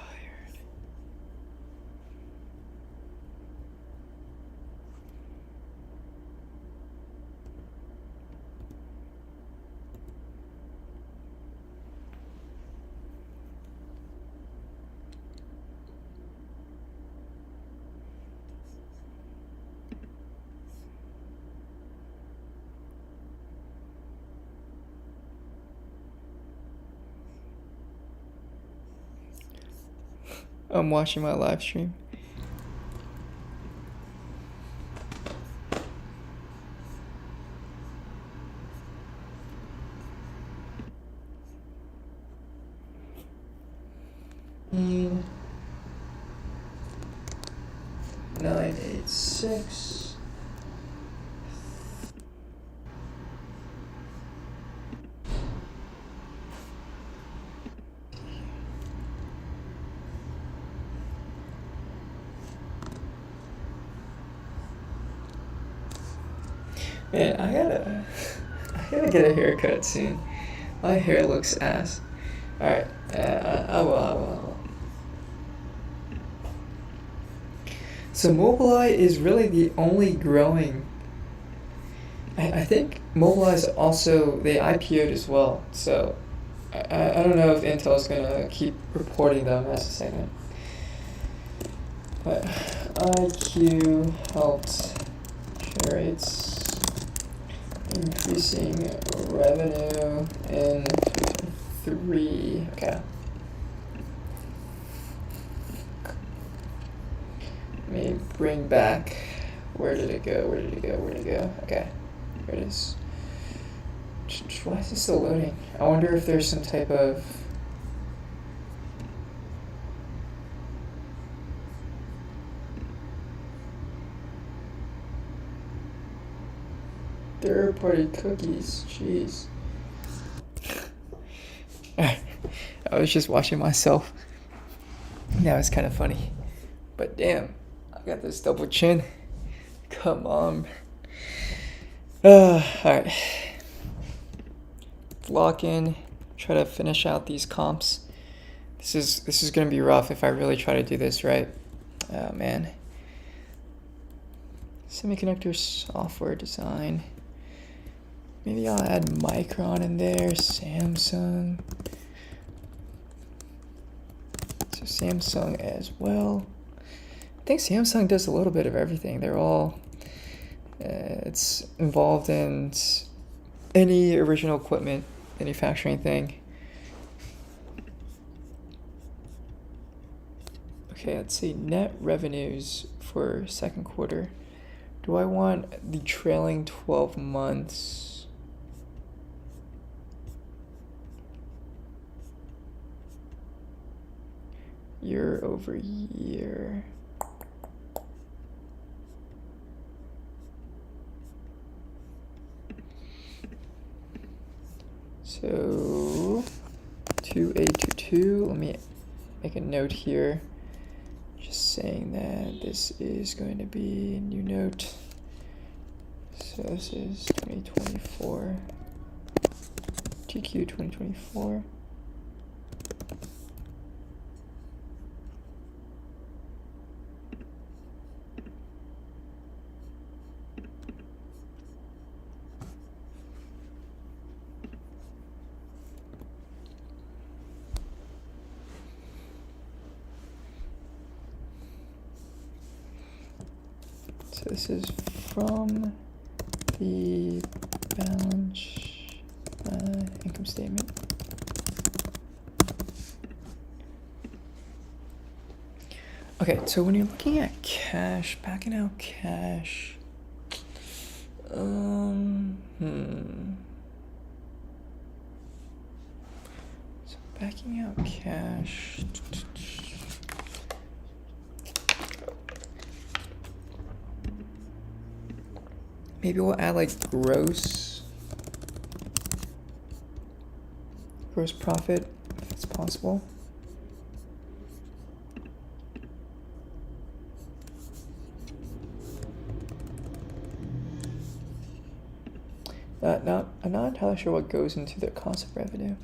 I'm watching my live stream. Mm. 986. Man, I gotta get a haircut soon. My hair looks ass. Alright, I will. So Mobileye is really the only growing. I think Mobileye is also, they IPO'd as well. So I don't know if Intel's gonna keep reporting them as a segment. But IQ helped generates increasing revenue in 3. Okay. Let me bring back. Where did it go? Okay. Here it is. Why is it still loading? I wonder if there's some type of. Third-party cookies, jeez. I was just watching myself. That was kind of funny. But damn, I got this double chin. Come on. Alright. Lock in. Try to finish out these comps. This is gonna be rough if I really try to do this right. Oh man. Semiconductor software design. Maybe I'll add Micron in there, Samsung. So Samsung as well. think Samsung does a little bit of everything. They're all, it's involved in any original equipment manufacturing thing. Okay, let's see, net revenues for second quarter. Do I want the trailing 12 months? Year over year. So 2822, let me make a note here. Just saying that this is going to be a new note. So this is 2024, TQ 2024. So this is from the balance income statement. Okay, so when you're looking at cash, backing out cash, so backing out cash. Maybe we'll add like gross profit if it's possible. I'm not entirely sure what goes into their cost of revenue.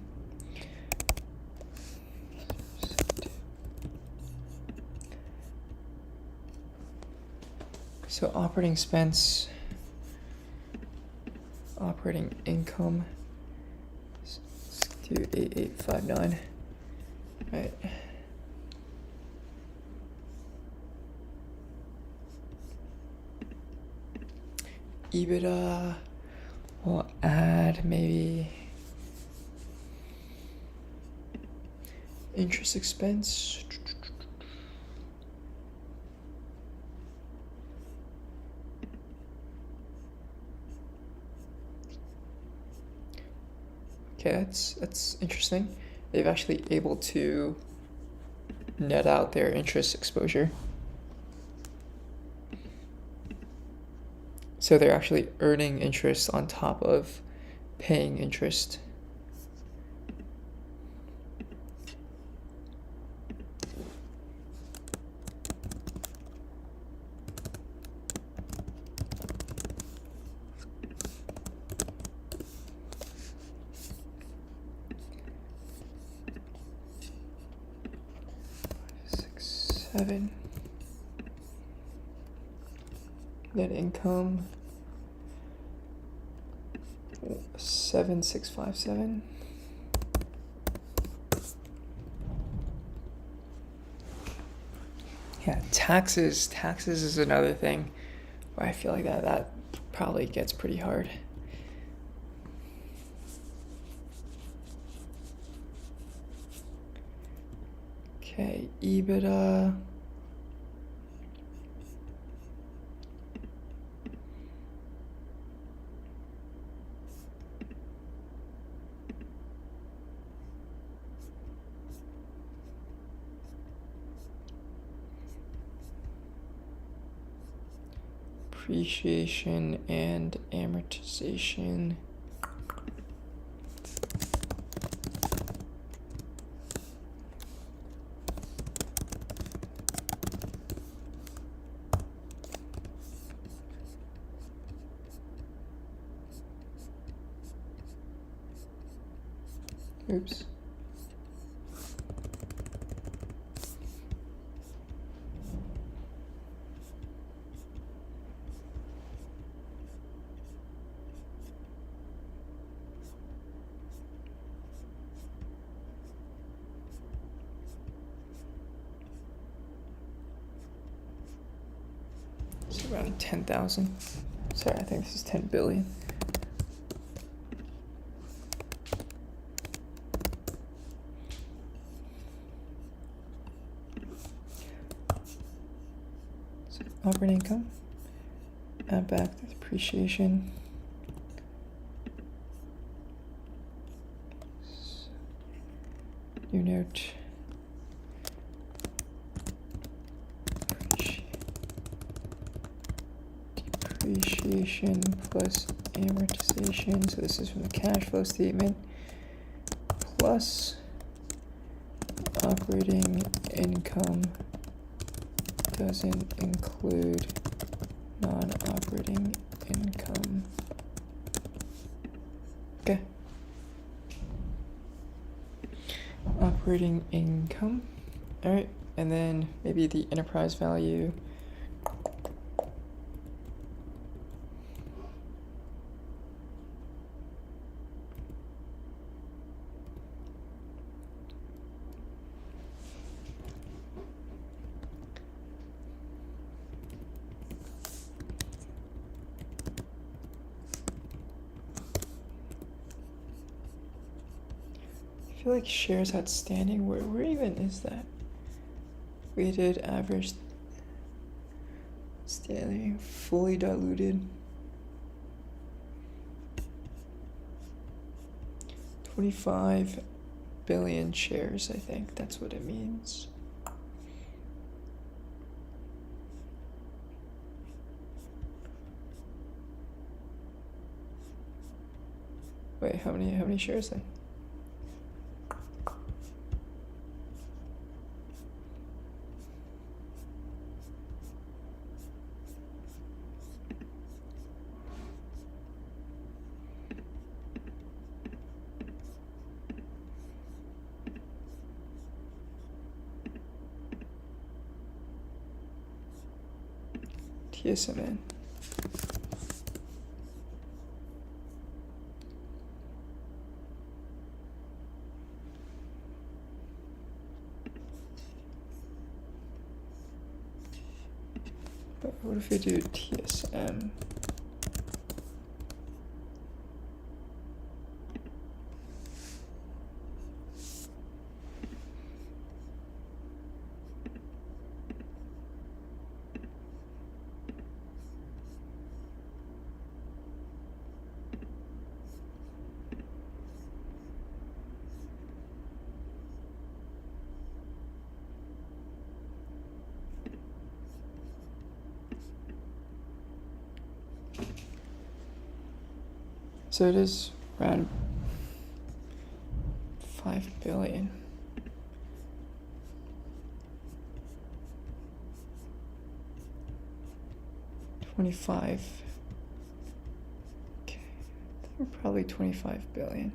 So operating expense, operating income, let's do 8859, right? EBITDA, we'll add maybe interest expense. Okay, that's interesting. They've actually able to net out their interest exposure. So they're actually earning interest on top of paying interest. Seven. Net income 7657. Yeah, taxes is another thing where I feel like that probably gets pretty hard. Okay, EBITDA. Depreciation and amortization. Oops. around 10,000. Sorry, I think this is 10 billion. So operating income, add back the depreciation. New note. Depreciation plus amortization. So this is from the cash flow statement. Plus operating income doesn't include non-operating income. Okay. Operating income. All right, and then maybe the enterprise value. I feel like shares outstanding, where even is that? Weighted average standing, fully diluted. 25 billion shares, I think that's what it means. Wait, how many shares then? TSMN. But what if we do TSM? So it is around 5 billion. $25. Okay, probably 25 billion.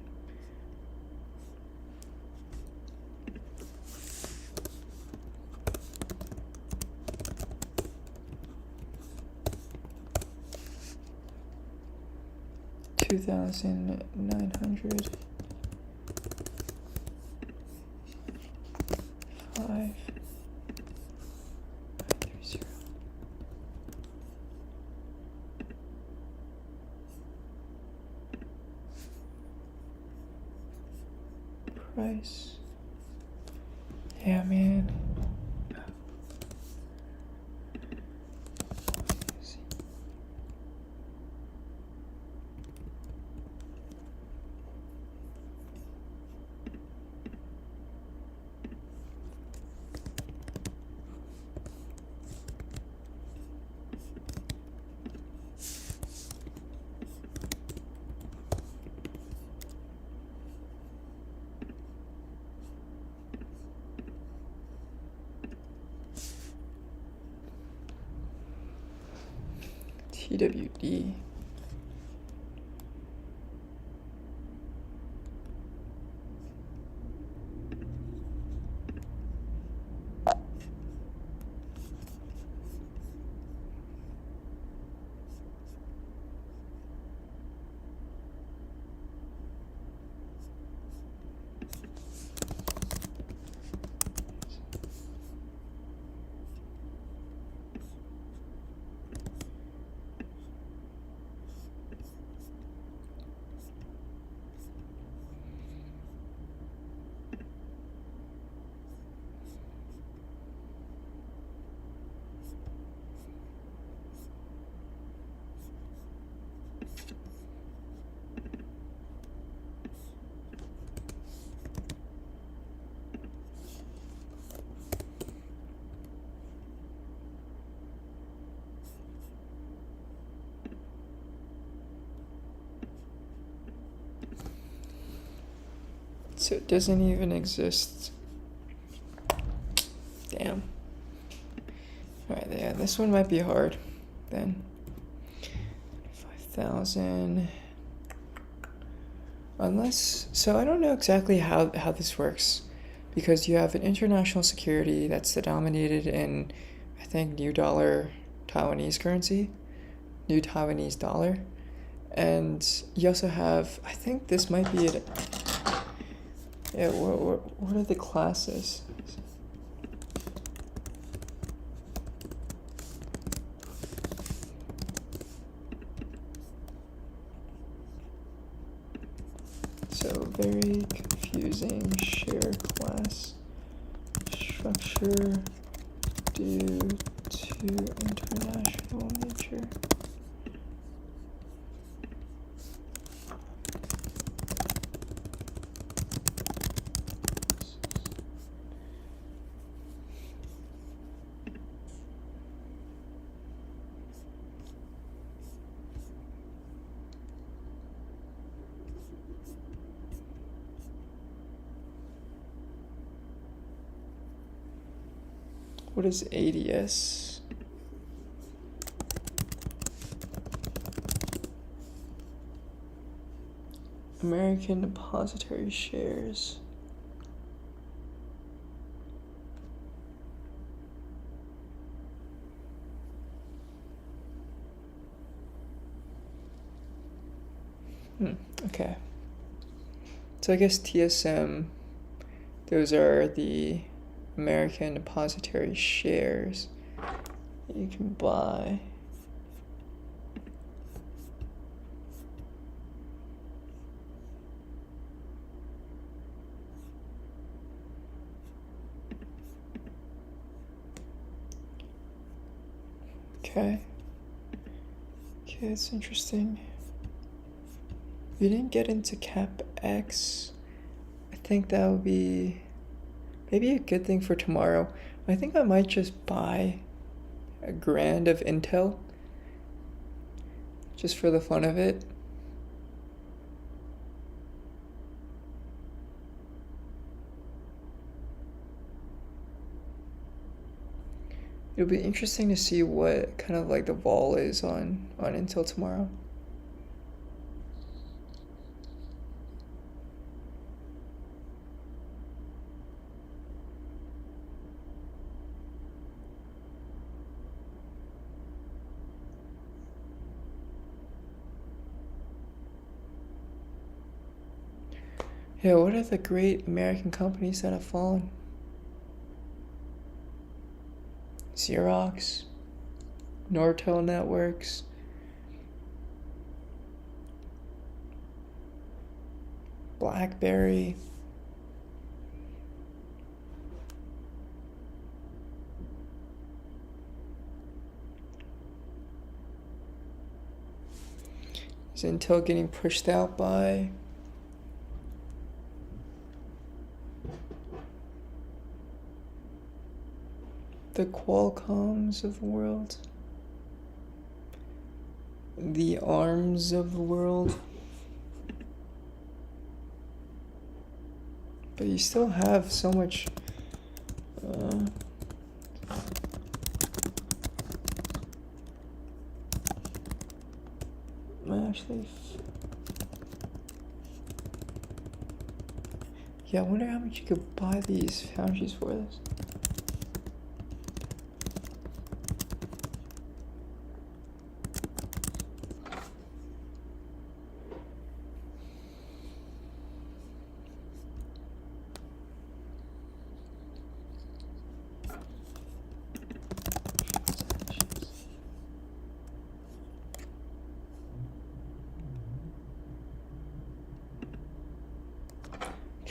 $2,900. 5. 530. Price. Yeah, man. TWD. so it doesn't even exist. Damn. Alright, yeah, this one might be hard then. 5,000. Unless, so I don't know exactly how this works, because you have an international security that's denominated in, I think, new Taiwanese currency, new Taiwanese dollar, and you also have, I think this might be it. Yeah, what are the classes? So very confusing share class structure due to international nature. What is ADS? American Depository Shares. Okay. So I guess TSM, those are the American Depository Shares you can buy. Okay. Okay, that's interesting. We didn't get into CapEx. I think that would be maybe a good thing for tomorrow. I think I might just buy $1,000 of Intel just for the fun of it. It'll be interesting to see what kind of like the vol is on Intel tomorrow. Yeah, what are the great American companies that have fallen? Xerox, Nortel Networks, BlackBerry. Is Intel getting pushed out by the Qualcomms of the world? The ARMs of the world? But you still have so much actually, yeah, I wonder how much you could buy these foundries for this.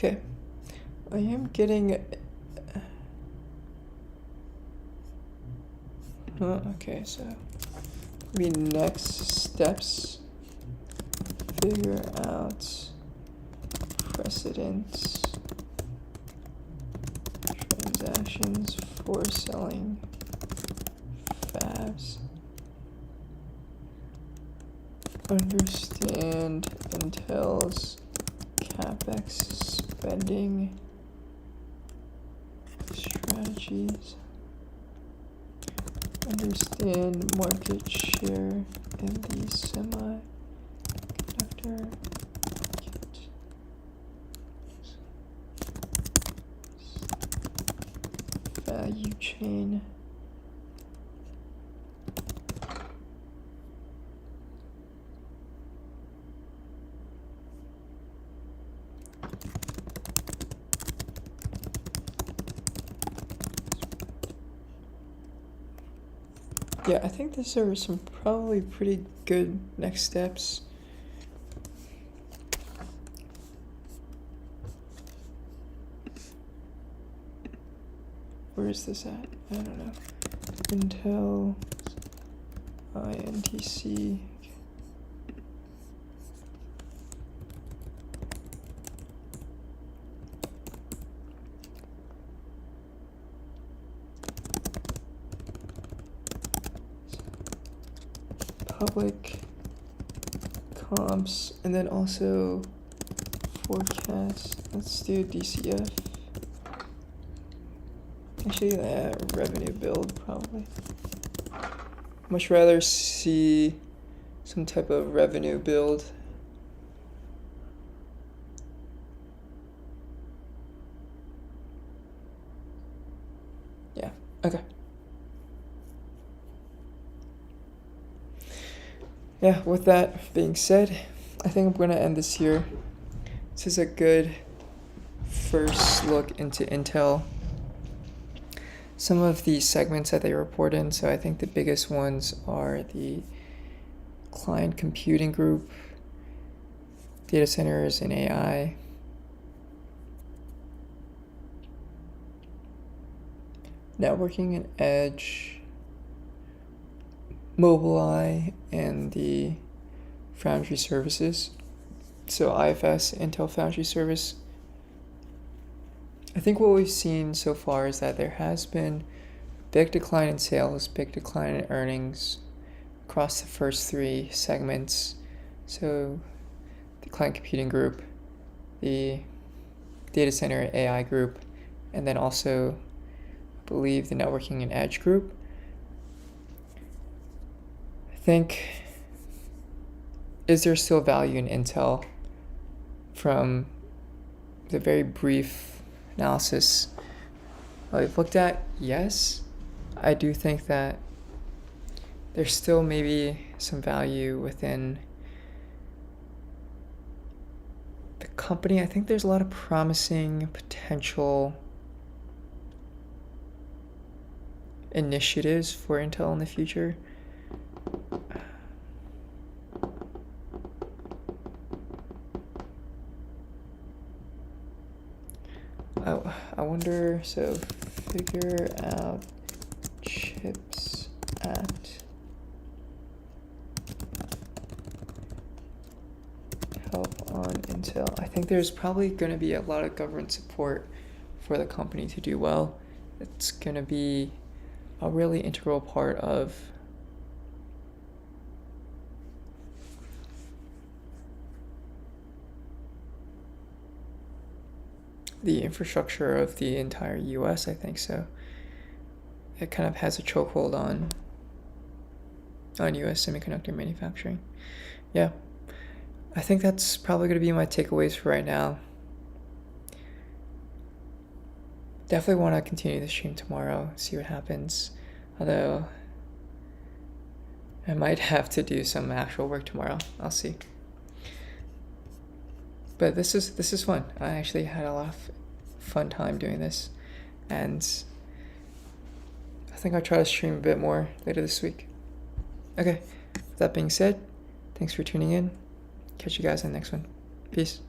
Okay, I am getting. Okay, so maybe next steps. Figure out precedents, transactions for selling fabs. Understand Intel's CapEx spending strategies, understand market share in the semiconductor value chain. Yeah, I think these are some probably pretty good next steps. Where is this at? I don't know. Intel, INTC. Public comps, and then also forecast. Let's do DCF. Actually, revenue build probably. Much rather see some type of revenue build. Yeah, okay. Yeah, with that being said, I think I'm going to end this here. This is a good first look into Intel. Some of the segments that they report in, so I think the biggest ones are the client computing group, data centers and AI, networking and edge, Mobileye, and the foundry services. So IFS, Intel Foundry Service. I think what we've seen so far is that there has been big decline in sales, big decline in earnings across the first three segments. So the client computing group, the data center AI group, and then also I believe the networking and edge group. I think, is there still value in Intel? From the very brief analysis I've looked at, yes. I do think that there's still maybe some value within the company. I think there's a lot of promising potential initiatives for Intel in the future. I wonder, so figure out chips at help on Intel. I think there's probably going to be a lot of government support for the company to do well. It's going to be a really integral part of the infrastructure of the entire US, I think so. It kind of has a chokehold on US semiconductor manufacturing. Yeah, I think that's probably going to be my takeaways for right now. Definitely want to continue the stream tomorrow, see what happens. Although I might have to do some actual work tomorrow. I'll see. But this is fun. I actually had a lot of fun time doing this, and I think I'll try to stream a bit more later this week. Okay, with that being said, thanks for tuning in. Catch you guys on the next one. Peace.